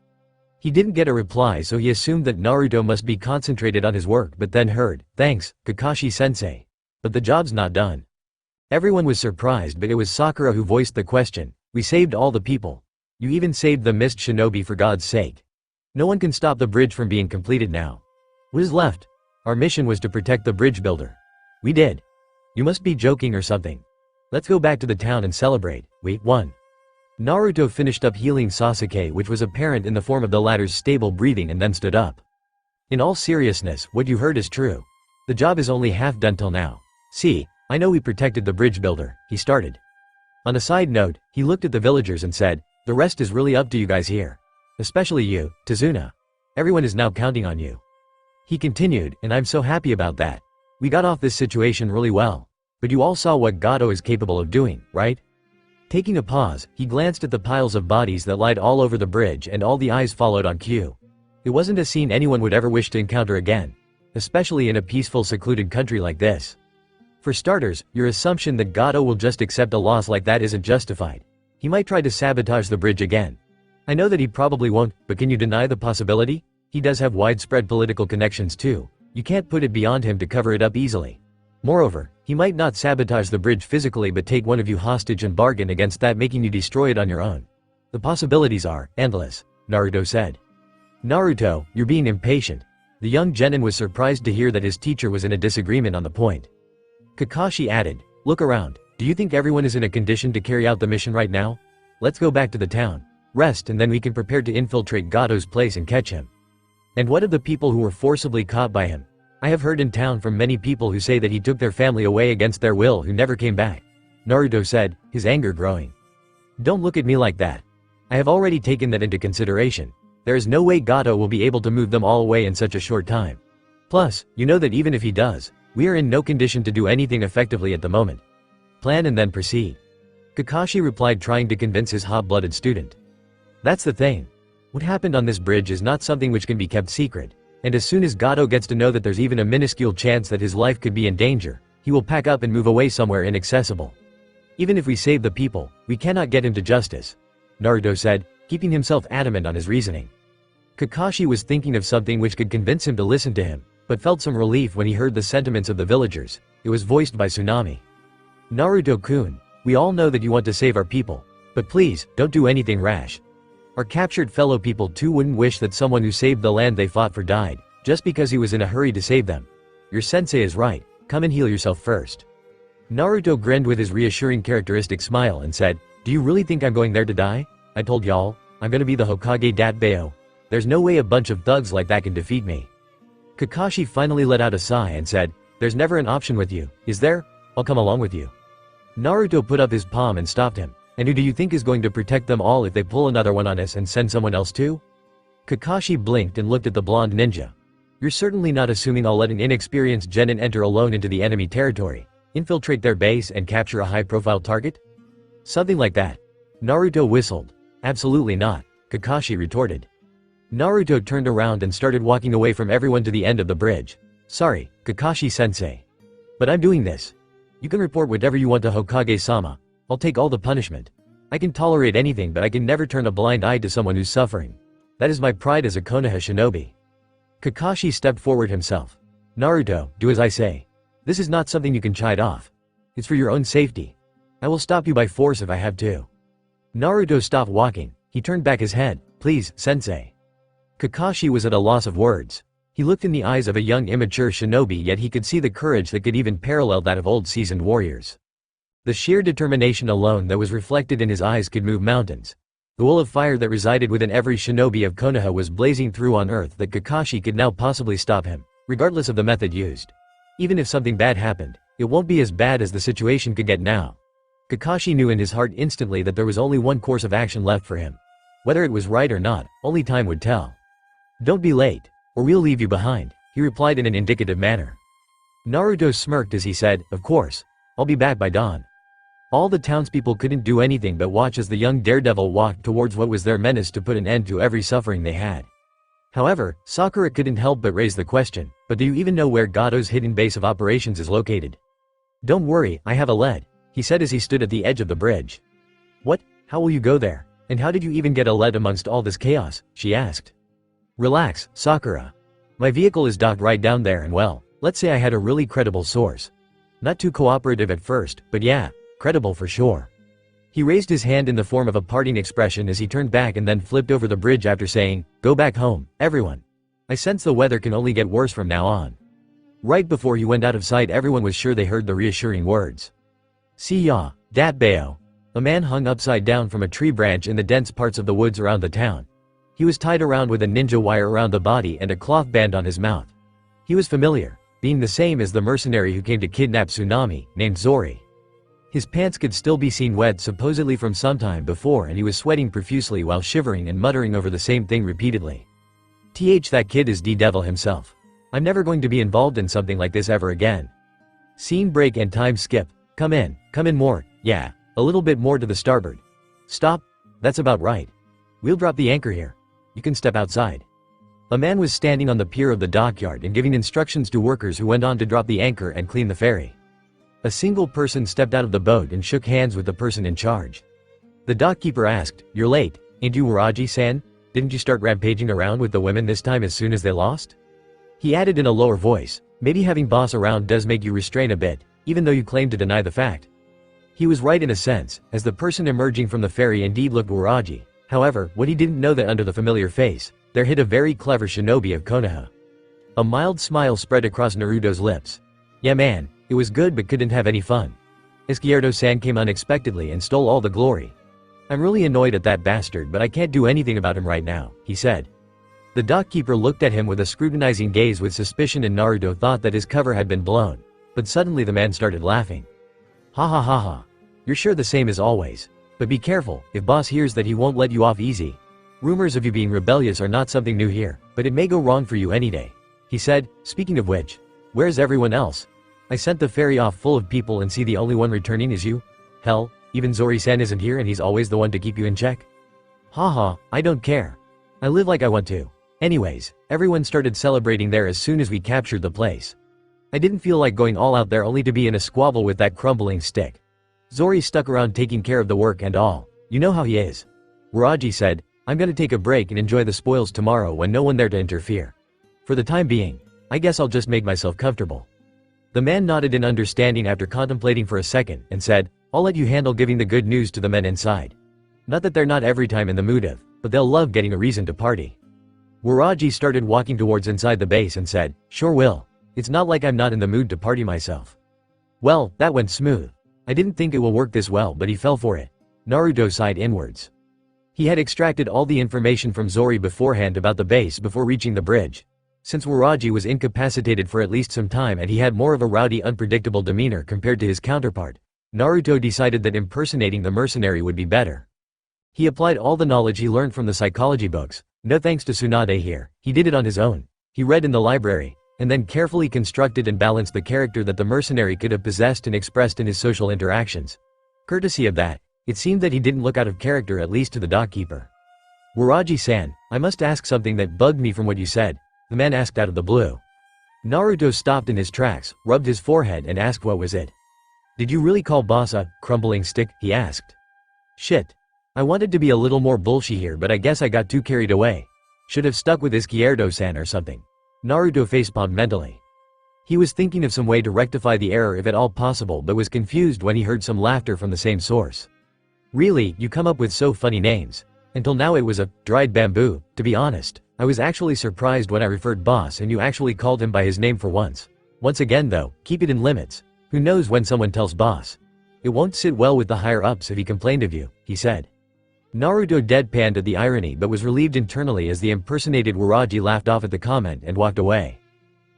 Speaker 1: He didn't get a reply so he assumed that Naruto must be concentrated on his work but then heard, thanks, Kakashi-sensei. But the job's not done. Everyone was surprised but it was Sakura who voiced the question, we saved all the people. You even saved the mist shinobi for God's sake. No one can stop the bridge from being completed now. What is left? Our mission was to protect the bridge builder. We did. You must be joking or something. Let's go back to the town and celebrate. We won. Naruto finished up healing Sasuke which was apparent in the form of the latter's stable breathing and then stood up. In all seriousness, what you heard is true. The job is only half done till now. See, I know we protected the bridge builder, he started. On a side note, he looked at the villagers and said, the rest is really up to you guys here. Especially you, Tazuna. Everyone is now counting on you. He continued, and I'm so happy about that. We got off this situation really well. But you all saw what Gato is capable of doing, right? Taking a pause, he glanced at the piles of bodies that lied all over the bridge and all the eyes followed on cue. It wasn't a scene anyone would ever wish to encounter again. Especially in a peaceful, secluded country like this. For starters, your assumption that Gato will just accept a loss like that isn't justified. He might try to sabotage the bridge again. I know that he probably won't, but can you deny the possibility? He does have widespread political connections too. You can't put it beyond him to cover it up easily. Moreover, he might not sabotage the bridge physically but take one of you hostage and bargain against that, making you destroy it on your own. The possibilities are endless, Naruto said. Naruto, you're being impatient. The young genin was surprised to hear that his teacher was in a disagreement on the point. Kakashi added, look around, do you think everyone is in a condition to carry out the mission right now? Let's go back to the town, rest, and then we can prepare to infiltrate Gato's place and catch him. And what of the people who were forcibly caught by him? I have heard in town from many people who say that he took their family away against their will who never came back. Naruto said, his anger growing. Don't look at me like that. I have already taken that into consideration. There is no way Gato will be able to move them all away in such a short time. Plus, you know that even if he does, we are in no condition to do anything effectively at the moment. Plan and then proceed. Kakashi replied, trying to convince his hot-blooded student. That's the thing. What happened on this bridge is not something which can be kept secret. And as soon as Gato gets to know that there's even a minuscule chance that his life could be in danger, he will pack up and move away somewhere inaccessible. Even if we save the people, we cannot get him to justice, Naruto said, keeping himself adamant on his reasoning. Kakashi was thinking of something which could convince him to listen to him, but felt some relief when he heard the sentiments of the villagers. It was voiced by Tsunami. Naruto-kun, we all know that you want to save our people, but please, don't do anything rash. Our captured fellow people too wouldn't wish that someone who saved the land they fought for died, just because he was in a hurry to save them. Your sensei is right, come and heal yourself first. Naruto grinned with his reassuring characteristic smile and said, do you really think I'm going there to die? I told y'all, I'm gonna be the Hokage Datbeo. There's no way a bunch of thugs like that can defeat me. Kakashi finally let out a sigh and said, there's never an option with you, is there? I'll come along with you. Naruto put up his palm and stopped him. And who do you think is going to protect them all if they pull another one on us and send someone else too? Kakashi blinked and looked at the blonde ninja. You're certainly not assuming I'll let an inexperienced genin enter alone into the enemy territory, infiltrate their base and capture a high-profile target? Something like that. Naruto whistled. Absolutely not, Kakashi retorted. Naruto turned around and started walking away from everyone to the end of the bridge. Sorry, Kakashi-sensei. But I'm doing this. You can report whatever you want to Hokage-sama. I'll take all the punishment. I can tolerate anything, but I can never turn a blind eye to someone who's suffering. That is my pride as a Konoha shinobi. Kakashi stepped forward himself. Naruto, do as I say. This is not something you can chide off. It's for your own safety. I will stop you by force if I have to. Naruto stopped walking. He turned back his head. Please, sensei. Kakashi was at a loss of words. He looked in the eyes of a young immature shinobi, yet he could see the courage that could even parallel that of old seasoned warriors. The sheer determination alone that was reflected in his eyes could move mountains. The will of fire that resided within every shinobi of Konoha was blazing through on earth that Kakashi could now possibly stop him, regardless of the method used. Even if something bad happened, it won't be as bad as the situation could get now. Kakashi knew in his heart instantly that there was only one course of action left for him. Whether it was right or not, only time would tell. Don't be late, or we'll leave you behind, he replied in an indicative manner. Naruto smirked as he said, of course, I'll be back by dawn. All the townspeople couldn't do anything but watch as the young daredevil walked towards what was their menace to put an end to every suffering they had. However, Sakura couldn't help but raise the question, but do you even know where Gato's hidden base of operations is located? Don't worry, I have a lead, he said as he stood at the edge of the bridge. What? How will you go there? And how did you even get a lead amongst all this chaos? She asked. Relax, Sakura. My vehicle is docked right down there and well, let's say I had a really credible source. Not too cooperative at first, but yeah, credible for sure. He raised his hand in the form of a parting expression as he turned back and then flipped over the bridge after saying, go back home, everyone. I sense the weather can only get worse from now on. Right before he went out of sight, everyone was sure they heard the reassuring words. See ya, Datbeo. A man hung upside down from a tree branch in the dense parts of the woods around the town. He was tied around with a ninja wire around the body and a cloth band on his mouth. He was familiar. being the same as the mercenary who came to kidnap Tsunami, named Zori. His pants could still be seen wet supposedly from some time before, and he was sweating profusely while shivering and muttering over the same thing repeatedly. That kid is D-Devil himself. I'm never going to be involved in something like this ever again. Scene break and time skip. Come in more, yeah, a little bit more to the starboard. Stop, that's about right. We'll drop the anchor here. You can step outside. A man was standing on the pier of the dockyard and giving instructions to workers who went on to drop the anchor and clean the ferry. A single person stepped out of the boat and shook hands with the person in charge. The dockkeeper asked, "You're late, ain't you, Waraji-san? Didn't you start rampaging around with the women this time as soon as they lost?" He added in a lower voice, "Maybe having boss around does make you restrain a bit, even though you claim to deny the fact." He was right in a sense, as the person emerging from the ferry indeed looked Waraji. However, what he didn't know that under the familiar face, there hid a very clever shinobi of Konoha. A mild smile spread across Naruto's lips. "Yeah man, it was good but couldn't have any fun. Izquierdo-san came unexpectedly and stole all the glory. I'm really annoyed at that bastard, but I can't do anything about him right now," he said. The dockkeeper looked at him with a scrutinizing gaze with suspicion, and Naruto thought that his cover had been blown. But suddenly the man started laughing. "Ha ha ha ha. You're sure the same as always. But be careful, if boss hears that he won't let you off easy. Rumors of you being rebellious are not something new here, but it may go wrong for you any day," he said. "Speaking of which, where's everyone else? I sent the ferry off full of people and see the only one returning is you? Hell, even Zori-san isn't here and he's always the one to keep you in check." "Haha, I don't care. I live like I want to. Anyways, everyone started celebrating there as soon as we captured the place. I didn't feel like going all out there only to be in a squabble with that crumbling stick. Zori stuck around taking care of the work and all. You know how he is." Waraji said, "I'm gonna take a break and enjoy the spoils tomorrow when no one there to interfere. For the time being, I guess I'll just make myself comfortable." The man nodded in understanding after contemplating for a second, and said, "I'll let you handle giving the good news to the men inside. Not that they're not every time in the mood of, but they'll love getting a reason to party." Waraji started walking towards inside the base and said, "Sure will. It's not like I'm not in the mood to party myself." Well, that went smooth. I didn't think it will work this well, but he fell for it. Naruto sighed inwards. He had extracted all the information from Zori beforehand about the base before reaching the bridge. Since Waraji was incapacitated for at least some time and he had more of a rowdy, unpredictable demeanor compared to his counterpart, Naruto decided that impersonating the mercenary would be better. He applied all the knowledge he learned from the psychology books. No thanks to Tsunade here, he did it on his own. He read in the library, and then carefully constructed and balanced the character that the mercenary could have possessed and expressed in his social interactions. Courtesy of that, it seemed that he didn't look out of character, at least to the dockkeeper. "Waraji-san, I must ask something that bugged me from what you said," the man asked out of the blue. Naruto stopped in his tracks, rubbed his forehead and asked what was it. "Did you really call boss a crumbling stick?" he asked. "Shit. I wanted to be a little more bullshit here, but I guess I got too carried away. Should have stuck with Izquierdo-san or something." Naruto facepalmed mentally. He was thinking of some way to rectify the error if at all possible, but was confused when he heard some laughter from the same source. "Really, you come up with so funny names. Until now it was a dried bamboo. To be honest, I was actually surprised when I referred boss and you actually called him by his name for once. Once again though, keep it in limits. Who knows when someone tells boss? It won't sit well with the higher-ups if he complained of you," he said. Naruto deadpanned at the irony but was relieved internally as the impersonated Waraji laughed off at the comment and walked away.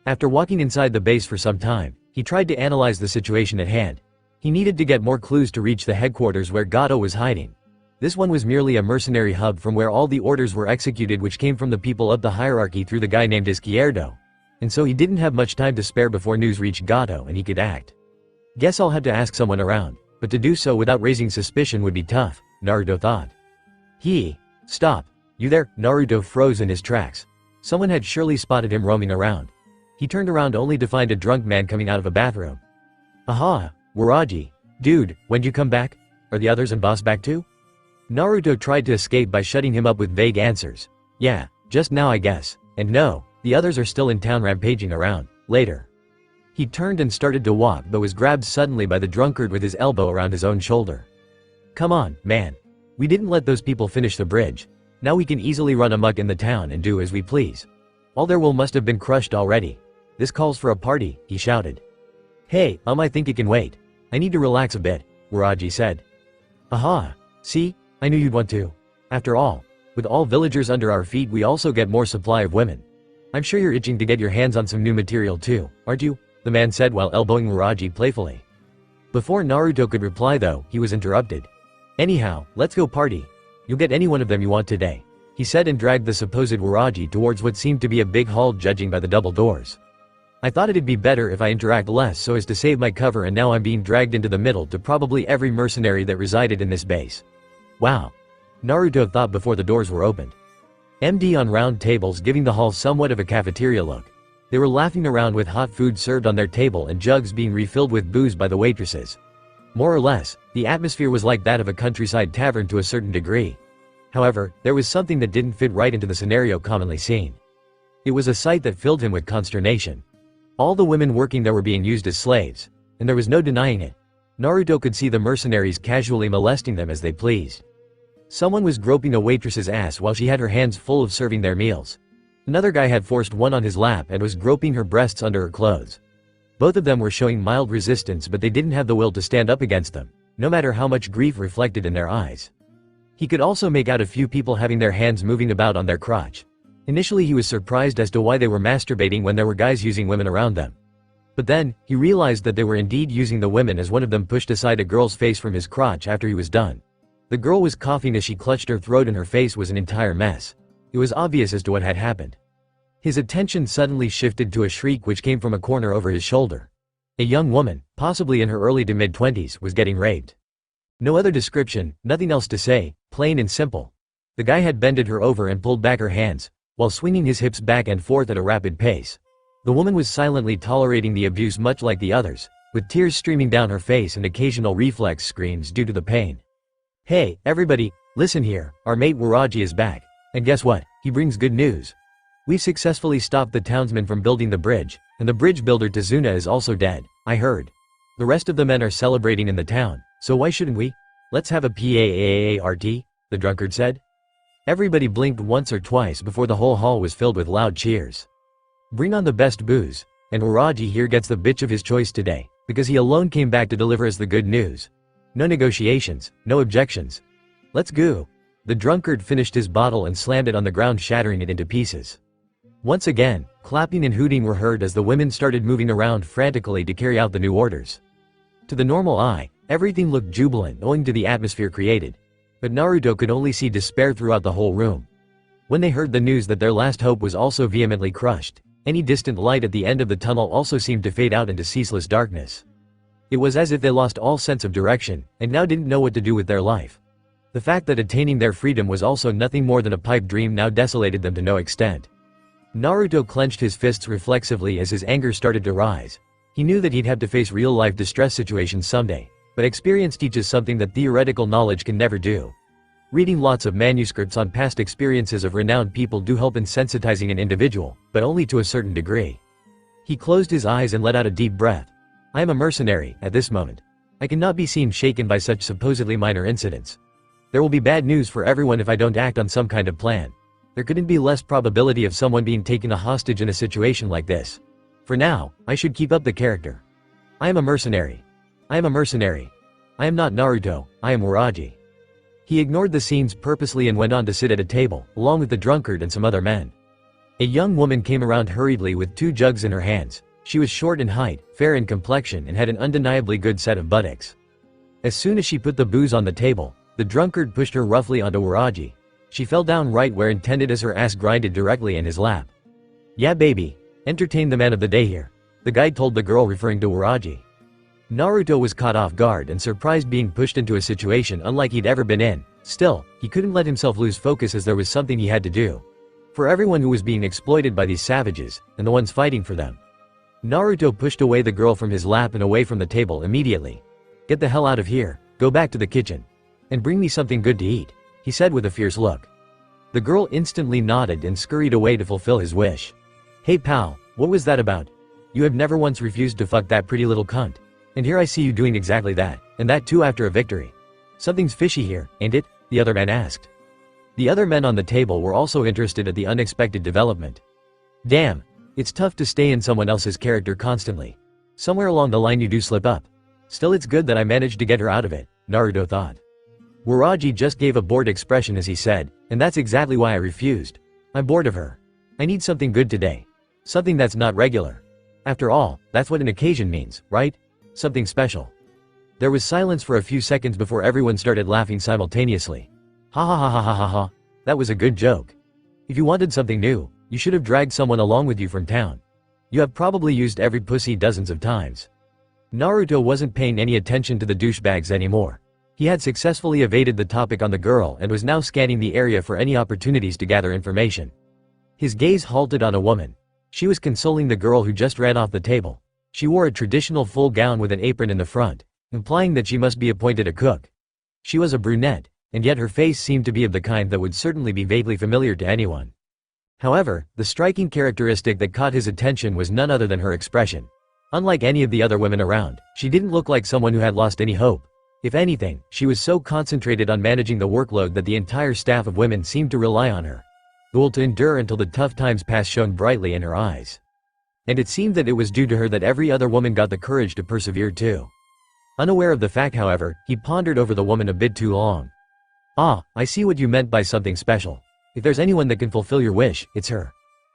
Speaker 1: After walking inside the base for some time, he tried to analyze the situation at hand. He needed to get more clues to reach the headquarters where Gato was hiding. This one was merely a mercenary hub from where all the orders were executed, which came from the people up the hierarchy through the guy named Izquierdo. And so he didn't have much time to spare before news reached Gato and he could act. Guess I'll have to ask someone around, but to do so without raising suspicion would be tough, Naruto thought. Stop. You there? Naruto froze in his tracks. Someone had surely spotted him roaming around. He turned around only to find a drunk man coming out of a bathroom. "Aha, Waraji. Dude, when'd you come back? Are the others and boss back too?" Naruto tried to escape by shutting him up with vague answers. "Yeah, just now I guess. And no, the others are still in town rampaging around. Later." He turned and started to walk but was grabbed suddenly by the drunkard with his elbow around his own shoulder. "Come on, man. We didn't let those people finish the bridge. Now we can easily run amok in the town and do as we please. All their will must have been crushed already. This calls for a party," he shouted. "Hey, I think it can wait. I need to relax a bit," Waraji said. "Aha. See? I knew you'd want to. After all, with all villagers under our feet we also get more supply of women. I'm sure you're itching to get your hands on some new material too, aren't you? The man said while elbowing Uraji playfully. Before Naruto could reply though, he was interrupted. Anyhow, let's go party. You'll get any one of them you want today, he said and dragged the supposed Uraji towards what seemed to be a big hall judging by the double doors. I thought it'd be better if I interact less so as to save my cover, and now I'm being dragged into the middle to probably every mercenary that resided in this base. Wow. Naruto thought before the doors were opened. MD on round tables giving the hall somewhat of a cafeteria look. They were laughing around with hot food served on their table and jugs being refilled with booze by the waitresses. More or less, the atmosphere was like that of a countryside tavern to a certain degree. However, there was something that didn't fit right into the scenario commonly seen. It was a sight that filled him with consternation. All the women working there were being used as slaves, and there was no denying it. Naruto could see the mercenaries casually molesting them as they pleased. Someone was groping a waitress's ass while she had her hands full of serving their meals. Another guy had forced one on his lap and was groping her breasts under her clothes. Both of them were showing mild resistance, but they didn't have the will to stand up against them, no matter how much grief reflected in their eyes. He could also make out a few people having their hands moving about on their crotch. Initially he was surprised as to why they were masturbating when there were guys using women around them. But then, he realized that they were indeed using the women, as one of them pushed aside a girl's face from his crotch after he was done. The girl was coughing as she clutched her throat and her face was an entire mess. It was obvious as to what had happened. His attention suddenly shifted to a shriek which came from a corner over his shoulder. A young woman, possibly in her early to mid-20s, was getting raped. No other description, nothing else to say, plain and simple. The guy had bended her over and pulled back her hands, while swinging his hips back and forth at a rapid pace. The woman was silently tolerating the abuse much like the others, with tears streaming down her face and occasional reflex screams due to the pain. Hey, everybody, listen here, our mate Waraji is back, and guess what, he brings good news. We've successfully stopped the townsmen from building the bridge, and the bridge builder Tazuna is also dead, I heard. The rest of the men are celebrating in the town, so why shouldn't we? Let's have a PAAART, the drunkard said. Everybody blinked once or twice before the whole hall was filled with loud cheers. Bring on the best booze, and Uraji here gets the bitch of his choice today, because he alone came back to deliver us the good news. No negotiations, no objections. Let's go. The drunkard finished his bottle and slammed it on the ground, shattering it into pieces. Once again, clapping and hooting were heard as the women started moving around frantically to carry out the new orders. To the normal eye, everything looked jubilant owing to the atmosphere created. But Naruto could only see despair throughout the whole room. When they heard the news that their last hope was also vehemently crushed, any distant light at the end of the tunnel also seemed to fade out into ceaseless darkness. It was as if they lost all sense of direction, and now didn't know what to do with their life. The fact that attaining their freedom was also nothing more than a pipe dream now desolated them to no extent. Naruto clenched his fists reflexively as his anger started to rise. He knew that he'd have to face real-life distress situations someday. But experience teaches something that theoretical knowledge can never do. Reading lots of manuscripts on past experiences of renowned people do help in sensitizing an individual, but only to a certain degree. He closed his eyes and let out a deep breath. I am a mercenary, at this moment. I cannot be seen shaken by such supposedly minor incidents. There will be bad news for everyone if I don't act on some kind of plan. There couldn't be less probability of someone being taken a hostage in a situation like this. For now, I should keep up the character. I am a mercenary. I am a mercenary. I am not Naruto, I am Waraji. He ignored the scenes purposely and went on to sit at a table, along with the drunkard and some other men. A young woman came around hurriedly with 2 jugs in her hands. She was short in height, fair in complexion, and had an undeniably good set of buttocks. As soon as she put the booze on the table, the drunkard pushed her roughly onto Waraji. She fell down right where intended as her ass grinded directly in his lap. Yeah baby, entertain the man of the day here, the guide told the girl, referring to Waraji. Naruto was caught off guard and surprised being pushed into a situation unlike he'd ever been in. Still, he couldn't let himself lose focus as there was something he had to do. For everyone who was being exploited by these savages, and the ones fighting for them. Naruto pushed away the girl from his lap and away from the table immediately. Get the hell out of here, go back to the kitchen. And bring me something good to eat, he said with a fierce look. The girl instantly nodded and scurried away to fulfill his wish. Hey pal, what was that about? You have never once refused to fuck that pretty little cunt. And here I see you doing exactly that, and that too after a victory. Something's fishy here, ain't it? The other man asked. The other men on the table were also interested at the unexpected development. Damn, it's tough to stay in someone else's character constantly. Somewhere along the line you do slip up. Still, it's good that I managed to get her out of it, Naruto thought. Waraji just gave a bored expression as he said, and that's exactly why I refused. I'm bored of her. I need something good today. Something that's not regular. After all, that's what an occasion means, right? Something special. There was silence for a few seconds before everyone started laughing simultaneously. Ha ha ha ha ha ha ha. That was a good joke. If you wanted something new, you should have dragged someone along with you from town. You have probably used every pussy dozens of times. Naruto wasn't paying any attention to the douchebags anymore. He had successfully evaded the topic on the girl and was now scanning the area for any opportunities to gather information. His gaze halted on a woman. She was consoling the girl who just ran off the table. She wore a traditional full gown with an apron in the front, implying that she must be appointed a cook. She was a brunette, and yet her face seemed to be of the kind that would certainly be vaguely familiar to anyone. However, the striking characteristic that caught his attention was none other than her expression. Unlike any of the other women around, she didn't look like someone who had lost any hope. If anything, she was so concentrated on managing the workload that the entire staff of women seemed to rely on her. The will to endure until the tough times pass shone brightly in her eyes. And it seemed that it was due to her that every other woman got the courage to persevere too. Unaware of the fact, however, he pondered over the woman a bit too long. Ah, I see what you meant by something special. If there's anyone that can fulfill your wish, it's her.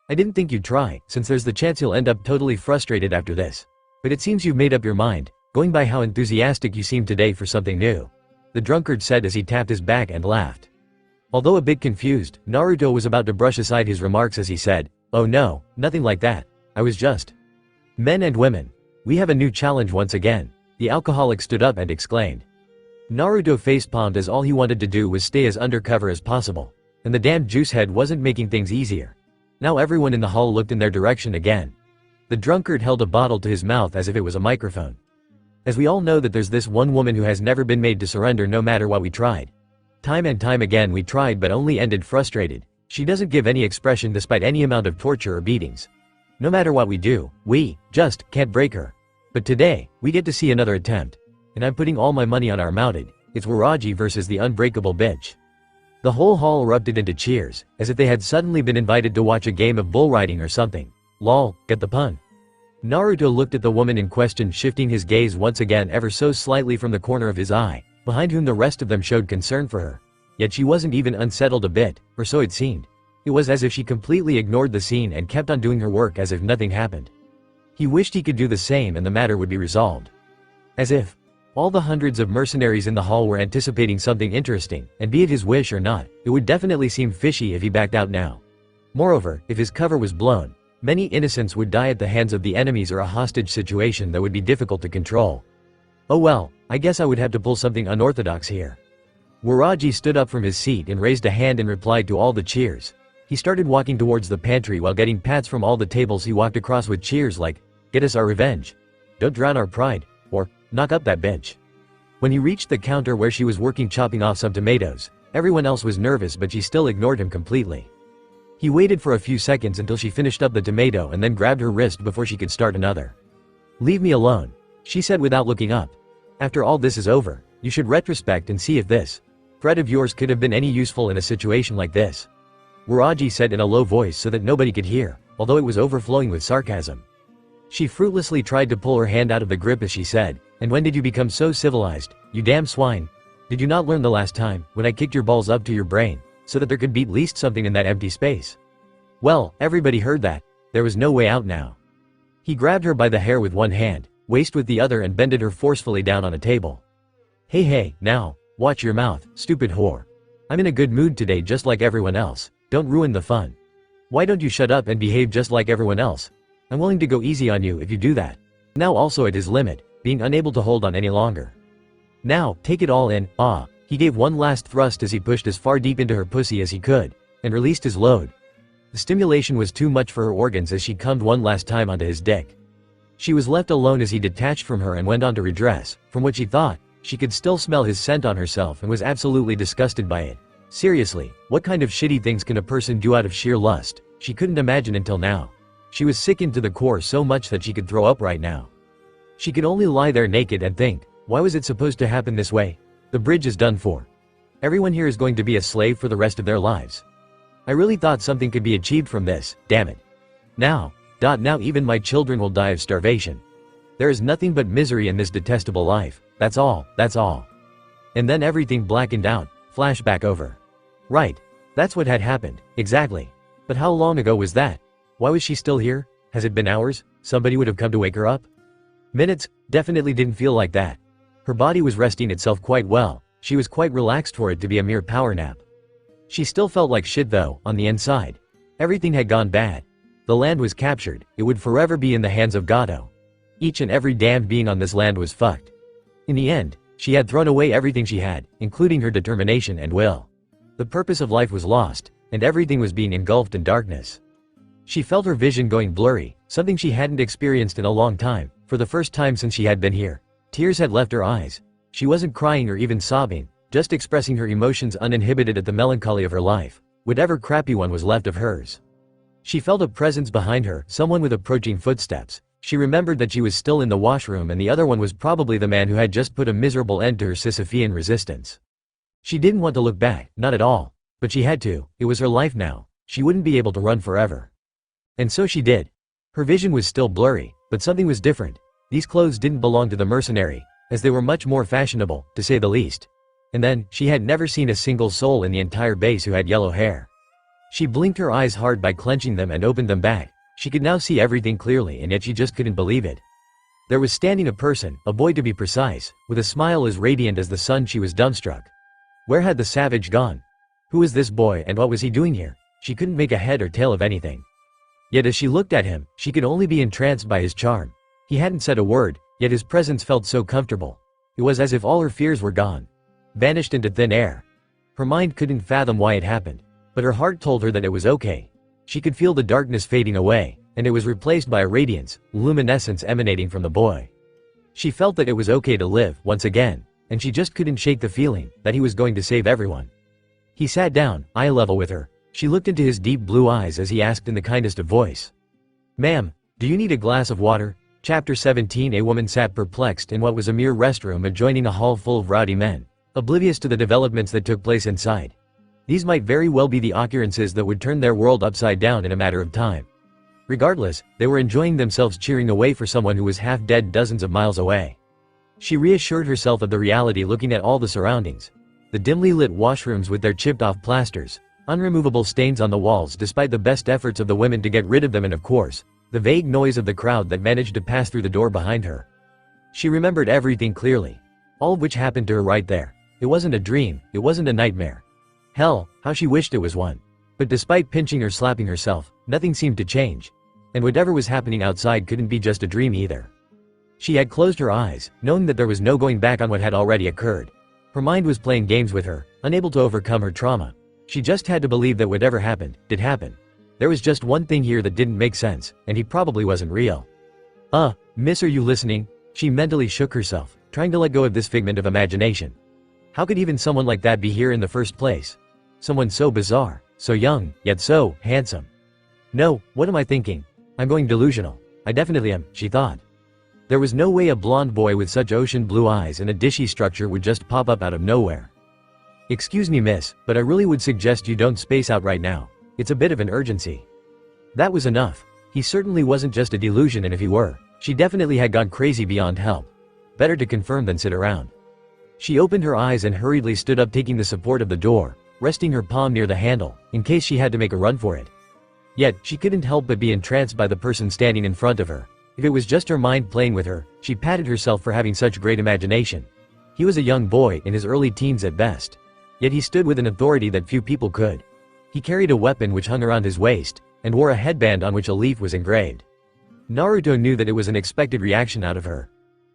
Speaker 1: I didn't think you'd try, since there's the chance you'll end up totally frustrated after this. But it seems you've made up your mind, going by how enthusiastic you seem today for something new. The drunkard said as he tapped his back and laughed. Although a bit confused, Naruto was about to brush aside his remarks as he said, "Oh no, nothing like that. I was just..." "Men and women. We have a new challenge once again." The alcoholic stood up and exclaimed. Naruto facepalmed as all he wanted to do was stay as undercover as possible. And the damned juicehead wasn't making things easier. Now everyone in the hall looked in their direction again. The drunkard held a bottle to his mouth as if it was a microphone. As we all know that there's this one woman who has never been made to surrender no matter what we tried. Time and time again we tried but only ended frustrated. She doesn't give any expression despite any amount of torture or beatings. No matter what we do, we just can't break her. But today, we get to see another attempt. And I'm putting all my money on our mounted. It's Waraji versus the unbreakable bitch. The whole hall erupted into cheers, as if they had suddenly been invited to watch a game of bull riding or something. Lol, get the pun. Naruto looked at the woman in question, shifting his gaze once again ever so slightly from the corner of his eye, behind whom the rest of them showed concern for her. Yet she wasn't even unsettled a bit, or so it seemed. It was as if she completely ignored the scene and kept on doing her work as if nothing happened. He wished he could do the same and the matter would be resolved. As if all the hundreds of mercenaries in the hall were anticipating something interesting, and be it his wish or not, it would definitely seem fishy if he backed out now. Moreover, if his cover was blown, many innocents would die at the hands of the enemies or a hostage situation that would be difficult to control. Oh well, I guess I would have to pull something unorthodox here. Waraji stood up from his seat and raised a hand in reply to all the cheers. He started walking towards the pantry while getting pats from all the tables he walked across with cheers like, "Get us our revenge," "Don't drown our pride," or "Knock up that bitch." When he reached the counter where she was working chopping off some tomatoes, everyone else was nervous but she still ignored him completely. He waited for a few seconds until she finished up the tomato and then grabbed her wrist before she could start another. "Leave me alone," she said without looking up. "After all this is over, you should retrospect and see if this threat of yours could have been any useful in a situation like this." Waraji said in a low voice so that nobody could hear, although it was overflowing with sarcasm. She fruitlessly tried to pull her hand out of the grip as she said, "And when did you become so civilized, you damn swine? Did you not learn the last time, when I kicked your balls up to your brain, so that there could be at least something in that empty space?" Well, everybody heard that. There was no way out now. He grabbed her by the hair with one hand, waist with the other and bended her forcefully down on a table. Hey, now, watch your mouth, stupid whore. I'm in a good mood today just like everyone else. Don't ruin the fun. Why don't you shut up and behave just like everyone else? I'm willing to go easy on you if you do that. Now also at his limit, being unable to hold on any longer. Now, take it all in, ah. He gave one last thrust as he pushed as far deep into her pussy as he could, and released his load. The stimulation was too much for her organs as she cummed one last time onto his dick. She was left alone as he detached from her and went on to redress. From what she thought, she could still smell his scent on herself and was absolutely disgusted by it. Seriously, what kind of shitty things can a person do out of sheer lust? She couldn't imagine until now. She was sickened to the core so much that she could throw up right now. She could only lie there naked and think, why was it supposed to happen this way? The bridge is done for. Everyone here is going to be a slave for the rest of their lives. I really thought something could be achieved from this, damn it. Now even my children will die of starvation. There is nothing but misery in this detestable life, that's all. And then everything blackened out, flashback over. Right, that's what had happened, exactly. But how long ago was that? Why was she still here? Has it been hours? Somebody would have come to wake her up? Minutes? Definitely didn't feel like that. Her body was resting itself quite well. She was quite relaxed for it to be a mere power nap. She still felt like shit though, on the inside. Everything had gone bad. The land was captured, it would forever be in the hands of Gato. Each and every damned being on this land was fucked. In the end, she had thrown away everything she had, including her determination and will. The purpose of life was lost, and everything was being engulfed in darkness. She felt her vision going blurry, something she hadn't experienced in a long time. For the first time since she had been here, tears had left her eyes. She wasn't crying or even sobbing, just expressing her emotions uninhibited at the melancholy of her life, whatever crappy one was left of hers. She felt a presence behind her, someone with approaching footsteps. She remembered that she was still in the washroom and the other one was probably the man who had just put a miserable end to her Sisyphean resistance. She didn't want to look back, not at all. But she had to, it was her life now. She wouldn't be able to run forever. And so she did. Her vision was still blurry, but something was different. These clothes didn't belong to the mercenary, as they were much more fashionable, to say the least. And then, she had never seen a single soul in the entire base who had yellow hair. She blinked her eyes hard by clenching them and opened them back. She could now see everything clearly and yet she just couldn't believe it. There was standing a person, a boy to be precise, with a smile as radiant as the sun. She was dumbstruck. Where had the savage gone? Who was this boy and what was he doing here? She couldn't make a head or tail of anything. Yet as she looked at him, she could only be entranced by his charm. He hadn't said a word, yet his presence felt so comfortable. It was as if all her fears were gone, vanished into thin air. Her mind couldn't fathom why it happened, but her heart told her that it was okay. She could feel the darkness fading away, and it was replaced by a radiance, luminescence emanating from the boy. She felt that it was okay to live once again, and she just couldn't shake the feeling that he was going to save everyone. He sat down, eye level with her. She looked into his deep blue eyes as he asked in the kindest of voice. "Ma'am, do you need a glass of water?" Chapter 17. A woman sat perplexed in what was a mere restroom adjoining a hall full of rowdy men, oblivious to the developments that took place inside. These might very well be the occurrences that would turn their world upside down in a matter of time. Regardless, they were enjoying themselves cheering away for someone who was half dead dozens of miles away. She reassured herself of the reality looking at all the surroundings. The dimly lit washrooms with their chipped off plasters, unremovable stains on the walls despite the best efforts of the women to get rid of them, and of course, the vague noise of the crowd that managed to pass through the door behind her. She remembered everything clearly. All of which happened to her right there. It wasn't a dream, it wasn't a nightmare. Hell, how she wished it was one. But despite pinching or slapping herself, nothing seemed to change. And whatever was happening outside couldn't be just a dream either. She had closed her eyes, knowing that there was no going back on what had already occurred. Her mind was playing games with her, unable to overcome her trauma. She just had to believe that whatever happened, did happen. There was just one thing here that didn't make sense, and he probably wasn't real. Miss, are you listening? She mentally shook herself, trying to let go of this figment of imagination. How could even someone like that be here in the first place? Someone so bizarre, so young, yet so handsome. No, what am I thinking? I'm going delusional. I definitely am, she thought. There was no way a blonde boy with such ocean blue eyes and a dishy structure would just pop up out of nowhere. Excuse me, miss, but I really would suggest you don't space out right now. It's a bit of an urgency. That was enough. He certainly wasn't just a delusion, and if he were, she definitely had gone crazy beyond help. Better to confirm than sit around. She opened her eyes and hurriedly stood up, taking the support of the door, resting her palm near the handle, in case she had to make a run for it. Yet, she couldn't help but be entranced by the person standing in front of her. If it was just her mind playing with her, she patted herself for having such great imagination. He was a young boy, in his early teens at best. Yet he stood with an authority that few people could. He carried a weapon which hung around his waist, and wore a headband on which a leaf was engraved. Naruto knew that it was an expected reaction out of her.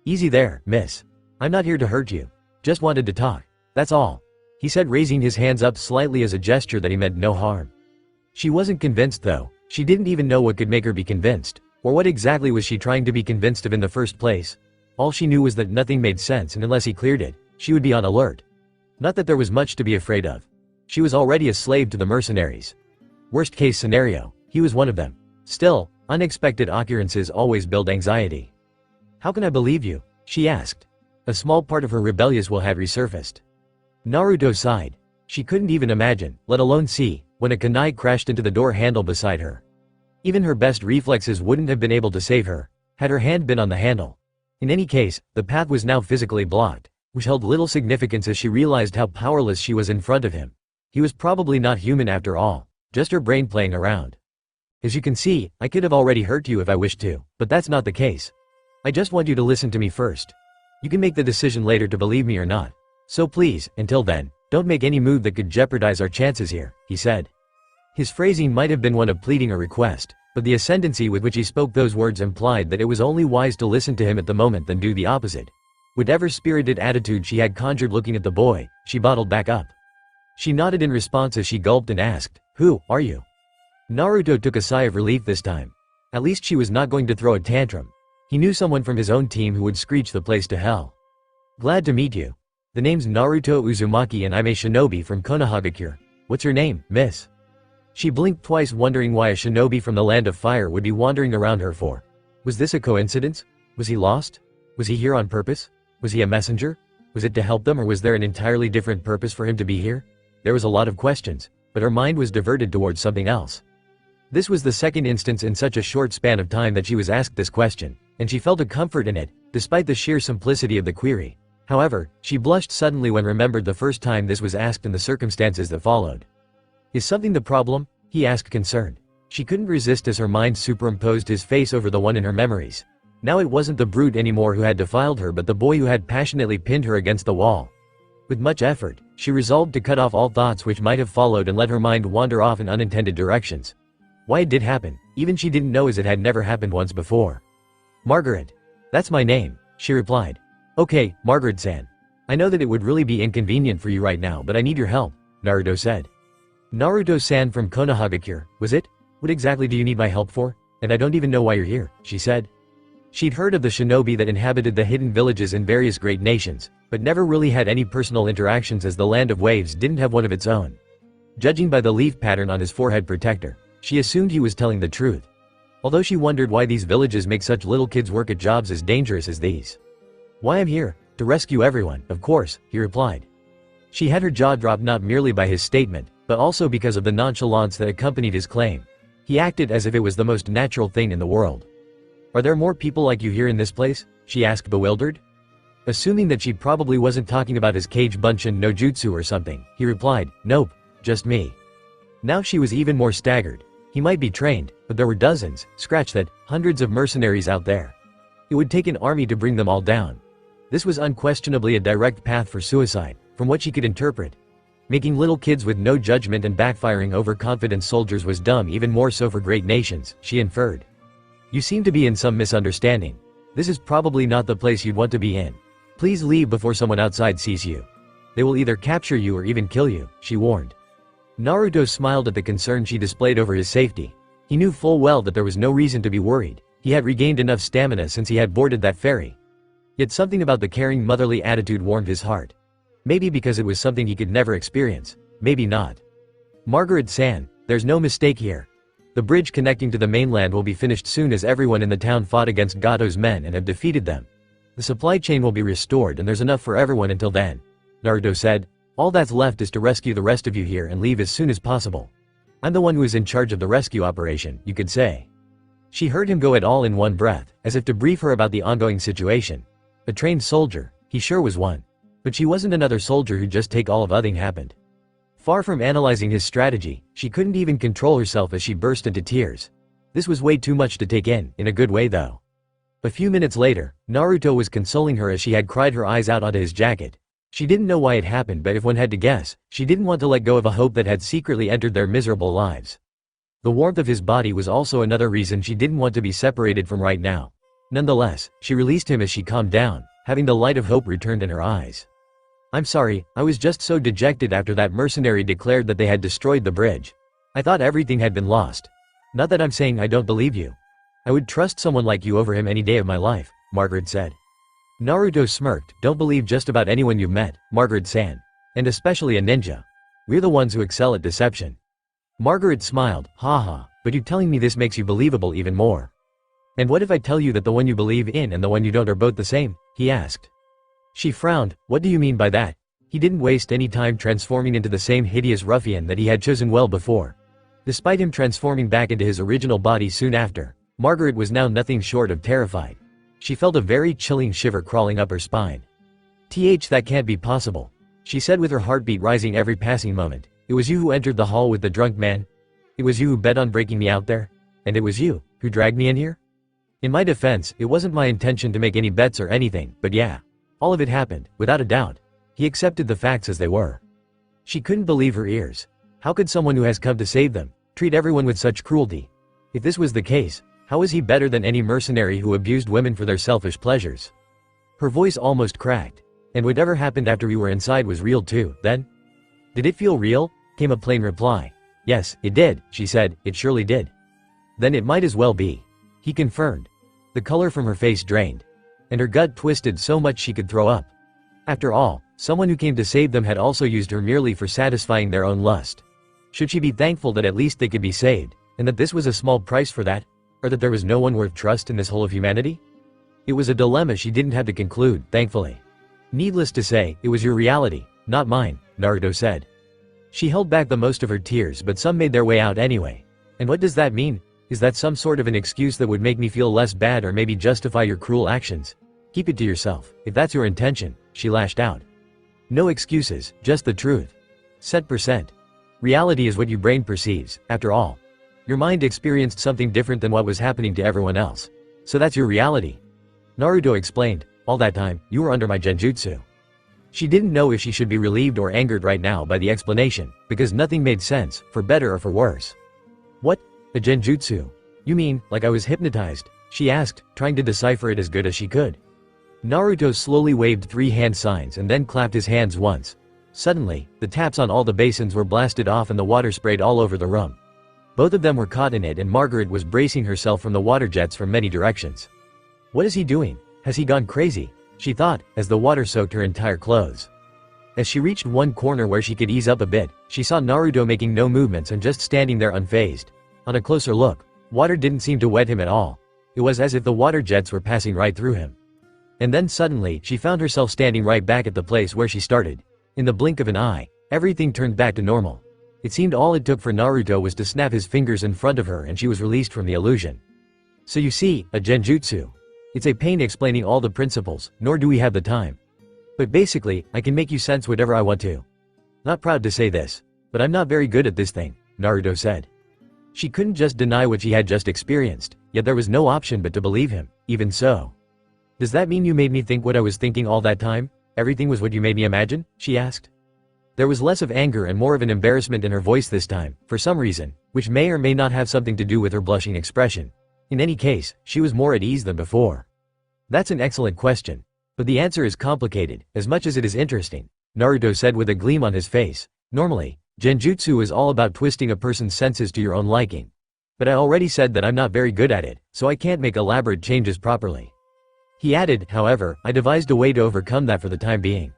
Speaker 1: Easy there, miss. I'm not here to hurt you. Just wanted to talk. That's all. He said, raising his hands up slightly as a gesture that he meant no harm. She wasn't convinced though. She didn't even know what could make her be convinced. Or what exactly was she trying to be convinced of in the first place? All she knew was that nothing made sense, and unless he cleared it, she would be on alert. Not that there was much to be afraid of. She was already a slave to the mercenaries. Worst case scenario, he was one of them. Still, unexpected occurrences always build anxiety. How can I believe you? She asked. A small part of her rebellious will had resurfaced. Naruto sighed. She couldn't even imagine, let alone see, when a kunai crashed into the door handle beside her. Even her best reflexes wouldn't have been able to save her, had her hand been on the handle. In any case, the path was now physically blocked, which held little significance as she realized how powerless she was in front of him. He was probably not human after all. Just her brain playing around. As you can see, I could have already hurt you if I wished to, but that's not the case. I just want you to listen to me first. You can make the decision later to believe me or not. So please, until then, don't make any move that could jeopardize our chances here, he said. His phrasing might have been one of pleading or request, but the ascendancy with which he spoke those words implied that it was only wise to listen to him at the moment than do the opposite. Whatever spirited attitude she had conjured looking at the boy, she bottled back up. She nodded in response as she gulped and asked, "Who are you?" Naruto took a sigh of relief this time. At least she was not going to throw a tantrum. He knew someone from his own team who would screech the place to hell. "Glad to meet you. The name's Naruto Uzumaki and I'm a shinobi from Konohagakure. What's your name, miss?" She blinked twice, wondering why a shinobi from the land of fire would be wandering around her for. Was this a coincidence? Was he lost? Was he here on purpose? Was he a messenger? Was it to help them, or was there an entirely different purpose for him to be here? There was a lot of questions, but her mind was diverted towards something else. This was the second instance in such a short span of time that she was asked this question, and she felt a comfort in it, despite the sheer simplicity of the query. However, she blushed suddenly when remembered the first time this was asked and the circumstances that followed. "Is something the problem?" he asked, concerned. She couldn't resist as her mind superimposed his face over the one in her memories. Now it wasn't the brute anymore who had defiled her, but the boy who had passionately pinned her against the wall. With much effort, she resolved to cut off all thoughts which might have followed and let her mind wander off in unintended directions. Why it did happen, even she didn't know, as it had never happened once before. "Margaret. That's my name," she replied. "Okay, Margaret-san. I know that it would really be inconvenient for you right now, but I need your help," Naruto said. "Naruto-san from Konohagakure, was it? What exactly do you need my help for? And I don't even know why you're here," she said. She'd heard of the shinobi that inhabited the hidden villages in various great nations, but never really had any personal interactions, as the Land of Waves didn't have one of its own. Judging by the leaf pattern on his forehead protector, she assumed he was telling the truth. Although she wondered why these villages make such little kids work at jobs as dangerous as these. "Why I'm here? To rescue everyone, of course," he replied. She had her jaw drop, not merely by his statement, but also because of the nonchalance that accompanied his claim. He acted as if it was the most natural thing in the world. "Are there more people like you here in this place?" she asked, bewildered. Assuming that she probably wasn't talking about his Kage Bunshin no jutsu or something, he replied, "Nope, just me." Now she was even more staggered. He might be trained, but there were dozens, scratch that, hundreds of mercenaries out there. It would take an army to bring them all down. This was unquestionably a direct path for suicide, from what she could interpret. Making little kids with no judgment and backfiring overconfident soldiers was dumb, even more so for great nations, she inferred. "You seem to be in some misunderstanding. This is probably not the place you'd want to be in. Please leave before someone outside sees you. They will either capture you or even kill you," she warned. Naruto smiled at the concern she displayed over his safety. He knew full well that there was no reason to be worried. He had regained enough stamina since he had boarded that ferry. Yet something about the caring, motherly attitude warmed his heart. Maybe because it was something he could never experience, maybe not. "Margaret-san, there's no mistake here. The bridge connecting to the mainland will be finished soon, as everyone in the town fought against Gato's men and have defeated them. The supply chain will be restored and there's enough for everyone until then," Naruto said. "All that's left is to rescue the rest of you here and leave as soon as possible. I'm the one who is in charge of the rescue operation, you could say." She heard him go it all in one breath, as if to brief her about the ongoing situation. A trained soldier, he sure was one. But she wasn't another soldier who'd just take all of everything happened. Far from analyzing his strategy, she couldn't even control herself as she burst into tears. This was way too much to take in a good way though. A few minutes later, Naruto was consoling her as she had cried her eyes out onto his jacket. She didn't know why it happened, but if one had to guess, she didn't want to let go of a hope that had secretly entered their miserable lives. The warmth of his body was also another reason she didn't want to be separated from right now. Nonetheless, she released him as she calmed down, having the light of hope returned in her eyes. "I'm sorry, I was just so dejected after that mercenary declared that they had destroyed the bridge. I thought everything had been lost. Not that I'm saying I don't believe you. I would trust someone like you over him any day of my life," Margaret said. Naruto smirked. "Don't believe just about anyone you've met, Margaret-san. And especially a ninja. We're the ones who excel at deception." Margaret smiled. "Haha, but you telling me this makes you believable even more." "And what if I tell you that the one you believe in and the one you don't are both the same?" he asked. She frowned. "What do you mean by that?" He didn't waste any time transforming into the same hideous ruffian that he had chosen well before. Despite him transforming back into his original body soon after, Margaret was now nothing short of terrified. She felt a very chilling shiver crawling up her spine. That can't be possible," she said with her heartbeat rising every passing moment. "It was you who entered the hall with the drunk man?" It was you who bet on breaking me out there? And it was you who dragged me in here? In my defense, it wasn't my intention to make any bets or anything, but yeah. All of it happened, without a doubt. He accepted the facts as they were. She couldn't believe her ears. How could someone who has come to save them treat everyone with such cruelty? If this was the case, how is he better than any mercenary who abused women for their selfish pleasures? Her voice almost cracked. And whatever happened after we were inside was real too, then? Did it feel real? Came a plain reply. Yes, it did, she said, it surely did. Then it might as well be. He confirmed. The color from her face drained. And her gut twisted so much she could throw up. After all, someone who came to save them had also used her merely for satisfying their own lust. Should she be thankful that at least they could be saved, and that this was a small price for that? Or that there was no one worth trust in this whole of humanity? It was a dilemma she didn't have to conclude, thankfully. Needless to say, it was your reality, not mine, Naruto said. She held back the most of her tears, but some made their way out anyway. And what does that mean? Is that some sort of an excuse that would make me feel less bad or maybe justify your cruel actions? Keep it to yourself, if that's your intention, she lashed out. No excuses, just the truth. Set %. Reality is what your brain perceives, after all. Your mind experienced something different than what was happening to everyone else. So that's your reality. Naruto explained, all that time, you were under my genjutsu. She didn't know if she should be relieved or angered right now by the explanation, because nothing made sense, for better or for worse. What? A genjutsu? You mean, like I was hypnotized? She asked, trying to decipher it as good as she could. Naruto slowly waved 3 hand signs and then clapped his hands once. Suddenly, the taps on all the basins were blasted off and the water sprayed all over the room. Both of them were caught in it and Margaret was bracing herself from the water jets from many directions. What is he doing? Has he gone crazy? She thought, as the water soaked her entire clothes. As she reached one corner where she could ease up a bit, she saw Naruto making no movements and just standing there unfazed. On a closer look, water didn't seem to wet him at all. It was as if the water jets were passing right through him. And then suddenly, she found herself standing right back at the place where she started. In the blink of an eye, everything turned back to normal. It seemed all it took for Naruto was to snap his fingers in front of her and she was released from the illusion. So you see, a genjutsu. It's a pain explaining all the principles, nor do we have the time. But basically, I can make you sense whatever I want to. Not proud to say this, but I'm not very good at this thing, Naruto said. She couldn't just deny what she had just experienced, yet there was no option but to believe him, even so. Does that mean you made me think what I was thinking all that time? Everything was what you made me imagine? She asked. There was less of anger and more of an embarrassment in her voice this time, for some reason, which may or may not have something to do with her blushing expression. In any case, she was more at ease than before. That's an excellent question. But the answer is complicated, as much as it is interesting, Naruto said with a gleam on his face. Normally, genjutsu is all about twisting a person's senses to your own liking. But I already said that I'm not very good at it, so I can't make elaborate changes properly. He added, however, I devised a way to overcome that for the time being.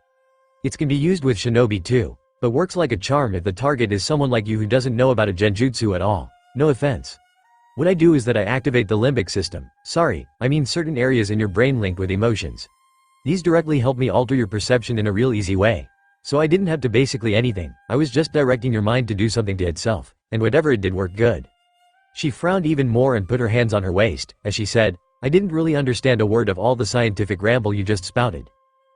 Speaker 1: It can be used with shinobi too, but works like a charm if the target is someone like you who doesn't know about a genjutsu at all. No offense. What I do is that I activate the limbic system. Sorry, I mean certain areas in your brain linked with emotions. These directly help me alter your perception in a real easy way. So I didn't have to basically anything, I was just directing your mind to do something to itself, and whatever it did worked good. She frowned even more and put her hands on her waist, as she said, I didn't really understand a word of all the scientific ramble you just spouted.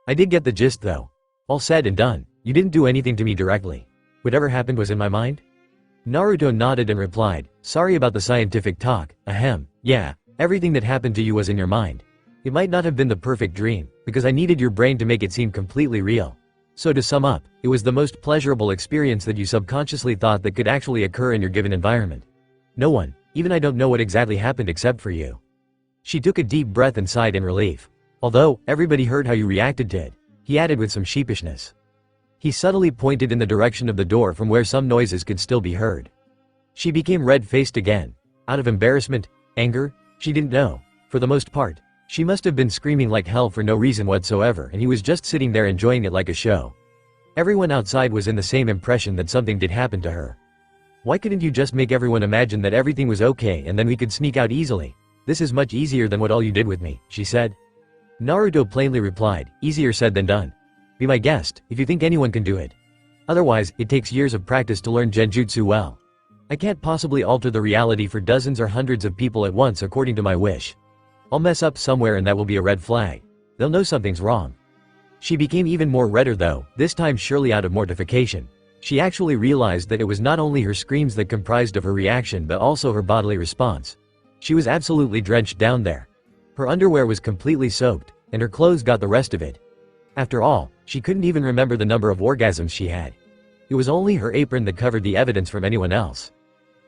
Speaker 1: I did get the gist though. All said and done, you didn't do anything to me directly. Whatever happened was in my mind? Naruto nodded and replied, sorry about the scientific talk, ahem, yeah, everything that happened to you was in your mind. It might not have been the perfect dream, because I needed your brain to make it seem completely real. So to sum up, it was the most pleasurable experience that you subconsciously thought that could actually occur in your given environment. No one, even I don't know what exactly happened except for you. She took a deep breath and sighed in relief. Although, everybody heard how you reacted to it, he added with some sheepishness. He subtly pointed in the direction of the door from where some noises could still be heard. She became red-faced again. Out of embarrassment, anger, she didn't know. For the most part, she must have been screaming like hell for no reason whatsoever and he was just sitting there enjoying it like a show. Everyone outside was in the same impression that something did happen to her. Why couldn't you just make everyone imagine that everything was okay and then we could sneak out easily? This is much easier than what all you did with me, she said. Naruto plainly replied, easier said than done. Be my guest, if you think anyone can do it. Otherwise, it takes years of practice to learn genjutsu well. I can't possibly alter the reality for dozens or hundreds of people at once according to my wish. I'll mess up somewhere and that will be a red flag. They'll know something's wrong. She became even more redder though, this time surely out of mortification. She actually realized that it was not only her screams that comprised of her reaction but also her bodily response. She was absolutely drenched down there. Her underwear was completely soaked, and her clothes got the rest of it. After all, she couldn't even remember the number of orgasms she had. It was only her apron that covered the evidence from anyone else.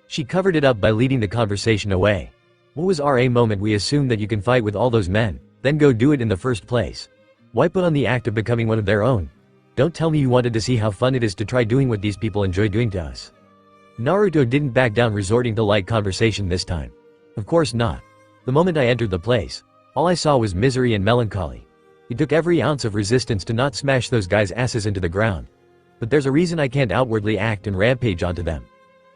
Speaker 1: She covered it up by leading the conversation away. What was our moment we assume that you can fight with all those men, then go do it in the first place? Why put on the act of becoming one of their own? Don't tell me you wanted to see how fun it is to try doing what these people enjoy doing to us. Naruto didn't back down, resorting to light conversation this time. Of course not. The moment I entered the place, all I saw was misery and melancholy. It took every ounce of resistance to not smash those guys' asses into the ground. But there's a reason I can't outwardly act and rampage onto them.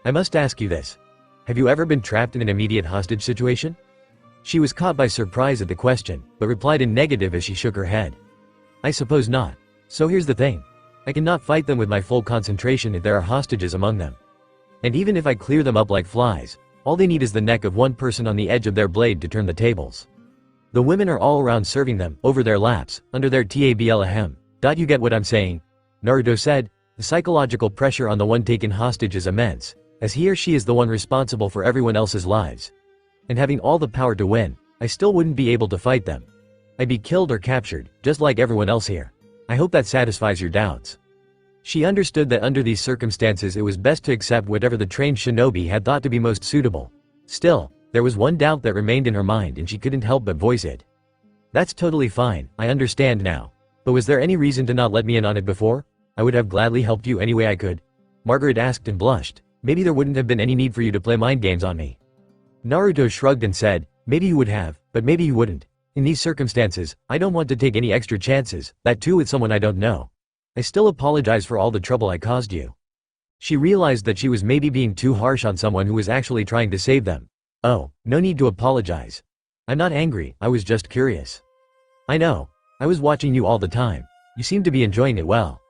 Speaker 1: I must ask you this. Have you ever been trapped in an immediate hostage situation? She was caught by surprise at the question, but replied in negative as she shook her head. I suppose not. So here's the thing. I cannot fight them with my full concentration if there are hostages among them. And even if I clear them up like flies, all they need is the neck of one person on the edge of their blade to turn the tables. The women are all around serving them, over their laps, under their tablahem. You get what I'm saying? Naruto said. The psychological pressure on the one taken hostage is immense, as he or she is the one responsible for everyone else's lives. And having all the power to win, I still wouldn't be able to fight them. I'd be killed or captured, just like everyone else here. I hope that satisfies your doubts. She understood that under these circumstances it was best to accept whatever the trained shinobi had thought to be most suitable. Still, there was one doubt that remained in her mind and she couldn't help but voice it. That's totally fine, I understand now. But was there any reason to not let me in on it before? I would have gladly helped you any way I could. Margaret asked and blushed. Maybe there wouldn't have been any need for you to play mind games on me. Naruto shrugged and said, maybe you would have, but maybe you wouldn't. In these circumstances, I don't want to take any extra chances, that too with someone I don't know. I still apologize for all the trouble I caused you. She realized that she was maybe being too harsh on someone who was actually trying to save them. Oh, no need to apologize. I'm not angry, I was just curious. I know. I was watching you all the time. You seem to be enjoying it well.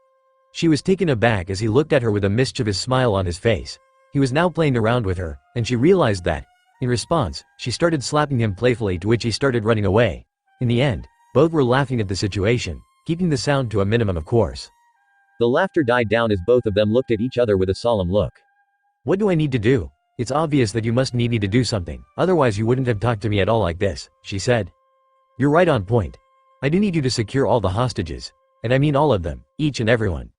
Speaker 1: She was taken aback as he looked at her with a mischievous smile on his face. He was now playing around with her, and she realized that. In response, she started slapping him playfully, to which he started running away. In the end, both were laughing at the situation, keeping the sound to a minimum of course. The laughter died down as both of them looked at each other with a solemn look. What do I need to do? It's obvious that you must need me to do something, otherwise you wouldn't have talked to me at all like this, she said. You're right on point. I do need you to secure all the hostages. And I mean all of them, each and everyone.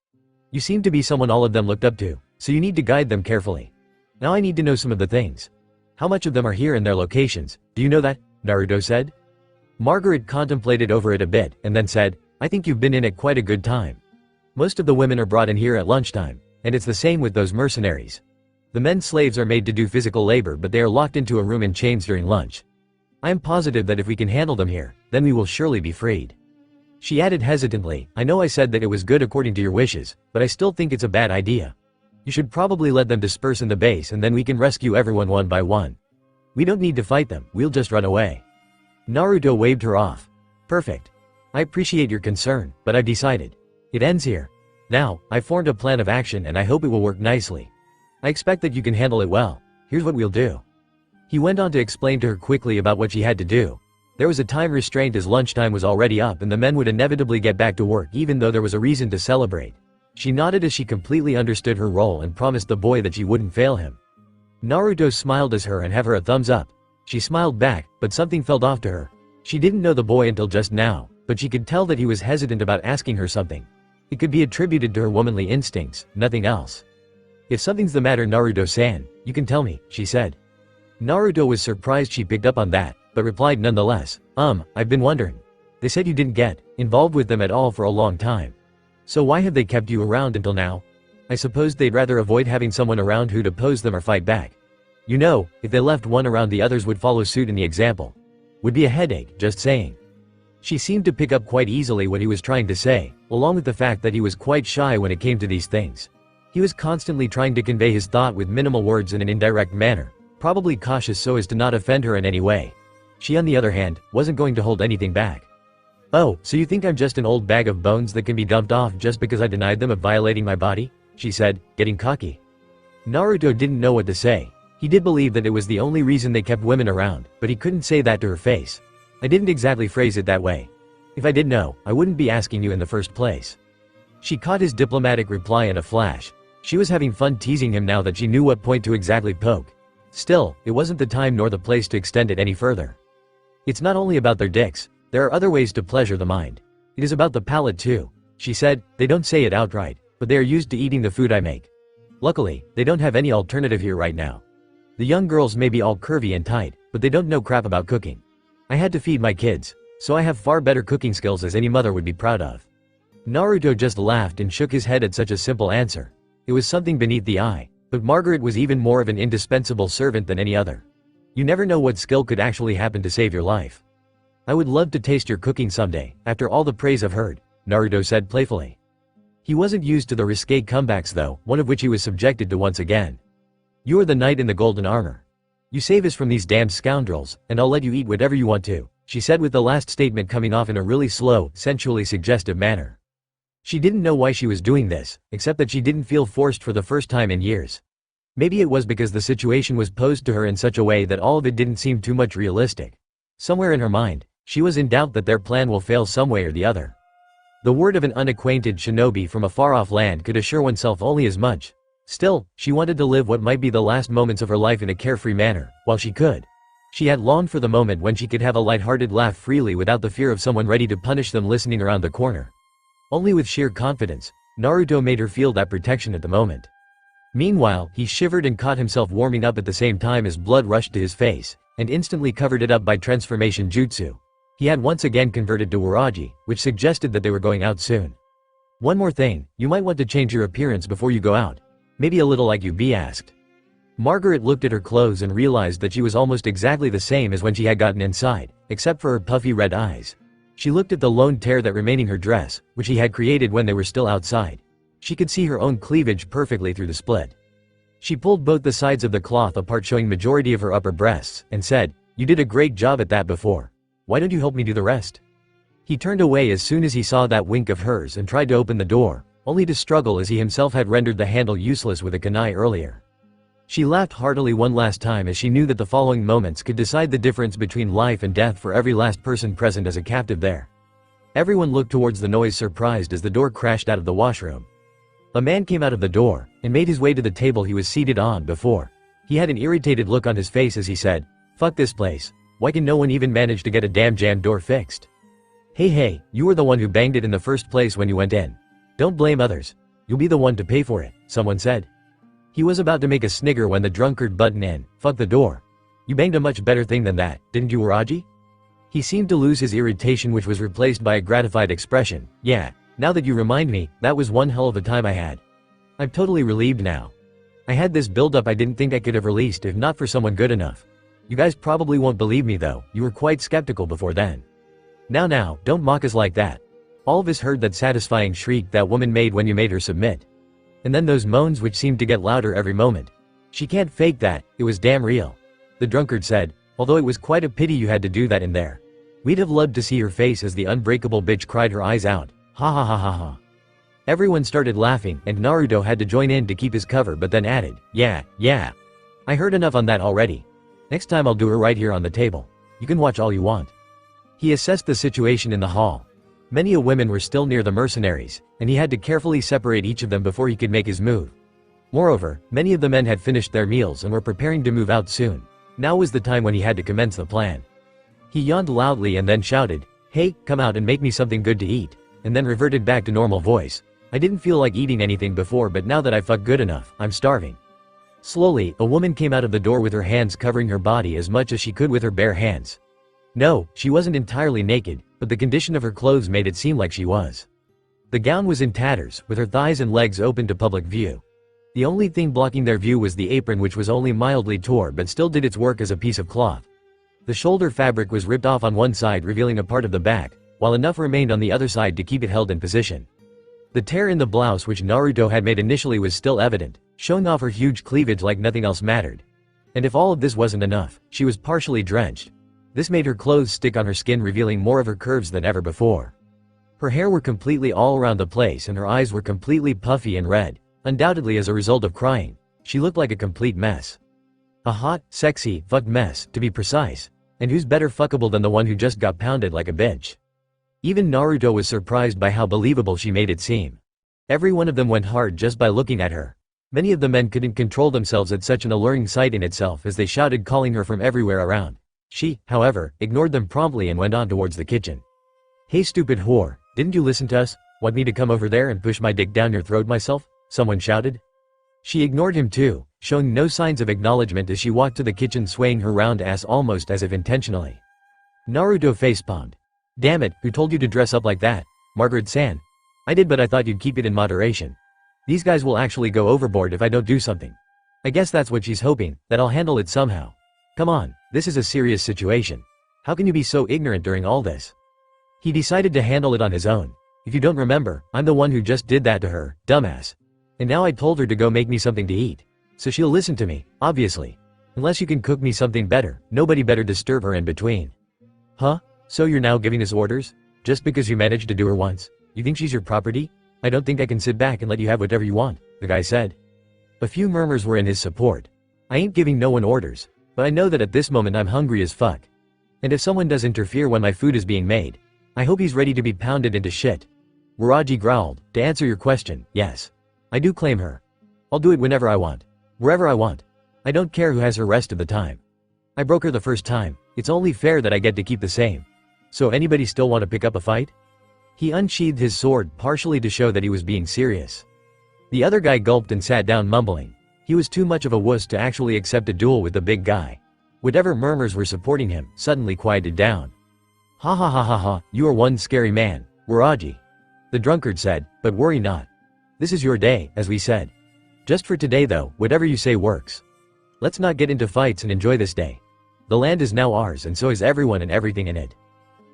Speaker 1: You seem to be someone all of them looked up to, so you need to guide them carefully. Now I need to know some of the things. How much of them are here and their locations, do you know that? Naruto said. Margaret contemplated over it a bit, and then said, I think you've been in it quite a good time. Most of the women are brought in here at lunchtime, and it's the same with those mercenaries. The men slaves are made to do physical labor, but they are locked into a room in chains during lunch. I am positive that if we can handle them here, then we will surely be freed. She added hesitantly, I know I said that it was good according to your wishes, but I still think it's a bad idea. You should probably let them disperse in the base and then we can rescue everyone one by one. We don't need to fight them, we'll just run away. Naruto waved her off. Perfect. I appreciate your concern, but I've decided. It ends here. Now, I've formed a plan of action and I hope it will work nicely. I expect that you can handle it well. Here's what we'll do. He went on to explain to her quickly about what she had to do. There was a time restraint as lunchtime was already up and the men would inevitably get back to work even though there was a reason to celebrate. She nodded as she completely understood her role and promised the boy that she wouldn't fail him. Naruto smiled as her and gave her a thumbs up. She smiled back, but something felt off to her. She didn't know the boy until just now, but she could tell that he was hesitant about asking her something. It could be attributed to her womanly instincts, nothing else. If something's the matter, Naruto-san, you can tell me, she said. Naruto was surprised she picked up on that, but replied nonetheless, I've been wondering. They said you didn't get involved with them at all for a long time. So why have they kept you around until now? I suppose they'd rather avoid having someone around who'd oppose them or fight back. You know, if they left one around, the others would follow suit in the example. Would be a headache, just saying. She seemed to pick up quite easily what he was trying to say, along with the fact that he was quite shy when it came to these things. He was constantly trying to convey his thought with minimal words in an indirect manner, probably cautious so as to not offend her in any way. She, on the other hand, wasn't going to hold anything back. Oh, so you think I'm just an old bag of bones that can be dumped off just because I denied them of violating my body? She said, getting cocky. Naruto didn't know what to say. He did believe that it was the only reason they kept women around, but he couldn't say that to her face. I didn't exactly phrase it that way. If I did know, I wouldn't be asking you in the first place. She caught his diplomatic reply in a flash. She was having fun teasing him now that she knew what point to exactly poke. Still, it wasn't the time nor the place to extend it any further. It's not only about their dicks, there are other ways to pleasure the mind. It is about the palate too, she said. They don't say it outright, but they are used to eating the food I make. Luckily, they don't have any alternative here right now. The young girls may be all curvy and tight, but they don't know crap about cooking. I had to feed my kids, so I have far better cooking skills as any mother would be proud of. Naruto just laughed and shook his head at such a simple answer. It was something beneath the eye, but Margaret was even more of an indispensable servant than any other. You never know what skill could actually happen to save your life. I would love to taste your cooking someday, after all the praise I've heard, Naruto said playfully. He wasn't used to the risque comebacks though, one of which he was subjected to once again. You are the knight in the golden armor. You save us from these damned scoundrels, and I'll let you eat whatever you want to, she said with the last statement coming off in a really slow, sensually suggestive manner. She didn't know why she was doing this, except that she didn't feel forced for the first time in years. Maybe it was because the situation was posed to her in such a way that all of it didn't seem too much realistic. Somewhere in her mind, she was in doubt that their plan will fail some way or the other. The word of an unacquainted shinobi from a far-off land could assure oneself only as much. Still, she wanted to live what might be the last moments of her life in a carefree manner, while she could. She had longed for the moment when she could have a light-hearted laugh freely without the fear of someone ready to punish them listening around the corner. Only with sheer confidence, Naruto made her feel that protection at the moment. Meanwhile, he shivered and caught himself warming up at the same time as blood rushed to his face, and instantly covered it up by transformation jutsu. He had once again converted to Waraji, which suggested that they were going out soon. One more thing, you might want to change your appearance before you go out. Maybe a little like you be asked. Margaret looked at her clothes and realized that she was almost exactly the same as when she had gotten inside, except for her puffy red eyes. She looked at the lone tear that remaining her dress, which he had created when they were still outside. She could see her own cleavage perfectly through the split. She pulled both the sides of the cloth apart showing majority of her upper breasts, and said, "You did a great job at that before. Why don't you help me do the rest?" He turned away as soon as he saw that wink of hers and tried to open the door, only to struggle as he himself had rendered the handle useless with a kunai earlier. She laughed heartily one last time as she knew that the following moments could decide the difference between life and death for every last person present as a captive there. Everyone looked towards the noise surprised as the door crashed out of the washroom. A man came out of the door, and made his way to the table he was seated on before. He had an irritated look on his face as he said, "Fuck this place. Why can no one even manage to get a damn jammed door fixed? Hey, you were the one who banged it in the first place when you went in. Don't blame others. You'll be the one to pay for it," someone said. He was about to make a snigger when the drunkard butted in, "Fuck the door. You banged a much better thing than that, didn't you, Waraji?" He seemed to lose his irritation, which was replaced by a gratified expression. "Yeah, now that you remind me, that was one hell of a time I had. I'm totally relieved now. I had this build-up I didn't think I could have released if not for someone good enough. You guys probably won't believe me though, you were quite skeptical before then. Now, don't mock us like that. All of us heard that satisfying shriek that woman made when you made her submit. And then those moans which seemed to get louder every moment. She can't fake that, it was damn real," the drunkard said, "although it was quite a pity you had to do that in there. We'd have loved to see her face as the unbreakable bitch cried her eyes out. Ha ha ha ha ha." Everyone started laughing and Naruto had to join in to keep his cover but then added, Yeah, I heard enough on that already. Next time I'll do her right here on the table. You can watch all you want." He assessed the situation in the hall. Many a women were still near the mercenaries, and he had to carefully separate each of them before he could make his move. Moreover, many of the men had finished their meals and were preparing to move out soon. Now was the time when he had to commence the plan. He yawned loudly and then shouted, "Hey, come out and make me something good to eat," and then reverted back to normal voice. "I didn't feel like eating anything before, but now that I fucked good enough, I'm starving." Slowly, a woman came out of the door with her hands covering her body as much as she could with her bare hands. No, she wasn't entirely naked, but the condition of her clothes made it seem like she was. The gown was in tatters, with her thighs and legs open to public view. The only thing blocking their view was the apron, which was only mildly torn but still did its work as a piece of cloth. The shoulder fabric was ripped off on one side, revealing a part of the back, while enough remained on the other side to keep it held in position. The tear in the blouse which Naruto had made initially was still evident, showing off her huge cleavage like nothing else mattered. And if all of this wasn't enough, she was partially drenched. This made her clothes stick on her skin, revealing more of her curves than ever before. Her hair were completely all around the place and her eyes were completely puffy and red, undoubtedly as a result of crying. She looked like a complete mess. A hot, sexy, fucked mess, to be precise. And who's better fuckable than the one who just got pounded like a bitch? Even Naruto was surprised by how believable she made it seem. Every one of them went hard just by looking at her. Many of the men couldn't control themselves at such an alluring sight in itself as they shouted, calling her from everywhere around. She, however, ignored them promptly and went on towards the kitchen. "Hey stupid whore, didn't you listen to us? Want me to come over there and push my dick down your throat myself?" someone shouted. She ignored him too, showing no signs of acknowledgement as she walked to the kitchen, swaying her round ass almost as if intentionally. Naruto facepalmed. "Damn it, who told you to dress up like that, Margaret-san?" "I did, but I thought you'd keep it in moderation. These guys will actually go overboard if I don't do something." I guess that's what she's hoping, that I'll handle it somehow. Come on, this is a serious situation. How can you be so ignorant during all this? He decided to handle it on his own. "If you don't remember, I'm the one who just did that to her, dumbass. And now I told her to go make me something to eat. So she'll listen to me, obviously. Unless you can cook me something better, nobody better disturb her in between." "Huh? So you're now giving us orders? Just because you managed to do her once? You think she's your property? I don't think I can sit back and let you have whatever you want," the guy said. A few murmurs were in his support. "I ain't giving no one orders, but I know that at this moment I'm hungry as fuck. And if someone does interfere when my food is being made, I hope he's ready to be pounded into shit." Waraji growled. "To answer your question, yes. I do claim her. I'll do it whenever I want. Wherever I want. I don't care who has her rest of the time. I broke her the first time, it's only fair that I get to keep the same. So anybody still want to pick up a fight?" He unsheathed his sword partially to show that he was being serious. The other guy gulped and sat down mumbling. He was too much of a wuss to actually accept a duel with the big guy. Whatever murmurs were supporting him suddenly quieted down. "Ha ha ha ha ha, you are one scary man, Waraji," the drunkard said, "but worry not. This is your day, as we said. Just for today though, whatever you say works. Let's not get into fights and enjoy this day. The land is now ours and so is everyone and everything in it."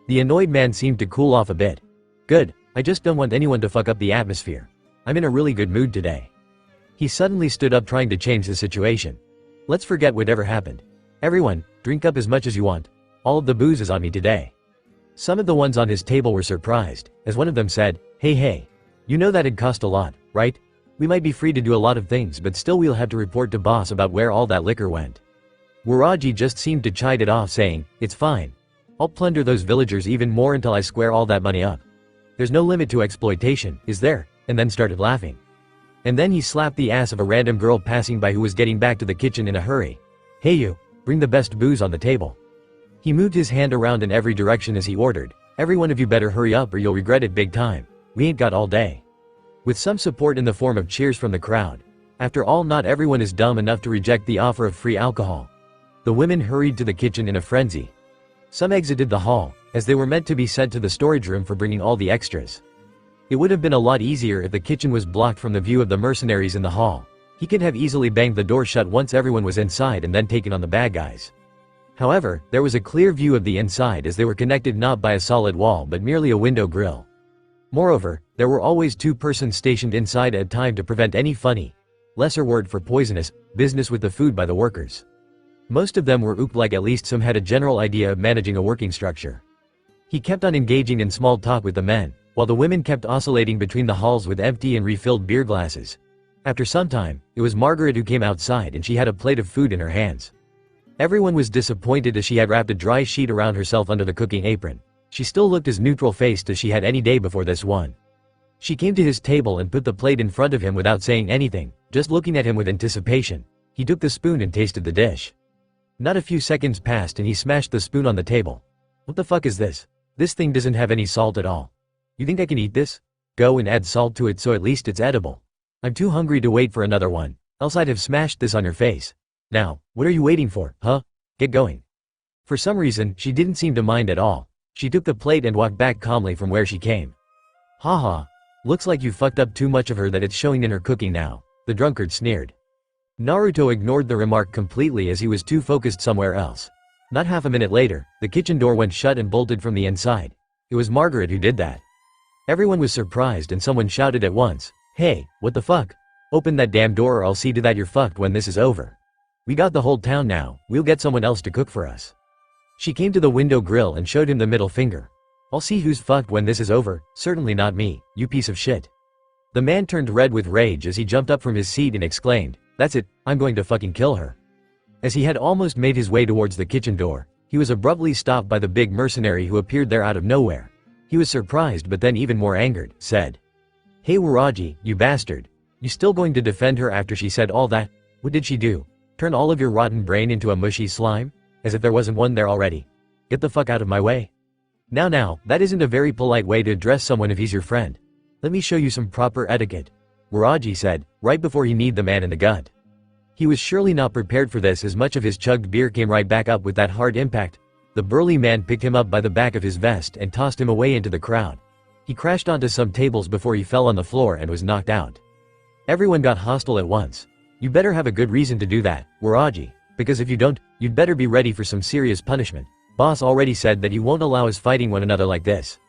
Speaker 1: The annoyed man seemed to cool off a bit. "Good, I just don't want anyone to fuck up the atmosphere. I'm in a really good mood today." He suddenly stood up, trying to change the situation. "Let's forget whatever happened. Everyone, drink up as much as you want. All of the booze is on me today." Some of the ones on his table were surprised, as one of them said, Hey, you know that'd cost a lot, right? We might be free to do a lot of things, but still we'll have to report to boss about where all that liquor went." Waraji just seemed to chide it off, saying, "It's fine. I'll plunder those villagers even more until I square all that money up. There's no limit to exploitation, is there?" and then started laughing. And then he slapped the ass of a random girl passing by who was getting back to the kitchen in a hurry. "Hey you, bring the best booze on the table." He moved his hand around in every direction as he ordered, "Every one of you better hurry up or you'll regret it big time. We ain't got all day." With some support in the form of cheers from the crowd. After all, not everyone is dumb enough to reject the offer of free alcohol. The women hurried to the kitchen in a frenzy. Some exited the hall, as they were meant to be sent to the storage room for bringing all the extras. It would have been a lot easier if the kitchen was blocked from the view of the mercenaries in the hall. He could have easily banged the door shut once everyone was inside and then taken on the bad guys. However, there was a clear view of the inside as they were connected not by a solid wall but merely a window grill. Moreover, there were always 2 persons stationed inside at a time to prevent any funny, lesser word for poisonous, business with the food by the workers. Most of them were like at least some had a general idea of managing a working structure. He kept on engaging in small talk with the men, while the women kept oscillating between the halls with empty and refilled beer glasses. After some time, it was Margaret who came outside and she had a plate of food in her hands. Everyone was disappointed as she had wrapped a dry sheet around herself under the cooking apron. She still looked as neutral-faced as she had any day before this one. She came to his table and put the plate in front of him without saying anything, just looking at him with anticipation. He took the spoon and tasted the dish. Not a few seconds passed and he smashed the spoon on the table. "What the fuck is this? This thing doesn't have any salt at all. You think I can eat this? Go and add salt to it so at least it's edible. I'm too hungry to wait for another one, else I'd have smashed this on your face. Now, what are you waiting for, huh? Get going." For some reason, she didn't seem to mind at all. She took the plate and walked back calmly from where she came. "Haha. Looks like you fucked up too much of her that it's showing in her cooking now," the drunkard sneered. Naruto ignored the remark completely as he was too focused somewhere else. Not half a minute later, the kitchen door went shut and bolted from the inside. It was Margaret who did that. Everyone was surprised and someone shouted at once, "Hey, what the fuck? Open that damn door or I'll see to that you're fucked when this is over. We got the whole town now, we'll get someone else to cook for us." She came to the window grill and showed him the middle finger. "I'll see who's fucked when this is over, certainly not me, you piece of shit." The man turned red with rage as he jumped up from his seat and exclaimed, "That's it, I'm going to fucking kill her." As he had almost made his way towards the kitchen door, he was abruptly stopped by the big mercenary who appeared there out of nowhere. He was surprised but then even more angered, said, "Hey Waraji, you bastard. You still going to defend her after she said all that? What did she do? Turn all of your rotten brain into a mushy slime? As if there wasn't one there already. Get the fuck out of my way. Now, that isn't a very polite way to address someone if he's your friend. Let me show you some proper etiquette, Waraji said, right before he kneed the man in the gut. He was surely not prepared for this as much of his chugged beer came right back up with that hard impact. The burly man picked him up by the back of his vest and tossed him away into the crowd. He crashed onto some tables before he fell on the floor and was knocked out. Everyone got hostile at once. You better have a good reason to do that, Waraji, because if you don't, you'd better be ready for some serious punishment. Boss already said that he won't allow us fighting one another like this.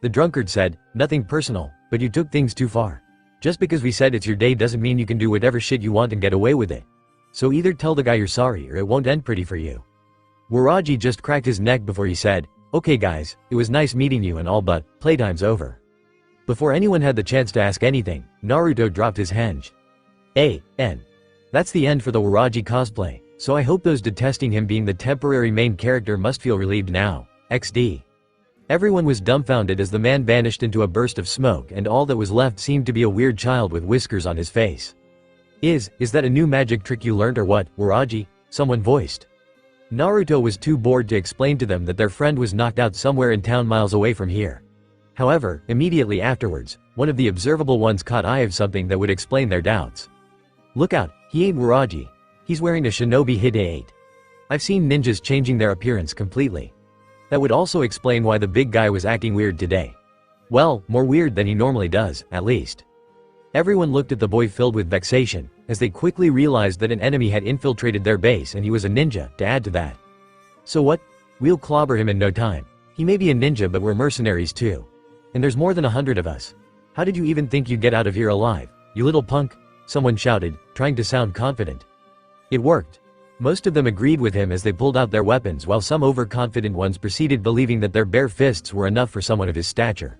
Speaker 1: The drunkard said, nothing personal, but you took things too far. Just because we said it's your day doesn't mean you can do whatever shit you want and get away with it. So either tell the guy you're sorry or it won't end pretty for you. Waraji just cracked his neck before he said, okay guys, it was nice meeting you and all but, playtime's over. Before anyone had the chance to ask anything, Naruto dropped his henge. N. That's the end for the Waraji cosplay, so I hope those detesting him being the temporary main character must feel relieved now. XD. Everyone was dumbfounded as the man vanished into a burst of smoke and all that was left seemed to be a weird child with whiskers on his face. Is that a new magic trick you learned or what, Waraji? Someone voiced. Naruto was too bored to explain to them that their friend was knocked out somewhere in town miles away from here. However, immediately afterwards, one of the observable ones caught eye of something that would explain their doubts. Look out, he ain't Waraji. He's wearing a shinobi hide. I've seen ninjas changing their appearance completely. That would also explain why the big guy was acting weird today. Well, more weird than he normally does, at least. Everyone looked at the boy filled with vexation, as they quickly realized that an enemy had infiltrated their base and he was a ninja, to add to that. So what? We'll clobber him in no time. He may be a ninja but we're mercenaries too. And there's more than 100 of us. How did you even think you'd get out of here alive, you little punk? Someone shouted, trying to sound confident. It worked. Most of them agreed with him as they pulled out their weapons while some overconfident ones proceeded believing that their bare fists were enough for someone of his stature.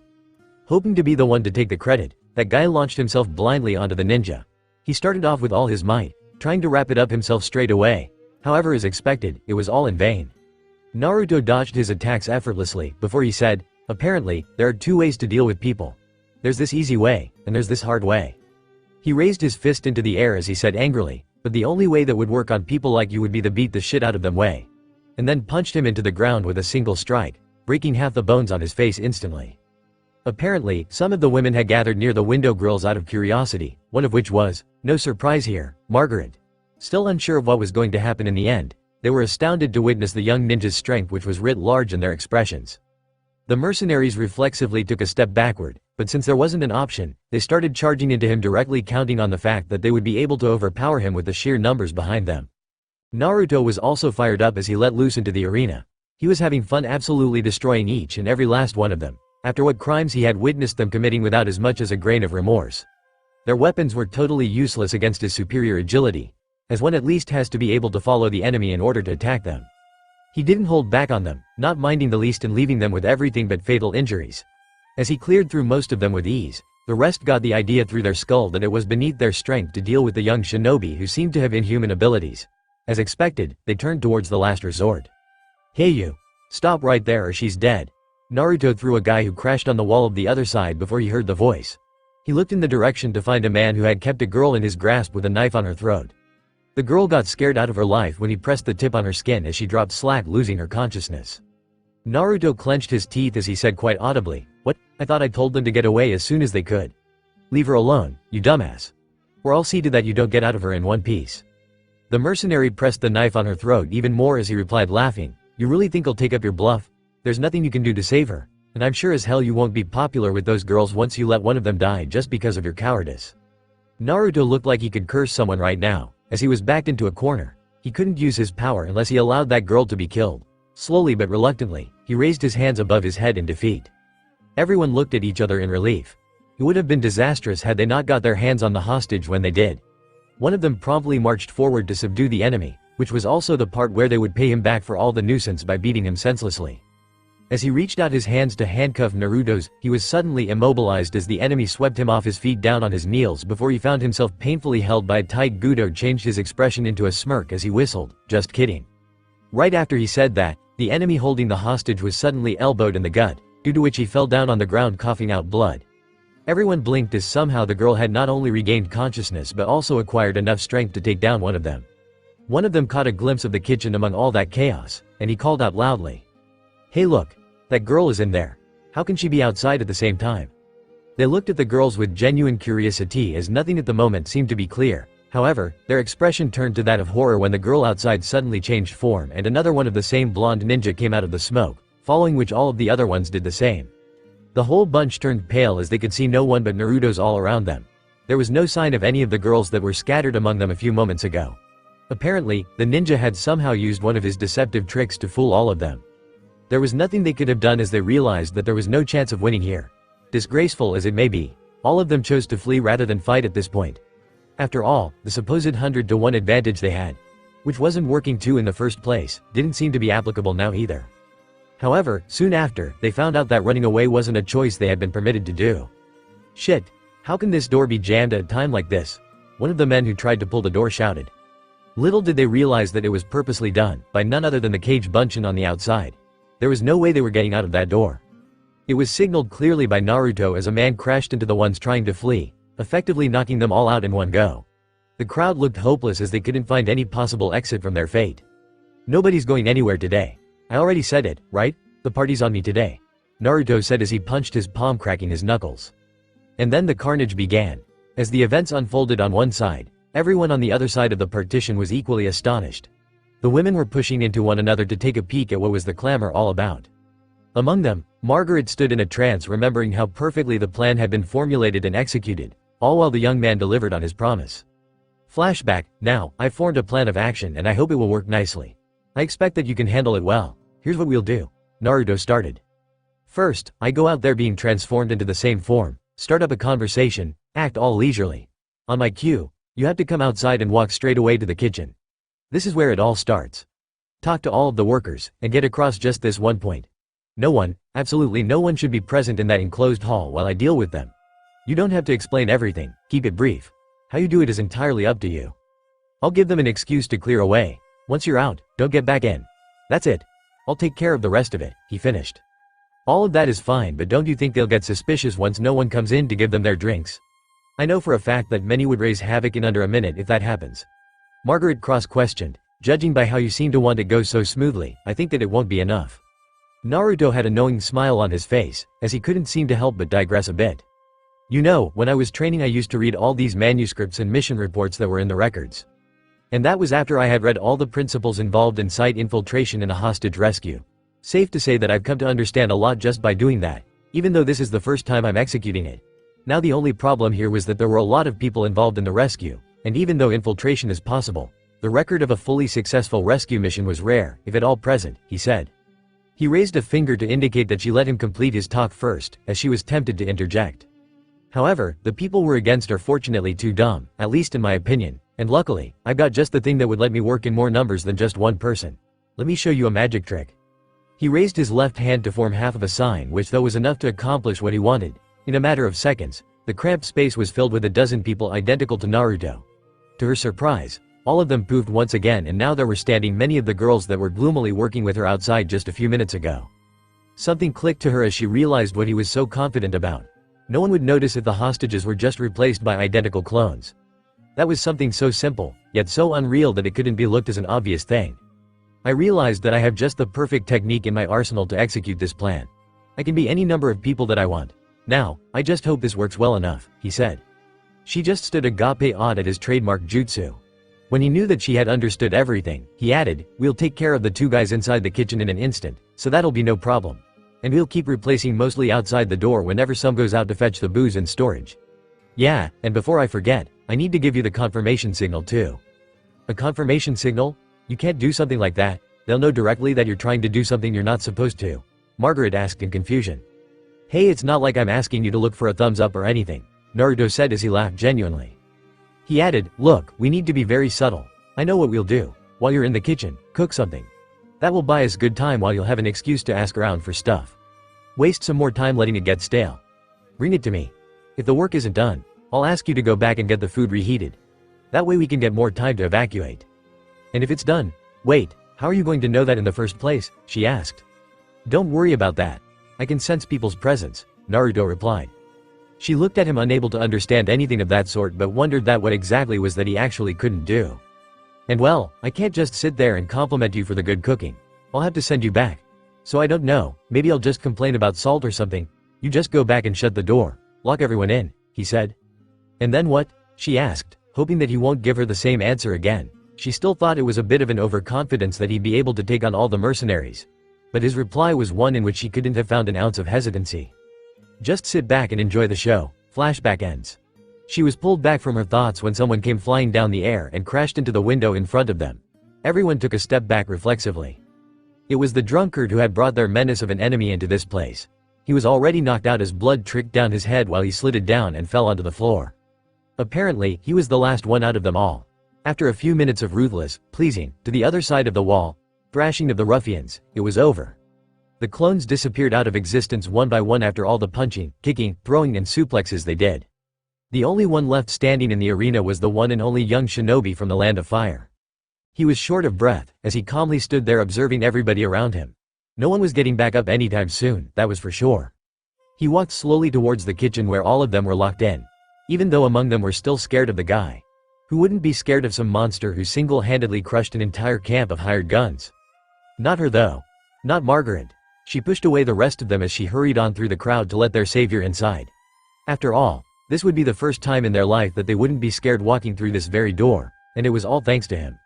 Speaker 1: Hoping to be the one to take the credit, that guy launched himself blindly onto the ninja. He started off with all his might, trying to wrap it up himself straight away. However, as expected, it was all in vain. Naruto dodged his attacks effortlessly before he said, apparently, there are two ways to deal with people. There's this easy way, and there's this hard way. He raised his fist into the air as he said angrily, but the only way that would work on people like you would be the beat the shit out of them way. And then punched him into the ground with a single strike, breaking half the bones on his face instantly. Apparently, some of the women had gathered near the window grills out of curiosity, one of which was, no surprise here, Margaret. Still unsure of what was going to happen in the end, they were astounded to witness the young ninja's strength which was writ large in their expressions. The mercenaries reflexively took a step backward, but since there wasn't an option, they started charging into him directly counting on the fact that they would be able to overpower him with the sheer numbers behind them. Naruto was also fired up as he let loose into the arena. He was having fun absolutely destroying each and every last one of them, after what crimes he had witnessed them committing without as much as a grain of remorse. Their weapons were totally useless against his superior agility, as one at least has to be able to follow the enemy in order to attack them. He didn't hold back on them, not minding the least and leaving them with everything but fatal injuries. As he cleared through most of them with ease, the rest got the idea through their skull that it was beneath their strength to deal with the young shinobi who seemed to have inhuman abilities. As expected, they turned towards the last resort. Hey you! Stop right there or she's dead. Naruto threw a guy who crashed on the wall of the other side before he heard the voice. He looked in the direction to find a man who had kept a girl in his grasp with a knife on her throat. The girl got scared out of her life when he pressed the tip on her skin as she dropped slack, losing her consciousness. Naruto clenched his teeth as he said quite audibly, "What? I thought I told them to get away as soon as they could. Leave her alone, you dumbass. Or I'll see to that you don't get out of her in one piece." The mercenary pressed the knife on her throat even more as he replied laughing, "You really think I'll take up your bluff? There's nothing you can do to save her, and I'm sure as hell you won't be popular with those girls once you let one of them die just because of your cowardice." Naruto looked like he could curse someone right now, as he was backed into a corner. He couldn't use his power unless he allowed that girl to be killed. Slowly but reluctantly, he raised his hands above his head in defeat. Everyone looked at each other in relief. It would have been disastrous had they not got their hands on the hostage when they did. One of them promptly marched forward to subdue the enemy, which was also the part where they would pay him back for all the nuisance by beating him senselessly. As he reached out his hands to handcuff Naruto's, he was suddenly immobilized as the enemy swept him off his feet down on his knees before he found himself painfully held by a tight gudo. Changed his expression into a smirk as he whistled, "Just kidding." Right after he said that, the enemy holding the hostage was suddenly elbowed in the gut, due to which he fell down on the ground coughing out blood. Everyone blinked as somehow the girl had not only regained consciousness but also acquired enough strength to take down one of them. One of them caught a glimpse of the kitchen among all that chaos, and he called out loudly. "Hey look! That girl is in there. How can she be outside at the same time?" They looked at the girls with genuine curiosity as nothing at the moment seemed to be clear. However, their expression turned to that of horror when the girl outside suddenly changed form and another one of the same blonde ninja came out of the smoke, following which all of the other ones did the same. The whole bunch turned pale as they could see no one but Naruto's all around them. There was no sign of any of the girls that were scattered among them a few moments ago. Apparently, the ninja had somehow used one of his deceptive tricks to fool all of them. There was nothing they could have done as they realized that there was no chance of winning here. Disgraceful as it may be, all of them chose to flee rather than fight at this point. After all, the supposed 100-to-1 advantage they had, which wasn't working too in the first place, didn't seem to be applicable now either. However, soon after, they found out that running away wasn't a choice they had been permitted to do. "Shit! How can this door be jammed at a time like this?" one of the men who tried to pull the door shouted. Little did they realize that it was purposely done, by none other than the cage bunchin on the outside. There was no way they were getting out of that door. It was signaled clearly by Naruto as a man crashed into the ones trying to flee, effectively knocking them all out in one go. The crowd looked hopeless as they couldn't find any possible exit from their fate. "Nobody's going anywhere today. I already said it, right? The party's on me today," Naruto said as he punched his palm, cracking his knuckles. And then the carnage began. As the events unfolded on one side, everyone on the other side of the partition was equally astonished. The women were pushing into one another to take a peek at what was the clamor all about. Among them, Margaret stood in a trance, remembering how perfectly the plan had been formulated and executed, all while the young man delivered on his promise. Flashback: "Now, I've formed a plan of action and I hope it will work nicely. I expect that you can handle it well. Here's what we'll do," Naruto started. "First, I go out there being transformed into the same form, start up a conversation, act all leisurely. On my cue, you have to come outside and walk straight away to the kitchen. This is where it all starts. Talk to all of the workers, and get across just this one point. No one, absolutely no one should be present in that enclosed hall while I deal with them. You don't have to explain everything, keep it brief. How you do it is entirely up to you. I'll give them an excuse to clear away. Once you're out, don't get back in. That's it. I'll take care of the rest of it," he finished. "All of that is fine, but don't you think they'll get suspicious once no one comes in to give them their drinks? I know for a fact that many would raise havoc in under a minute if that happens." Margaret cross-questioned, "Judging by how you seem to want it go so smoothly, I think that it won't be enough." Naruto had a knowing smile on his face, as he couldn't seem to help but digress a bit. "You know, when I was training I used to read all these manuscripts and mission reports that were in the records. And that was after I had read all the principles involved in site infiltration and a hostage rescue. Safe to say that I've come to understand a lot just by doing that, even though this is the first time I'm executing it. Now the only problem here was that there were a lot of people involved in the rescue, and even though infiltration is possible, the record of a fully successful rescue mission was rare, if at all present," he said. He raised a finger to indicate that she let him complete his talk first, as she was tempted to interject. "However, the people we're against are fortunately too dumb, at least in my opinion, and luckily, I've got just the thing that would let me work in more numbers than just one person. Let me show you a magic trick." He raised his left hand to form half of a sign, which though was enough to accomplish what he wanted. In a matter of seconds, the cramped space was filled with a dozen people identical to Naruto. To her surprise, all of them poofed once again, and now there were standing many of the girls that were gloomily working with her outside just a few minutes ago. Something clicked to her as she realized what he was so confident about. No one would notice if the hostages were just replaced by identical clones. That was something so simple, yet so unreal that it couldn't be looked as an obvious thing. "I realized that I have just the perfect technique in my arsenal to execute this plan. I can be any number of people that I want. Now, I just hope this works well enough," he said. She just stood agape awed at his trademark jutsu. When he knew that she had understood everything, he added, "We'll take care of the two guys inside the kitchen in an instant, so that'll be no problem. And we'll keep replacing mostly outside the door whenever some goes out to fetch the booze and storage. Yeah, and before I forget, I need to give you the confirmation signal too." "A confirmation signal? You can't do something like that. They'll know directly that you're trying to do something you're not supposed to," Margaret asked in confusion. "Hey, it's not like I'm asking you to look for a thumbs up or anything," Naruto said as he laughed genuinely. He added, "Look, we need to be very subtle. I know what we'll do. While you're in the kitchen, cook something. That will buy us good time while you'll have an excuse to ask around for stuff. Waste some more time letting it get stale. Bring it to me. If the work isn't done, I'll ask you to go back and get the food reheated. That way we can get more time to evacuate. And if it's done, wait, how are you going to know that in the first place?" she asked. "Don't worry about that. I can sense people's presence," Naruto replied. She looked at him, unable to understand anything of that sort, but wondered that what exactly was that he actually couldn't do. And well, I can't just sit there and compliment you for the good cooking. I'll have to send you back. So I don't know, maybe I'll just complain about salt or something. You just go back and shut the door. Lock everyone in, he said. And then what? She asked, hoping that he won't give her the same answer again. She still thought it was a bit of an overconfidence that he'd be able to take on all the mercenaries. But his reply was one in which she couldn't have found an ounce of hesitancy. Just sit back and enjoy the show. Flashback ends. She was pulled back from her thoughts when someone came flying down the air and crashed into the window in front of them. Everyone took a step back reflexively. It was the drunkard who had brought their menace of an enemy into this place. He was already knocked out as blood tricked down his head while he slid down and fell onto the floor. Apparently, he was the last one out of them all. After a few minutes of ruthless, pleasing, to the other side of the wall, thrashing of the ruffians, it was over. The clones disappeared out of existence one by one after all the punching, kicking, throwing and suplexes they did. The only one left standing in the arena was the one and only young shinobi from the Land of Fire. He was short of breath, as he calmly stood there observing everybody around him. No one was getting back up anytime soon, that was for sure. He walked slowly towards the kitchen where all of them were locked in. Even though among them were still scared of the guy. Who wouldn't be scared of some monster who single-handedly crushed an entire camp of hired guns? Not her though. Not Margaret. She pushed away the rest of them as she hurried on through the crowd to let their savior inside. After all, this would be the first time in their life that they wouldn't be scared walking through this very door, and it was all thanks to him.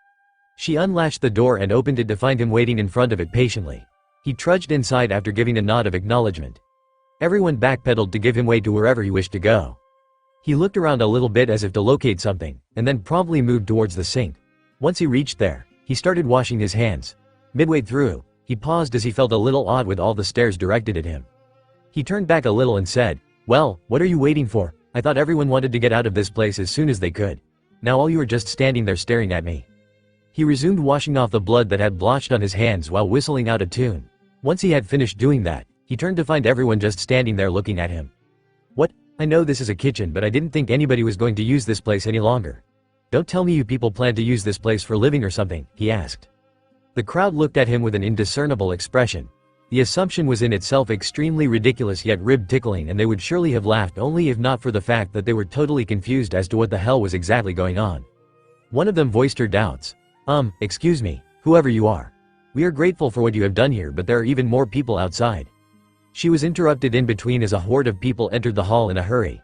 Speaker 1: She unlatched the door and opened it to find him waiting in front of it patiently. He trudged inside after giving a nod of acknowledgement. Everyone backpedaled to give him way to wherever he wished to go. He looked around a little bit as if to locate something, and then promptly moved towards the sink. Once he reached there, he started washing his hands. Midway through, he paused as he felt a little odd with all the stares directed at him. He turned back a little and said, "Well, what are you waiting for? I thought everyone wanted to get out of this place as soon as they could. Now all you are just standing there staring at me." He resumed washing off the blood that had blotched on his hands while whistling out a tune. Once he had finished doing that, he turned to find everyone just standing there looking at him. "What? I know this is a kitchen, but I didn't think anybody was going to use this place any longer. Don't tell me you people plan to use this place for living or something," he asked. The crowd looked at him with an indiscernible expression. The assumption was in itself extremely ridiculous yet rib-tickling, and they would surely have laughed only if not for the fact that they were totally confused as to what the hell was exactly going on. One of them voiced her doubts. Excuse me, whoever you are. We are grateful for what you have done here, but there are even more people outside." She was interrupted in between as a horde of people entered the hall in a hurry.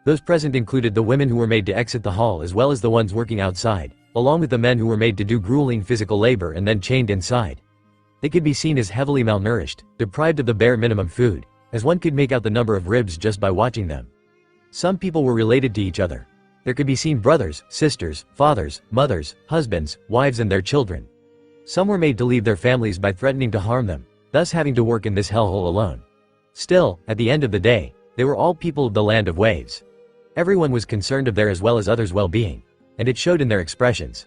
Speaker 1: Those present included the women who were made to exit the hall as well as the ones working outside, along with the men who were made to do grueling physical labor and then chained inside. They could be seen as heavily malnourished, deprived of the bare minimum food, as one could make out the number of ribs just by watching them. Some people were related to each other. There could be seen brothers, sisters, fathers, mothers, husbands, wives and their children. Some were made to leave their families by threatening to harm them, thus having to work in this hellhole alone. Still, at the end of the day, they were all people of the Land of Waves. Everyone was concerned of their as well as others' well-being, and it showed in their expressions.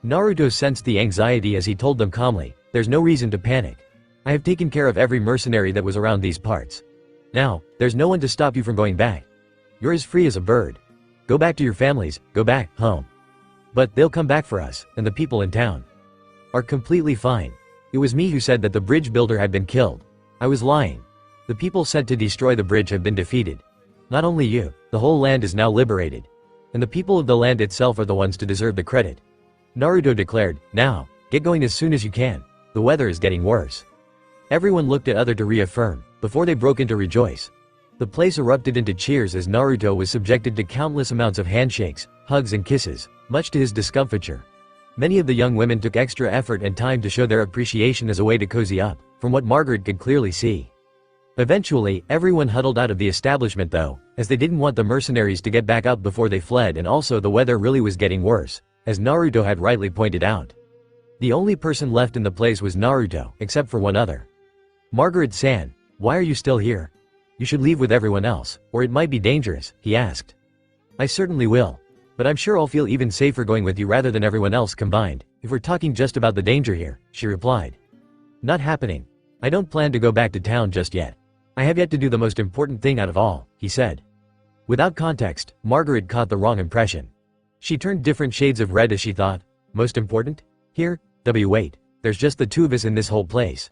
Speaker 1: Naruto sensed the anxiety as he told them calmly, "There's no reason to panic. I have taken care of every mercenary that was around these parts. Now, there's no one to stop you from going back. You're as free as a bird. Go back to your families, go back home. But they'll come back for us, and the people in town are completely fine. It was me who said that the bridge builder had been killed. I was lying. The people sent to destroy the bridge have been defeated. Not only you, the whole land is now liberated. And the people of the land itself are the ones to deserve the credit." Naruto declared, "Now, get going as soon as you can. The weather is getting worse." Everyone looked at other to reaffirm, before they broke into rejoice. The place erupted into cheers as Naruto was subjected to countless amounts of handshakes, hugs and kisses, much to his discomfiture. Many of the young women took extra effort and time to show their appreciation as a way to cozy up, from what Margaret could clearly see. Eventually, everyone huddled out of the establishment though, as they didn't want the mercenaries to get back up before they fled, and also the weather really was getting worse, as Naruto had rightly pointed out. The only person left in the place was Naruto, except for one other. "Margaret-san, why are you still here? You should leave with everyone else, or it might be dangerous," he asked. "I certainly will. But I'm sure I'll feel even safer going with you rather than everyone else combined, if we're talking just about the danger here," she replied. "Not happening. I don't plan to go back to town just yet. I have yet to do the most important thing out of all," he said. Without context, Margaret caught the wrong impression. She turned different shades of red as she thought, "Most important? Here? Wait, there's just the two of us in this whole place.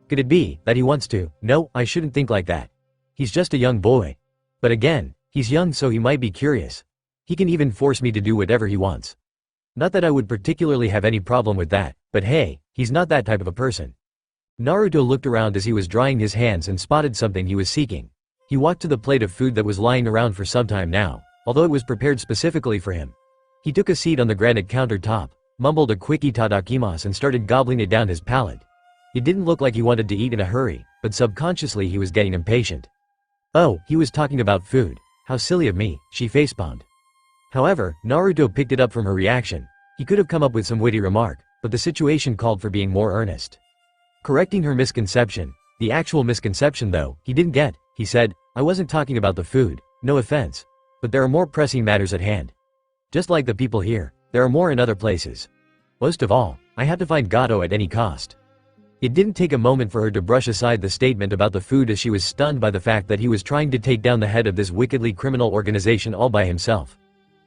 Speaker 1: Could it be that he wants to? No, I shouldn't think like that. He's just a young boy." But again, He's young so he might be curious. He can even force me to do whatever he wants. Not that I would particularly have any problem with that, but hey, he's not that type of a person. Naruto looked around as he was drying his hands and spotted something he was seeking. He walked to the plate of food that was lying around for some time now, although it was prepared specifically for him. He took a seat on the granite countertop, mumbled a quick itadakimasu and started gobbling it down his palate. It didn't look like he wanted to eat in a hurry, but subconsciously he was getting impatient. Oh, he was talking about food. How silly of me, she facepalmed. However, Naruto picked it up from her reaction. He could have come up with some witty remark, but the situation called for being more earnest. Correcting her misconception, the actual misconception though, he didn't get, he said, I wasn't talking about the food, no offense. But there are more pressing matters at hand. Just like the people here, there are more in other places. Most of all, I have to find Gato at any cost. It didn't take a moment for her to brush aside the statement about the food as she was stunned by the fact that he was trying to take down the head of this wickedly criminal organization all by himself.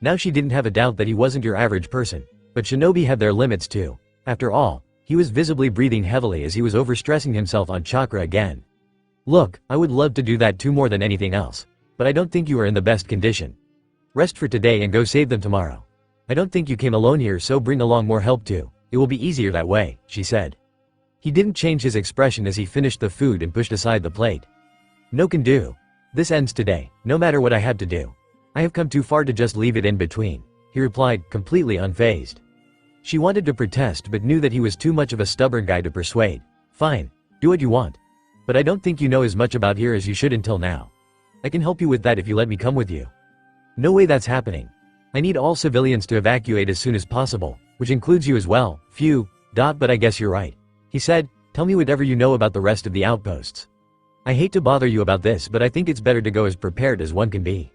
Speaker 1: Now she didn't have a doubt that he wasn't your average person. But shinobi have their limits too. After all, he was visibly breathing heavily as he was overstressing himself on chakra again. Look, I would love to do that too more than anything else. But I don't think you are in the best condition. Rest for today and go save them tomorrow. I don't think you came alone here, so bring along more help too. It will be easier that way, she said. He didn't change his expression as he finished the food and pushed aside the plate. No can do. This ends today, no matter what I have to do. I have come too far to just leave it in between, he replied, completely unfazed. She wanted to protest but knew that he was too much of a stubborn guy to persuade. Fine, do what you want. But I don't think you know as much about here as you should until now. I can help you with that if you let me come with you. No way that's happening. I need all civilians to evacuate as soon as possible, which includes you as well. Phew, but I guess you're right. He said, tell me whatever you know about the rest of the outposts. I hate to bother you about this, but I think it's better to go as prepared as one can be.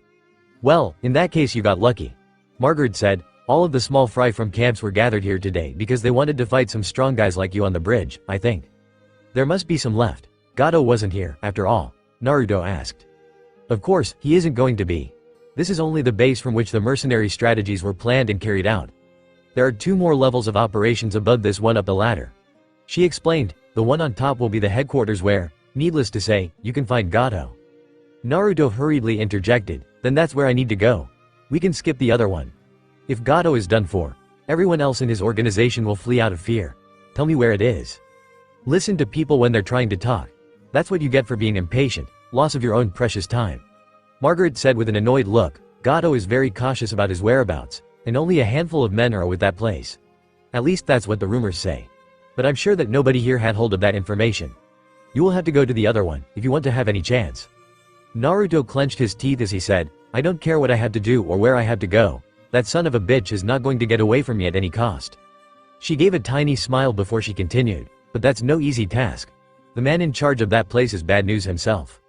Speaker 1: Well, in that case you got lucky. Margaret said, all of the small fry from camps were gathered here today because they wanted to fight some strong guys like you on the bridge, I think. There must be some left. Gato wasn't here, after all, Naruto asked. Of course, he isn't going to be. This is only the base from which the mercenary strategies were planned and carried out. There are 2 more levels of operations above this one up the ladder. She explained, the one on top will be the headquarters where, needless to say, you can find Gato. Naruto hurriedly interjected, then that's where I need to go. We can skip the other one. If Gato is done for, everyone else in his organization will flee out of fear. Tell me where it is. Listen to people when they're trying to talk. That's what you get for being impatient, loss of your own precious time. Margaret said with an annoyed look, Gato is very cautious about his whereabouts, and only a handful of men are with that place. At least that's what the rumors say. But I'm sure that nobody here had hold of that information. You will have to go to the other one, if you want to have any chance. Naruto clenched his teeth as he said, I don't care what I have to do or where I have to go. That son of a bitch is not going to get away from me at any cost. She gave a tiny smile before she continued, but that's no easy task. The man in charge of that place is bad news himself.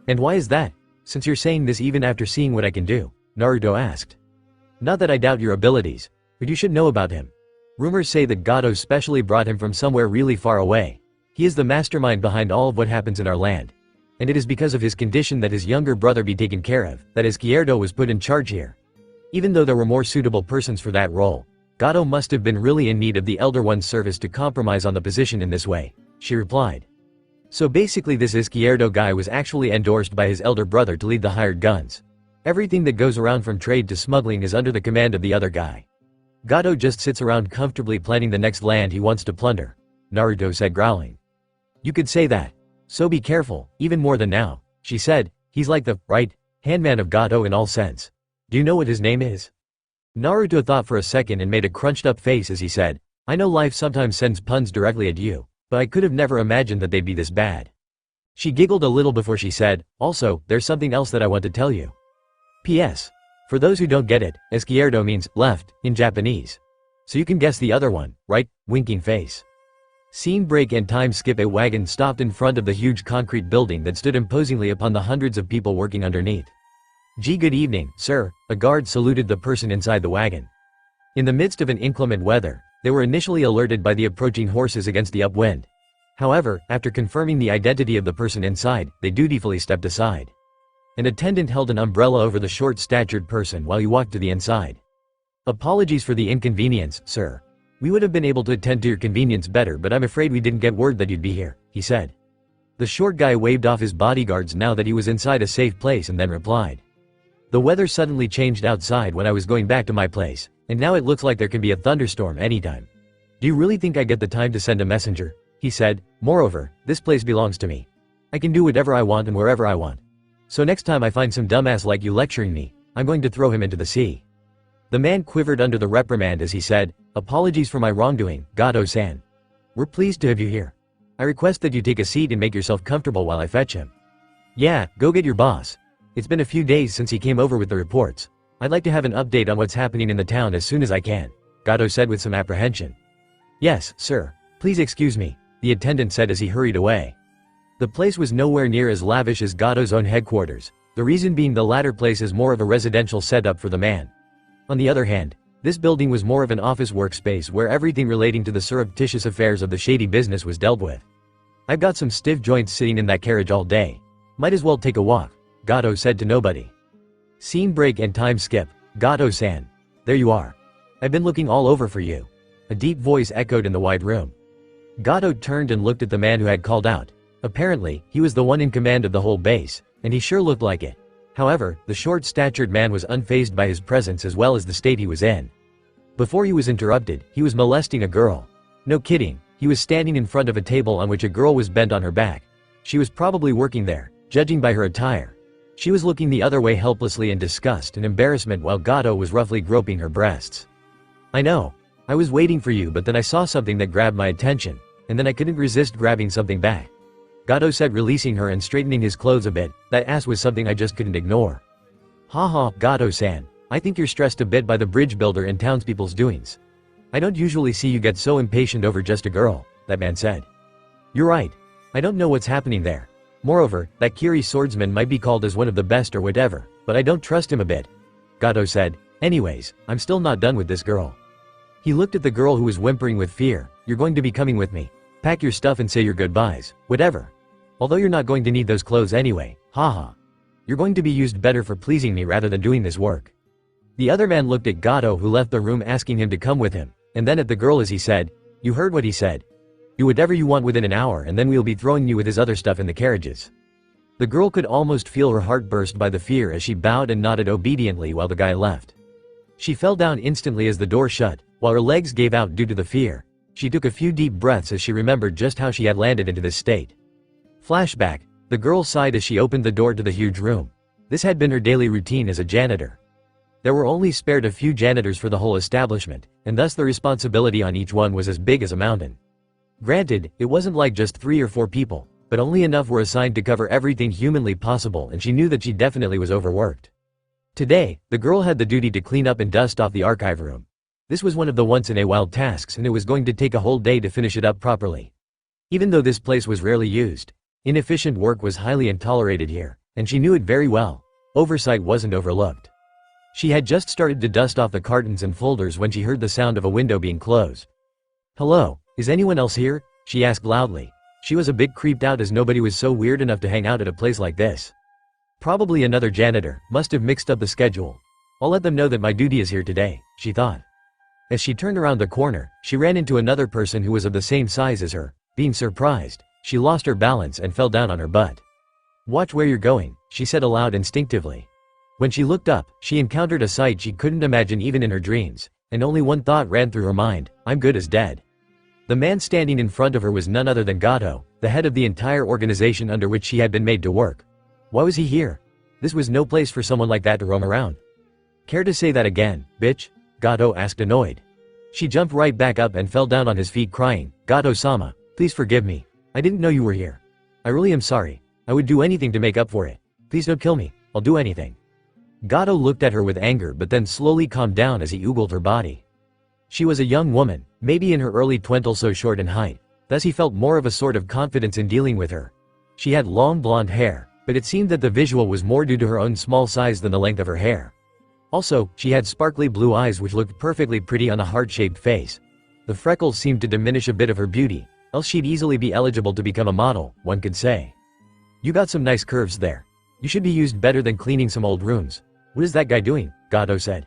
Speaker 1: And why is that? Since you're saying this even after seeing what I can do, Naruto asked. Not that I doubt your abilities, but you should know about him. Rumors say that Gato specially brought him from somewhere really far away. He is the mastermind behind all of what happens in our land. And it is because of his condition that his younger brother be taken care of, that Izquierdo was put in charge here. Even though there were more suitable persons for that role, Gato must have been really in need of the Elder One's service to compromise on the position in this way, she replied. So basically this Izquierdo guy was actually endorsed by his elder brother to lead the hired guns. Everything that goes around from trade to smuggling is under the command of the other guy. Gato just sits around comfortably planning the next land he wants to plunder, Naruto said growling. You could say that. So be careful, even more than now, she said, he's like the, right, handman of Gato in all sense. Do you know what his name is? Naruto thought for a second and made a crunched up face as he said, I know life sometimes sends puns directly at you, but I could have never imagined that they'd be this bad. She giggled a little before she said, also, there's something else that I want to tell you. P.S. For those who don't get it, Izquierdo means left in Japanese. So you can guess the other one, right? Winking face. Scene break and time skip. A wagon stopped in front of the huge concrete building that stood imposingly upon the hundreds of people working underneath. Good evening, sir, a guard saluted the person inside the wagon. In the midst of an inclement weather, they were initially alerted by the approaching horses against the upwind. However, after confirming the identity of the person inside, they dutifully stepped aside. An attendant held an umbrella over the short-statured person while he walked to the inside. Apologies for the inconvenience, sir. We would have been able to attend to your convenience better, but I'm afraid we didn't get word that you'd be here, he said. The short guy waved off his bodyguards now that he was inside a safe place and then replied. The weather suddenly changed outside when I was going back to my place, and now it looks like there can be a thunderstorm anytime. Do you really think I get the time to send a messenger? He said. Moreover, this place belongs to me. I can do whatever I want and wherever I want. So next time I find some dumbass like you lecturing me, I'm going to throw him into the sea. The man quivered under the reprimand as he said, apologies for my wrongdoing, Gato-san. We're pleased to have you here. I request that you take a seat and make yourself comfortable while I fetch him. Yeah, go get your boss. It's been a few days since he came over with the reports. I'd like to have an update on what's happening in the town as soon as I can, Gato said with some apprehension. Yes, sir. Please excuse me, the attendant said as he hurried away. The place was nowhere near as lavish as Gato's own headquarters, the reason being the latter place is more of a residential setup for the man. On the other hand, this building was more of an office workspace where everything relating to the surreptitious affairs of the shady business was dealt with. I've got some stiff joints sitting in that carriage all day. Might as well take a walk, Gato said to nobody. Scene break and time skip. Gato-san. There you are. I've been looking all over for you. A deep voice echoed in the wide room. Gato turned and looked at the man who had called out. Apparently, he was the one in command of the whole base, and he sure looked like it. However, the short-statured man was unfazed by his presence as well as the state he was in. Before he was interrupted, he was molesting a girl. No kidding, he was standing in front of a table on which a girl was bent on her back. She was probably working there, judging by her attire. She was looking the other way helplessly in disgust and embarrassment while Gato was roughly groping her breasts. I know. I was waiting for you but then I saw something that grabbed my attention, and then I couldn't resist grabbing something back. Gato said, releasing her and straightening his clothes a bit. That ass was something I just couldn't ignore. Haha, Gato-san. I think you're stressed a bit by the bridge builder and townspeople's doings. I don't usually see you get so impatient over just a girl, that man said. You're right. I don't know what's happening there. Moreover, that Kiri swordsman might be called as one of the best or whatever, but I don't trust him a bit. Gato said. Anyways, I'm still not done with this girl. He looked at the girl who was whimpering with fear. You're going to be coming with me. Pack your stuff and say your goodbyes, whatever. Although you're not going to need those clothes anyway, haha. You're going to be used better for pleasing me rather than doing this work. The other man looked at Gato who left the room asking him to come with him, and then at the girl as he said, you heard what he said. Do whatever you want within an hour and then we'll be throwing you with his other stuff in the carriages. The girl could almost feel her heart burst by the fear as she bowed and nodded obediently while the guy left. She fell down instantly as the door shut, while her legs gave out due to the fear. She took a few deep breaths as she remembered just how she had landed into this state. Flashback, the girl sighed as she opened the door to the huge room. This had been her daily routine as a janitor. There were only spared a few janitors for the whole establishment, and thus the responsibility on each one was as big as a mountain. Granted, it wasn't like just 3 or 4 people, but only enough were assigned to cover everything humanly possible and she knew that she definitely was overworked. Today, the girl had the duty to clean up and dust off the archive room. This was one of the once-in-a-while tasks and it was going to take a whole day to finish it up properly. Even though this place was rarely used, inefficient work was highly intolerated here, and she knew it very well. Oversight wasn't overlooked. She had just started to dust off the cartons and folders when she heard the sound of a window being closed. Hello, is anyone else here? She asked loudly. She was a bit creeped out as nobody was so weird enough to hang out at a place like this. Probably another janitor, must have mixed up the schedule. I'll let them know that my duty is here today, she thought. As she turned around the corner, she ran into another person who was of the same size as her. Being surprised, she lost her balance and fell down on her butt. Watch where you're going, she said aloud instinctively. When she looked up, she encountered a sight she couldn't imagine even in her dreams, and only one thought ran through her mind, I'm good as dead. The man standing in front of her was none other than Gato, the head of the entire organization under which she had been made to work. Why was he here? This was no place for someone like that to roam around. Care to say that again, bitch? Gato asked annoyed. She jumped right back up and fell down on his feet crying, Gato-sama, please forgive me. I didn't know you were here. I really am sorry. I would do anything to make up for it. Please don't kill me, I'll do anything. Gato looked at her with anger but then slowly calmed down as he oogled her body. She was a young woman, maybe in her early 20s, so short in height, thus he felt more of a sort of confidence in dealing with her. She had long blonde hair, but it seemed that the visual was more due to her own small size than the length of her hair. Also, she had sparkly blue eyes which looked perfectly pretty on a heart-shaped face. The freckles seemed to diminish a bit of her beauty, else she'd easily be eligible to become a model, one could say. You got some nice curves there. You should be used better than cleaning some old rooms. What is that guy doing? Gato said.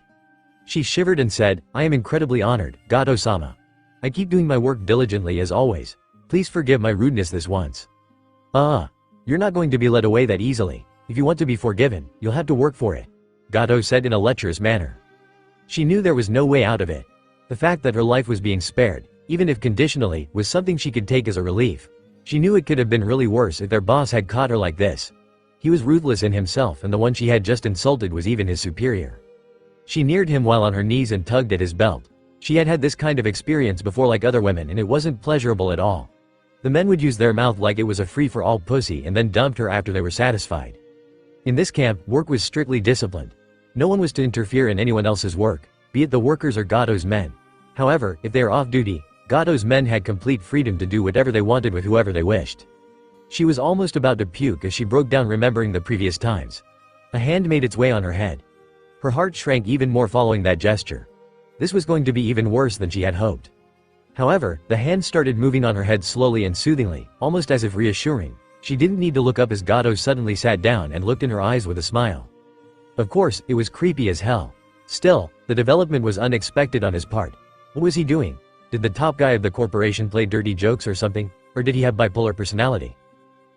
Speaker 1: She shivered and said, I am incredibly honored, Gato-sama. I keep doing my work diligently as always. Please forgive my rudeness this once. You're not going to be led away that easily. If you want to be forgiven, you'll have to work for it. Gato said in a lecherous manner. She knew there was no way out of it. The fact that her life was being spared, even if conditionally, was something she could take as a relief. She knew it could have been really worse if their boss had caught her like this. He was ruthless in himself, and the one she had just insulted was even his superior. She neared him while on her knees and tugged at his belt. She had had this kind of experience before like other women, and it wasn't pleasurable at all. The men would use their mouth like it was a free-for-all pussy and then dumped her after they were satisfied. In this camp, work was strictly disciplined. No one was to interfere in anyone else's work, be it the workers or Gato's men. However, if they are off duty, Gato's men had complete freedom to do whatever they wanted with whoever they wished. She was almost about to puke as she broke down, remembering the previous times. A hand made its way on her head. Her heart shrank even more following that gesture. This was going to be even worse than she had hoped. However, the hand started moving on her head slowly and soothingly, almost as if reassuring. She didn't need to look up as Gato suddenly sat down and looked in her eyes with a smile. Of course, it was creepy as hell. Still, the development was unexpected on his part. What was he doing? Did the top guy of the corporation play dirty jokes or something? Or did he have bipolar personality?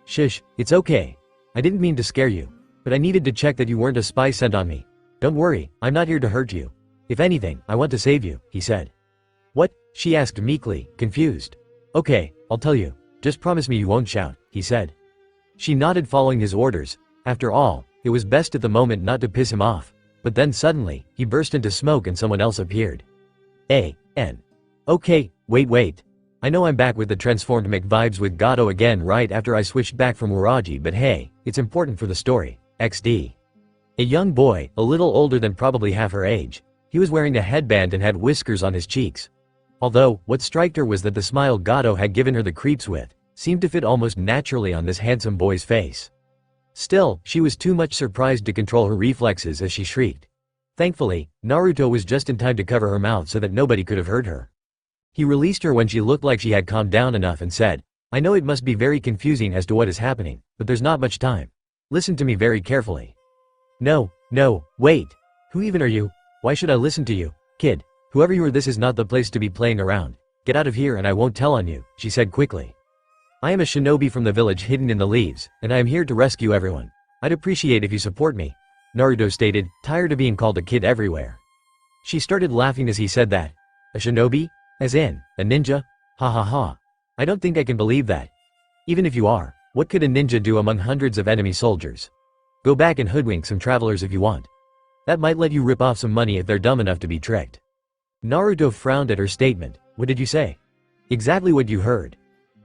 Speaker 1: Shush, it's okay. I didn't mean to scare you. But I needed to check that you weren't a spy sent on me. Don't worry, I'm not here to hurt you. If anything, I want to save you, he said. What? She asked meekly, confused. Okay, I'll tell you. Just promise me you won't shout, he said. She nodded, following his orders. After all, it was best at the moment not to piss him off. But then suddenly, he burst into smoke and someone else appeared. Okay, wait. I know I'm back with the transformed mech vibes with Gato again right after I switched back from Waraji, but hey, it's important for the story. XD. A young boy, a little older than probably half her age. He was wearing a headband and had whiskers on his cheeks. Although, what struck her was that the smile Gato had given her the creeps with seemed to fit almost naturally on this handsome boy's face. Still, she was too much surprised to control her reflexes as she shrieked. Thankfully, Naruto was just in time to cover her mouth so that nobody could have heard her. He released her when she looked like she had calmed down enough and said, I know it must be very confusing as to what is happening, but there's not much time. Listen to me very carefully. No, wait. Who even are you? Why should I listen to you? Kid, whoever you are, this is not the place to be playing around. Get out of here and I won't tell on you, she said quickly. I am a shinobi from the village hidden in the leaves, and I am here to rescue everyone. I'd appreciate if you support me, Naruto stated, tired of being called a kid everywhere. She started laughing as he said that. A shinobi? As in, a ninja? Ha ha ha. I don't think I can believe that. Even if you are, what could a ninja do among hundreds of enemy soldiers? Go back and hoodwink some travelers if you want. That might let you rip off some money if they're dumb enough to be tricked. Naruto frowned at her statement. What did you say? Exactly what you heard.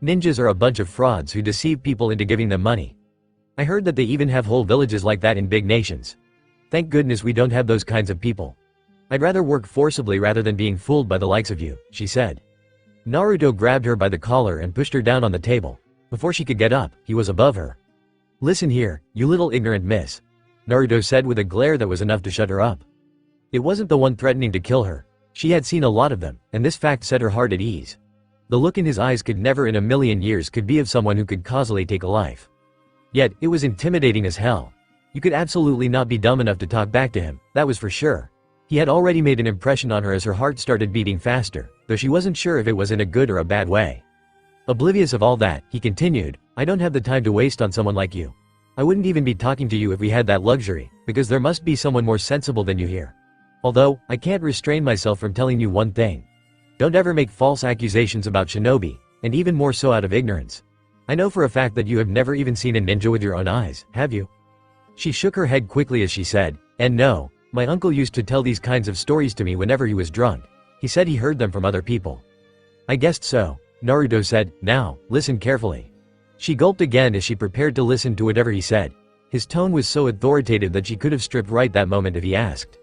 Speaker 1: Ninjas are a bunch of frauds who deceive people into giving them money. I heard that they even have whole villages like that in big nations. Thank goodness we don't have those kinds of people. I'd rather work forcibly rather than being fooled by the likes of you, she said. Naruto grabbed her by the collar and pushed her down on the table. Before she could get up, he was above her. Listen here, you little ignorant miss, Naruto said with a glare that was enough to shut her up. It wasn't the one threatening to kill her. She had seen a lot of them, and this fact set her heart at ease. The look in his eyes could never in a million years could be of someone who could causally take a life. Yet, it was intimidating as hell. You could absolutely not be dumb enough to talk back to him, that was for sure. He had already made an impression on her as her heart started beating faster, though she wasn't sure if it was in a good or a bad way. Oblivious of all that, he continued, I don't have the time to waste on someone like you. I wouldn't even be talking to you if we had that luxury, because there must be someone more sensible than you here. Although, I can't restrain myself from telling you one thing. Don't ever make false accusations about shinobi, and even more so out of ignorance. I know for a fact that you have never even seen a ninja with your own eyes, have you? She shook her head quickly as she said, and no, my uncle used to tell these kinds of stories to me whenever he was drunk. He said he heard them from other people. I guessed so, Naruto said, now, listen carefully. She gulped again as she prepared to listen to whatever he said. His tone was so authoritative that she could have stripped right that moment if he asked.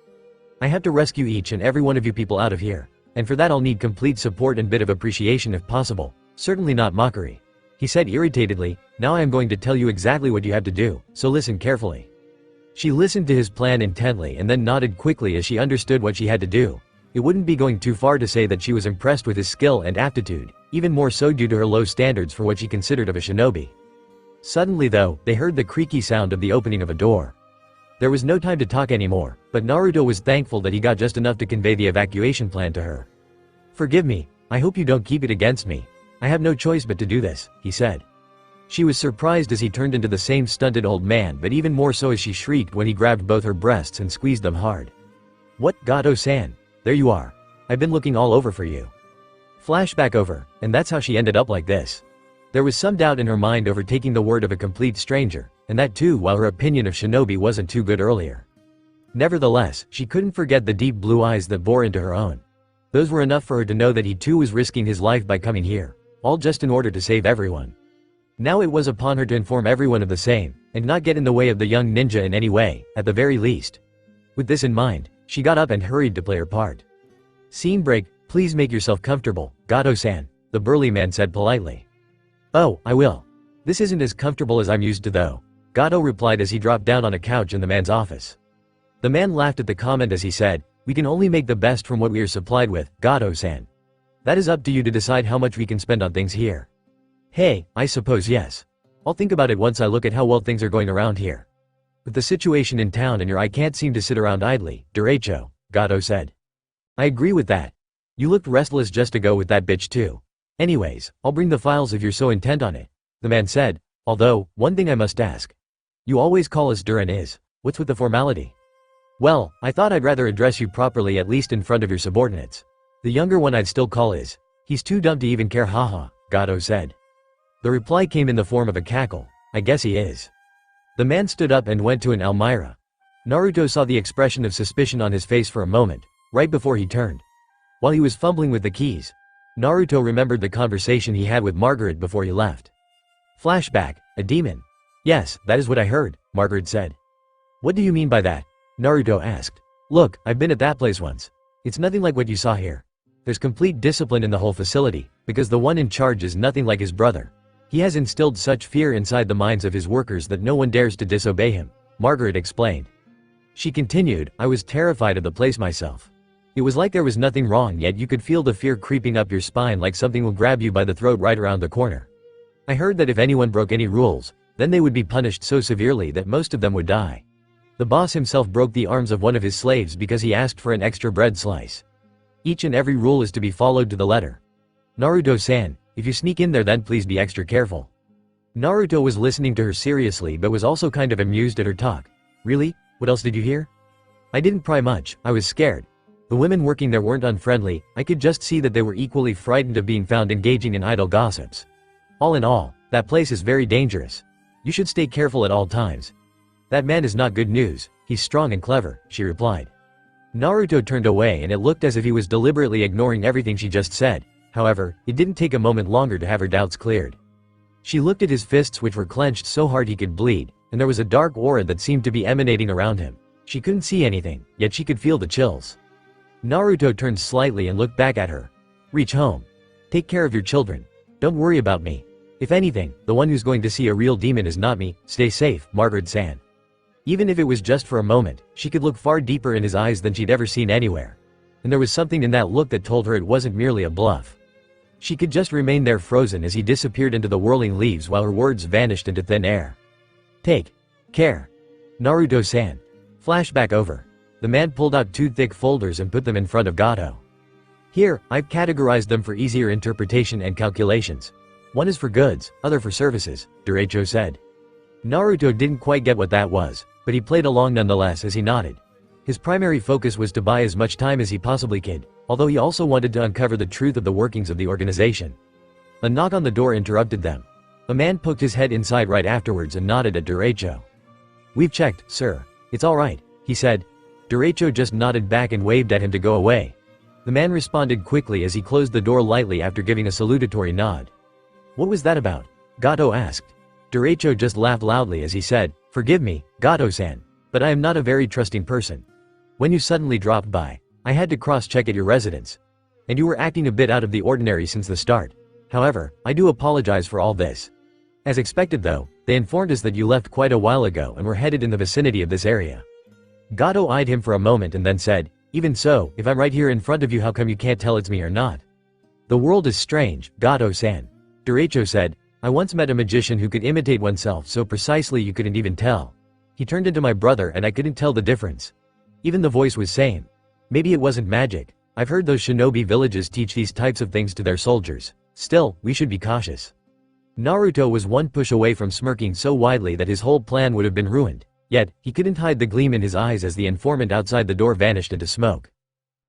Speaker 1: I have to rescue each and every one of you people out of here. And for that I'll need complete support and bit of appreciation if possible, certainly not mockery. He said irritatedly, now I am going to tell you exactly what you have to do, so listen carefully. She listened to his plan intently and then nodded quickly as she understood what she had to do. It wouldn't be going too far to say that she was impressed with his skill and aptitude, even more so due to her low standards for what she considered of a shinobi. Suddenly though, they heard the creaky sound of the opening of a door. There was no time to talk anymore, but Naruto was thankful that he got just enough to convey the evacuation plan to her. Forgive me, I hope you don't keep it against me. I have no choice but to do this, he said. She was surprised as he turned into the same stunted old man, but even more so as she shrieked when he grabbed both her breasts and squeezed them hard. "What, Gato-san? There you are. I've been looking all over for you." Flashback over, and that's how she ended up like this. There was some doubt in her mind over taking the word of a complete stranger, and that too while her opinion of shinobi wasn't too good earlier. Nevertheless, she couldn't forget the deep blue eyes that bore into her own. Those were enough for her to know that he too was risking his life by coming here, all just in order to save everyone. Now it was upon her to inform everyone of the same, and not get in the way of the young ninja in any way, at the very least. With this in mind, she got up and hurried to play her part. Scene break. "Please make yourself comfortable, Gato-san," the burly man said politely. "Oh, I will. This isn't as comfortable as I'm used to though," Gato replied as he dropped down on a couch in the man's office. The man laughed at the comment as he said, "We can only make the best from what we are supplied with, Gato-san. That is up to you to decide how much we can spend on things here." "Hey, I suppose yes. I'll think about it once I look at how well things are going around here. With the situation in town and I can't seem to sit around idly, derecho," Gato said. "I agree with that. You looked restless just to go with that bitch too. Anyways, I'll bring the files if you're so intent on it," the man said, "although, one thing I must ask. You always call us Duran is. What's with the formality?" "Well, I thought I'd rather address you properly at least in front of your subordinates. The younger one I'd still call is. He's too dumb to even care, haha," Gato said. The reply came in the form of a cackle. "I guess he is." The man stood up and went to an almirah. Naruto saw the expression of suspicion on his face for a moment, right before he turned. While he was fumbling with the keys, Naruto remembered the conversation he had with Margaret before he left. Flashback, a demon. "Yes, that is what I heard," Margaret said. "What do you mean by that?" Naruto asked. "Look, I've been at that place once. It's nothing like what you saw here. There's complete discipline in the whole facility, because the one in charge is nothing like his brother. He has instilled such fear inside the minds of his workers that no one dares to disobey him," Margaret explained. She continued, "I was terrified of the place myself. It was like there was nothing wrong, yet you could feel the fear creeping up your spine like something will grab you by the throat right around the corner. I heard that if anyone broke any rules, then they would be punished so severely that most of them would die. The boss himself broke the arms of one of his slaves because he asked for an extra bread slice. Each and every rule is to be followed to the letter. Naruto-san, if you sneak in there then please be extra careful." Naruto was listening to her seriously but was also kind of amused at her talk. "Really? What else did you hear?" "I didn't pry much, I was scared. The women working there weren't unfriendly, I could just see that they were equally frightened of being found engaging in idle gossips. All in all, that place is very dangerous. You should stay careful at all times." "That man is not good news, he's strong and clever," she replied. Naruto turned away and it looked as if he was deliberately ignoring everything she just said. However, it didn't take a moment longer to have her doubts cleared. She looked at his fists which were clenched so hard he could bleed, and there was a dark aura that seemed to be emanating around him. She couldn't see anything, yet she could feel the chills. Naruto turned slightly and looked back at her. "Reach home. Take care of your children. Don't worry about me. If anything, the one who's going to see a real demon is not me. Stay safe, Margaret-san." Even if it was just for a moment, she could look far deeper in his eyes than she'd ever seen anywhere. And there was something in that look that told her it wasn't merely a bluff. She could just remain there frozen as he disappeared into the whirling leaves while her words vanished into thin air. "Take care, Naruto-san." Flashback over. The man pulled out two thick folders and put them in front of Gato. "Here, I've categorized them for easier interpretation and calculations. One is for goods, other for services," Derecho said. Naruto didn't quite get what that was, but he played along nonetheless as he nodded. His primary focus was to buy as much time as he possibly could, although he also wanted to uncover the truth of the workings of the organization. A knock on the door interrupted them. A man poked his head inside right afterwards and nodded at Derecho. "We've checked, sir. It's all right," he said. Derecho just nodded back and waved at him to go away. The man responded quickly as he closed the door lightly after giving a salutatory nod. "What was that about?" Gato asked. Derecho just laughed loudly as he said, "Forgive me, Gato-san, but I am not a very trusting person. When you suddenly dropped by, I had to cross-check at your residence. And you were acting a bit out of the ordinary since the start. However, I do apologize for all this. As expected though, they informed us that you left quite a while ago and were headed in the vicinity of this area." Gato eyed him for a moment and then said, "Even so, if I'm right here in front of you how come you can't tell it's me or not?" "The world is strange, Gato-san," Derecho said. "I once met a magician who could imitate oneself so precisely you couldn't even tell. He turned into my brother and I couldn't tell the difference. Even the voice was same. Maybe it wasn't magic. I've heard those shinobi villages teach these types of things to their soldiers. Still, we should be cautious." Naruto was one push away from smirking so widely that his whole plan would have been ruined. Yet, he couldn't hide the gleam in his eyes as the informant outside the door vanished into smoke.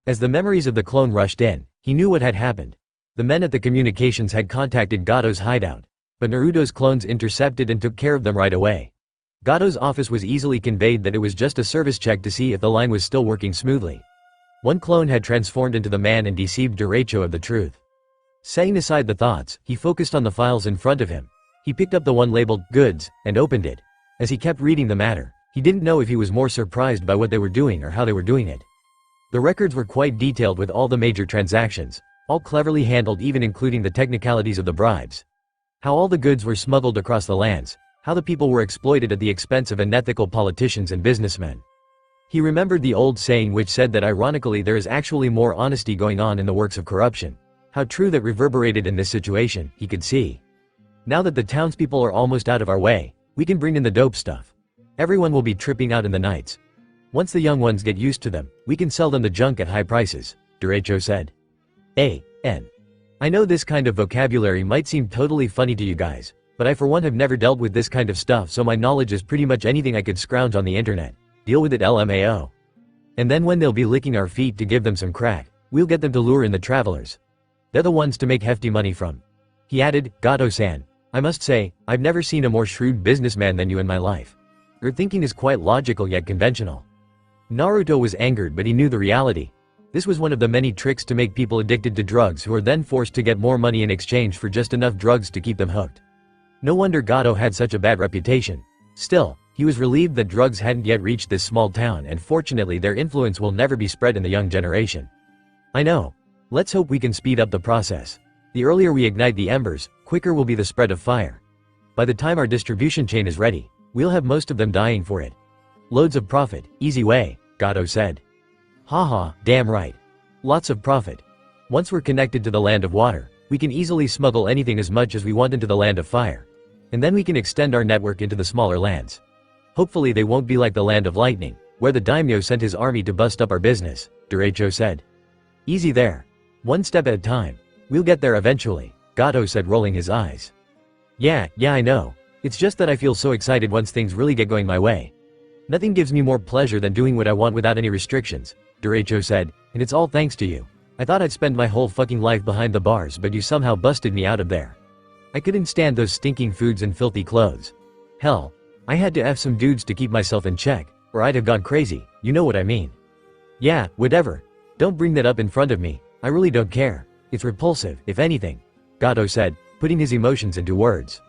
Speaker 1: As the memories of the clone rushed in, he knew what had happened. The men at the communications had contacted Gato's hideout, but Naruto's clones intercepted and took care of them right away. Gato's office was easily conveyed that it was just a service check to see if the line was still working smoothly. One clone had transformed into the man and deceived Jiraiya of the truth. Setting aside the thoughts, he focused on the files in front of him. He picked up the one labeled goods and opened it. As he kept reading the matter, he didn't know if he was more surprised by what they were doing or how they were doing it. The records were quite detailed with all the major transactions, all cleverly handled, even including the technicalities of the bribes. How all the goods were smuggled across the lands, how the people were exploited at the expense of unethical politicians and businessmen. He remembered the old saying which said that ironically there is actually more honesty going on in the works of corruption. How true that reverberated in this situation, he could see. Now that the townspeople are almost out of our way, we can bring in the dope stuff. Everyone will be tripping out in the nights. Once the young ones get used to them, we can sell them the junk at high prices, Jiraiya said. I know this kind of vocabulary might seem totally funny to you guys, but I for one have never dealt with this kind of stuff, so my knowledge is pretty much anything I could scrounge on the internet. Deal with it, LMAO. And then when they'll be licking our feet to give them some crack, we'll get them to lure in the travelers. They're the ones to make hefty money from. He added, Gato-san, I must say, I've never seen a more shrewd businessman than you in my life. Your thinking is quite logical yet conventional. Naruto was angered, but he knew the reality. This was one of the many tricks to make people addicted to drugs who are then forced to get more money in exchange for just enough drugs to keep them hooked. No wonder Gato had such a bad reputation. Still, he was relieved that drugs hadn't yet reached this small town, and fortunately their influence will never be spread in the young generation. I know. Let's hope we can speed up the process. The earlier we ignite the embers, quicker will be the spread of fire. By the time our distribution chain is ready, we'll have most of them dying for it. Loads of profit, easy way, Gato said. Haha, damn right. Lots of profit. Once we're connected to the land of water, we can easily smuggle anything as much as we want into the land of fire. And then we can extend our network into the smaller lands. Hopefully they won't be like the land of lightning, where the daimyo sent his army to bust up our business, Jiraiya said. Easy there. One step at a time. We'll get there eventually, Gato said, rolling his eyes. Yeah, I know. It's just that I feel so excited once things really get going my way. Nothing gives me more pleasure than doing what I want without any restrictions, Jiraiya said, and it's all thanks to you. I thought I'd spend my whole fucking life behind the bars, but you somehow busted me out of there. I couldn't stand those stinking foods and filthy clothes. Hell, I had to F some dudes to keep myself in check, or I'd have gone crazy, you know what I mean. Yeah, whatever. Don't bring that up in front of me, I really don't care. It's repulsive, if anything, Gato said, putting his emotions into words.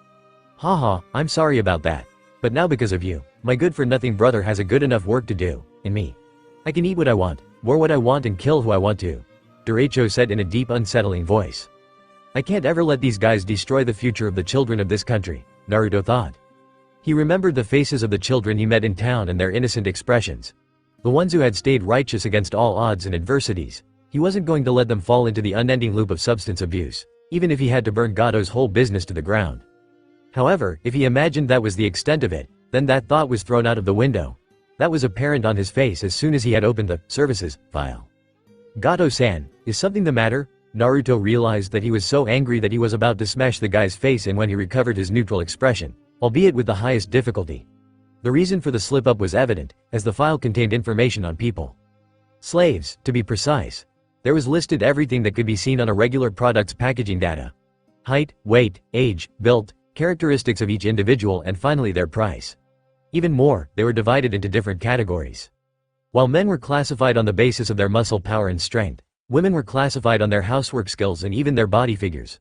Speaker 1: Haha, I'm sorry about that. But now because of you, my good-for-nothing brother has a good enough work to do, in me. I can eat what I want, wear what I want, and kill who I want to, Jiraiya said in a deep, unsettling voice. I can't ever let these guys destroy the future of the children of this country, Naruto thought. He remembered the faces of the children he met in town and their innocent expressions. The ones who had stayed righteous against all odds and adversities. He wasn't going to let them fall into the unending loop of substance abuse, even if he had to burn Gato's whole business to the ground. However, if he imagined that was the extent of it, then that thought was thrown out of the window. That was apparent on his face as soon as he had opened the services file. Gato-san, is something the matter? Naruto realized that he was so angry that he was about to smash the guy's face in when he recovered his neutral expression, albeit with the highest difficulty. The reason for the slip-up was evident, as the file contained information on people. Slaves, to be precise. There was listed everything that could be seen on a regular product's packaging data. Height, weight, age, build, characteristics of each individual, and finally their price. Even more, they were divided into different categories. While men were classified on the basis of their muscle power and strength, women were classified on their housework skills and even their body figures.